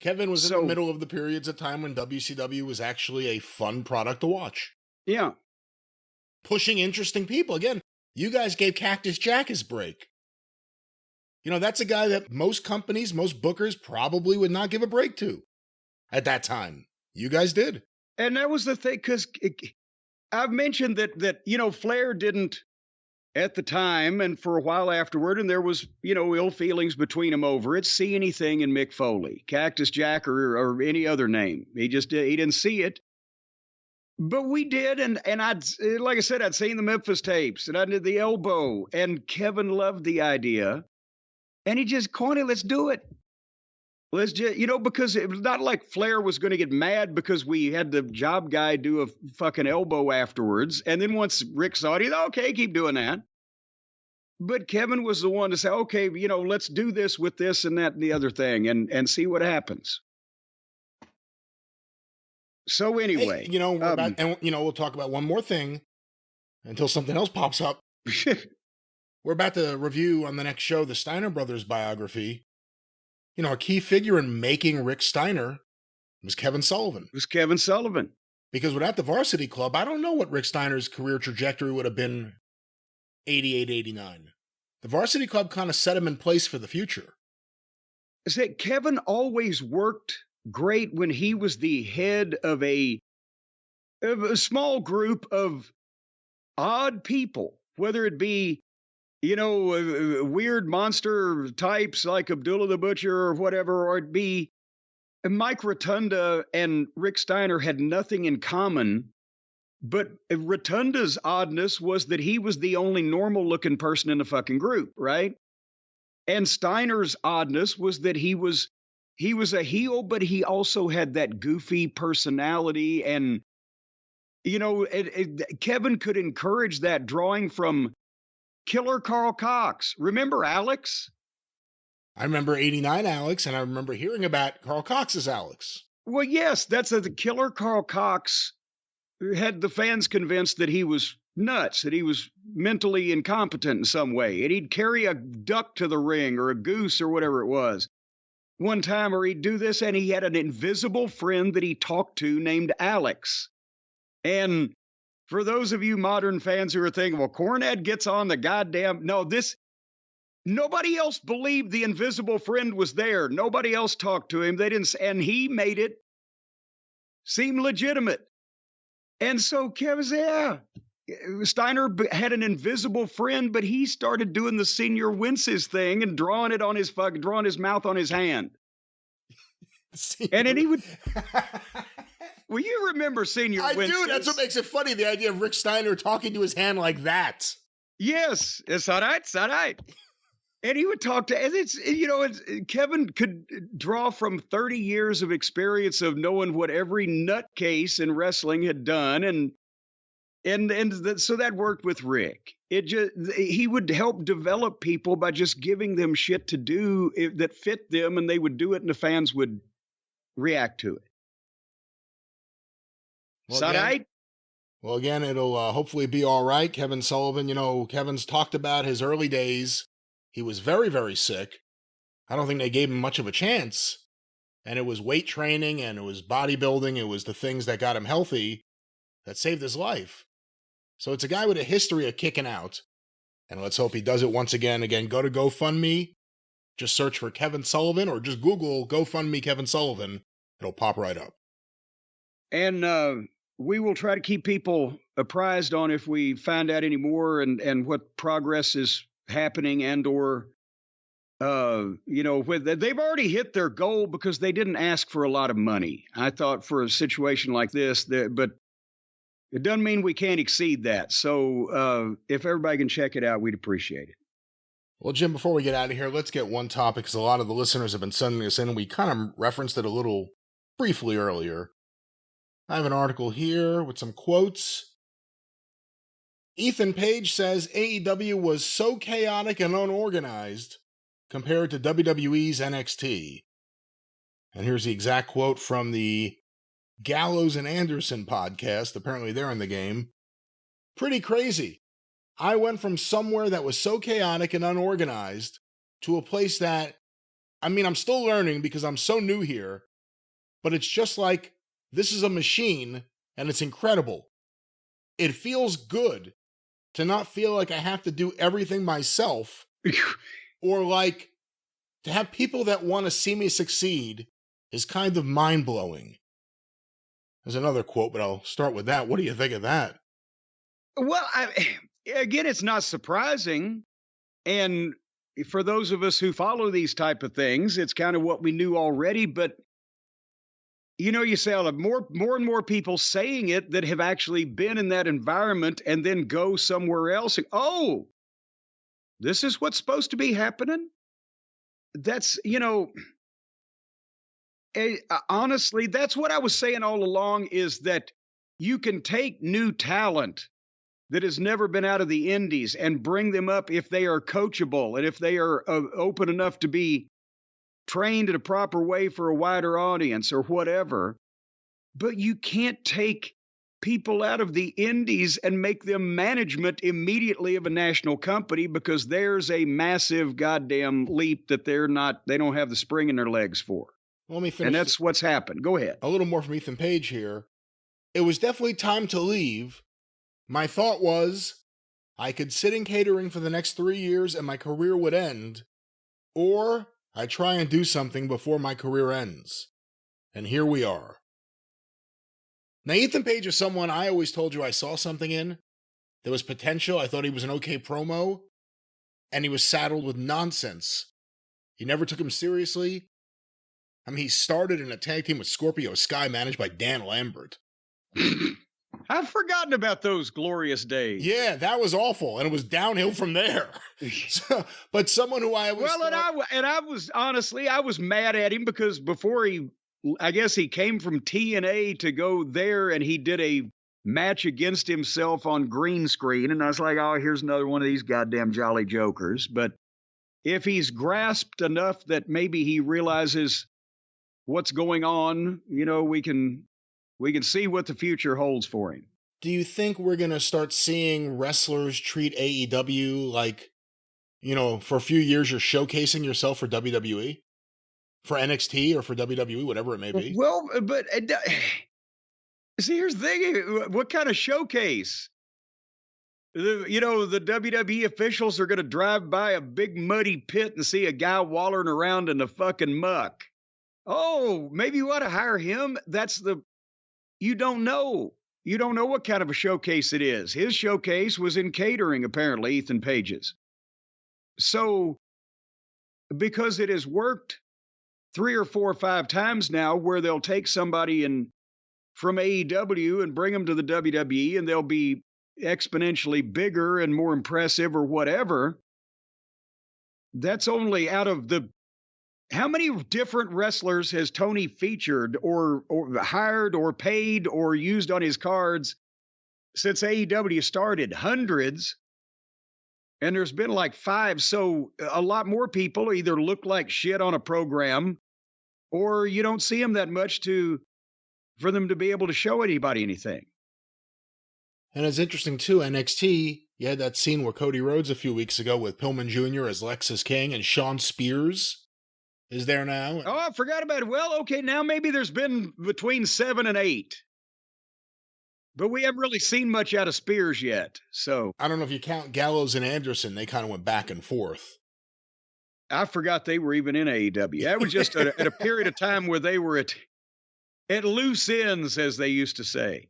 Kevin was in the middle of the periods of time when WCW was actually a fun product to watch. Yeah. Pushing interesting people. Again, you guys gave Cactus Jack his break. That's a guy that most companies, most bookers probably would not give a break to at that time. You guys did. And that was the thing, because I've mentioned that Flair didn't at the time and for a while afterward, and there was, ill feelings between them over it. See anything in Mick Foley, Cactus Jack, or any other name. He didn't see it. But we did, and like I said, I'd seen the Memphis tapes, and I did the elbow, and Kevin loved the idea, and he just, Corny, let's do it. Let's just, because it was not like Flair was going to get mad because we had the job guy do a fucking elbow afterwards, and then once Rick saw it, he thought, okay, keep doing that. But Kevin was the one to say, okay, let's do this with this and that and the other thing, and see what happens. So anyway, hey, we'll talk about one more thing until something else pops up. We're about to review on the next show the Steiner brothers biography. A key figure in making Rick Steiner was Kevin Sullivan. Because without the Varsity Club, I don't know what Rick Steiner's career trajectory would have been 88, 89. The Varsity Club kind of set him in place for the future. Is that Kevin always worked great when he was the head of a small group of odd people, whether it be, weird monster types like Abdullah the Butcher or whatever, or it be Mike Rotunda and Rick Steiner had nothing in common. But Rotunda's oddness was that he was the only normal looking person in the fucking group, right? And Steiner's oddness was that he was a heel, but he also had that goofy personality. And, Kevin could encourage that, drawing from Killer Carl Cox. Remember Alex? I remember 89 Alex, and I remember hearing about Carl Cox's Alex. Well, yes, that's the Killer Carl Cox had the fans convinced that he was nuts, that he was mentally incompetent in some way. And he'd carry a duck to the ring or a goose or whatever it was one time, or he'd do this, and he had an invisible friend that he talked to named Alex. And for those of you modern fans who are thinking, well, Cornette gets on the goddamn... No, nobody else believed the invisible friend was there. Nobody else talked to him. They didn't, and he made it seem legitimate. And so Kevin said, yeah, Steiner had an invisible friend, but he started doing the Senior Winces thing and drawing his mouth on his hand. And then he would... Well, you remember Senior Winces. I do. That's what makes it funny, the idea of Rick Steiner talking to his hand like that. Yes. It's all right. And he would talk to, Kevin could draw from 30 years of experience of knowing what every nutcase in wrestling had done. So that worked with Rick. He would help develop people by just giving them shit to do that fit them, and they would do it and the fans would react to it. Well, again, it'll hopefully be all right. Kevin Sullivan, Kevin's talked about his early days. He was very, very sick. I don't think they gave him much of a chance. And it was weight training and it was bodybuilding. It was the things that got him healthy that saved his life. So it's a guy with a history of kicking out. And let's hope he does it once again. Again, go to GoFundMe. Just search for Kevin Sullivan or just Google GoFundMe Kevin Sullivan. It'll pop right up. And we will try to keep people apprised on if we find out any more and what progress is happening they've already hit their goal because they didn't ask for a lot of money. I thought for a situation like this, but it doesn't mean we can't exceed that. So if everybody can check it out, we'd appreciate it. Well, Jim, before we get out of here, let's get one topic because a lot of the listeners have been sending us in and we kind of referenced it a little briefly earlier. I have an article here with some quotes. Ethan Page says AEW was so chaotic and unorganized compared to WWE's NXT. And here's the exact quote from the Gallows and Anderson podcast. Apparently they're in the game. Pretty crazy. I went from somewhere that was so chaotic and unorganized to a place that, I'm still learning because I'm so new here, but it's just like, this is a machine, and it's incredible. It feels good to not feel like I have to do everything myself, or like to have people that want to see me succeed is kind of mind-blowing. There's another quote, but I'll start with that. What do you think of that? Well, again, it's not surprising. And for those of us who follow these type of things, it's kind of what we knew already. But, you say more and more people saying it that have actually been in that environment and then go somewhere else. And, oh, this is what's supposed to be happening. That's, honestly, that's what I was saying all along, is that you can take new talent that has never been out of the indies and bring them up if they are coachable and if they are open enough to be trained in a proper way for a wider audience or whatever. But you can't take people out of the indies and make them management immediately of a national company, because there's a massive goddamn leap that they don't have the spring in their legs for. Well, let me finish. And that's what's happened. Go ahead. A little more from Ethan Page here. It was definitely time to leave. My thought was I could sit in catering for the next 3 years and my career would end, or I try and do something before my career ends. And here we are. Now, Ethan Page is someone I always told you I saw something in. There was potential. I thought he was an okay promo. And he was saddled with nonsense. He never took him seriously. I mean, he started in a tag team with Scorpio Sky, managed by Dan Lambert. I've forgotten about those glorious days. Yeah, that was awful, and it was downhill from there. But someone who I always I was honestly, I was mad at him because before I guess he came from TNA to go there, and he did a match against himself on green screen, and I was like, oh, here's another one of these goddamn jolly jokers. But if he's grasped enough that maybe he realizes what's going on, we can see what the future holds for him. Do you think we're going to start seeing wrestlers treat AEW like, for a few years you're showcasing yourself for WWE? For NXT or for WWE, whatever it may be? Well, but see, here's the thing. What kind of showcase? The WWE officials are going to drive by a big muddy pit and see a guy wallowing around in the fucking muck. Oh, maybe you ought to hire him. You don't know. You don't know what kind of a showcase it is. His showcase was in catering, apparently, Ethan Page's. So, because it has worked 3 or 4 or 5 times now, where they'll take somebody from AEW and bring them to the WWE, and they'll be exponentially bigger and more impressive or whatever. That's only out of how many different wrestlers has Tony featured or hired or paid or used on his cards since AEW started? Hundreds. And there's been like 5. So a lot more people either look like shit on a program, or you don't see them that much for them to be able to show anybody anything. And it's interesting too, NXT, you had that scene where Cody Rhodes a few weeks ago with Pillman Jr. as Lexus King, and Sean Spears is there now. Oh, I forgot about it. Well, okay, now maybe there's been between 7 and 8. But we haven't really seen much out of Spears yet, so. I don't know if you count Gallows and Anderson. They kind of went back and forth. I forgot they were even in AEW. That was just at a period of time where they were at loose ends, as they used to say.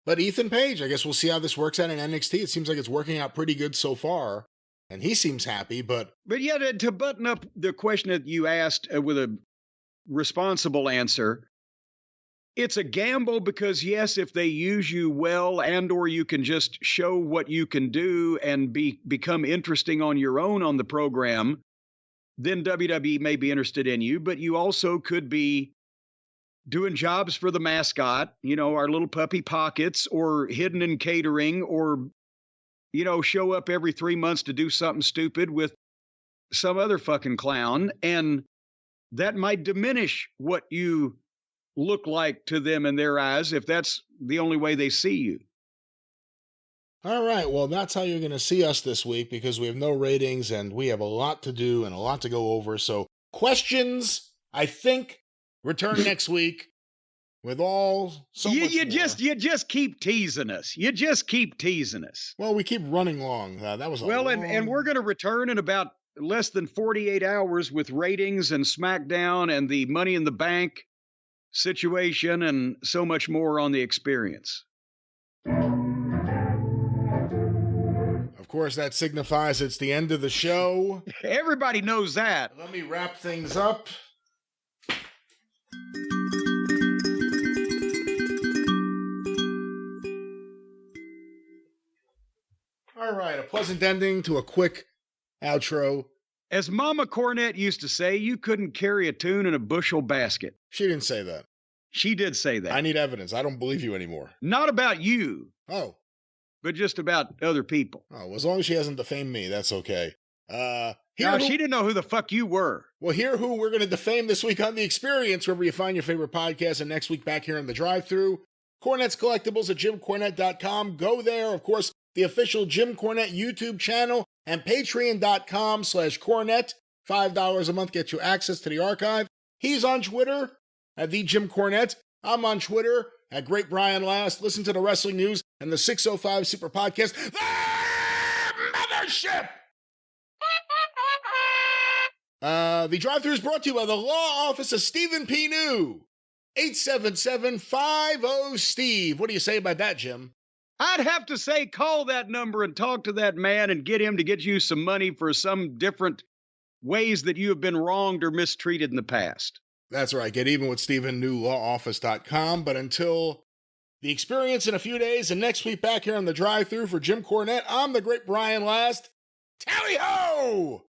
But Ethan Page, I guess we'll see how this works out in NXT. It seems like it's working out pretty good so far. And he seems happy, but yeah, to button up the question that you asked with a responsible answer, it's a gamble because, yes, if they use you well or you can just show what you can do and become interesting on your own on the program, then WWE may be interested in you. But you also could be doing jobs for the mascot, our little puppy Pockets, or hidden in catering, or show up every 3 months to do something stupid with some other fucking clown. And that might diminish what you look like to them in their eyes if that's the only way they see you. All right, well, that's how you're going to see us this week, because we have no ratings and we have a lot to do and a lot to go over. So questions, I think, return next week. With much you just keep teasing us. You just keep teasing us. Well, we keep running long. That was and we're going to return in about less than 48 hours with ratings and SmackDown and the Money in the Bank situation and so much more on the experience. course, that signifies it's the end of the show. Everybody knows that. Let me wrap things up. All right, a pleasant ending to a quick outro. As Mama Cornette used to say, you couldn't carry a tune in a bushel basket. She didn't say that. She did say that. I need evidence. I don't believe you anymore. Not about you. Oh. But just about other people. Oh, well, as long as she hasn't defamed me, that's okay. She didn't know who the fuck you were. Well, hear who we're going to defame this week on The Experience, wherever you find your favorite podcast, and next week back here on the Drive-Thru. Cornette's Collectibles at JimCornette.com. Go there, of course, the official Jim Cornette YouTube channel, and Patreon.com/Cornette. $5 a month gets you access to the archive. He's on Twitter at the Jim Cornette. I'm on Twitter at Great Brian Last. Listen to the wrestling news and the 605 Super Podcast. The Mothership! The Drive-Thru is brought to you by the Law Office of Stephen P. New. 877-50-STEVE. What do you say about that, Jim? I'd have to say call that number and talk to that man and get him to get you some money for some different ways that you have been wronged or mistreated in the past. That's right. Get even with Stephen New, lawoffice.com. But until The Experience in a few days and next week back here on the Drive-Thru for Jim Cornette, I'm the Great Brian Last. Tally-ho!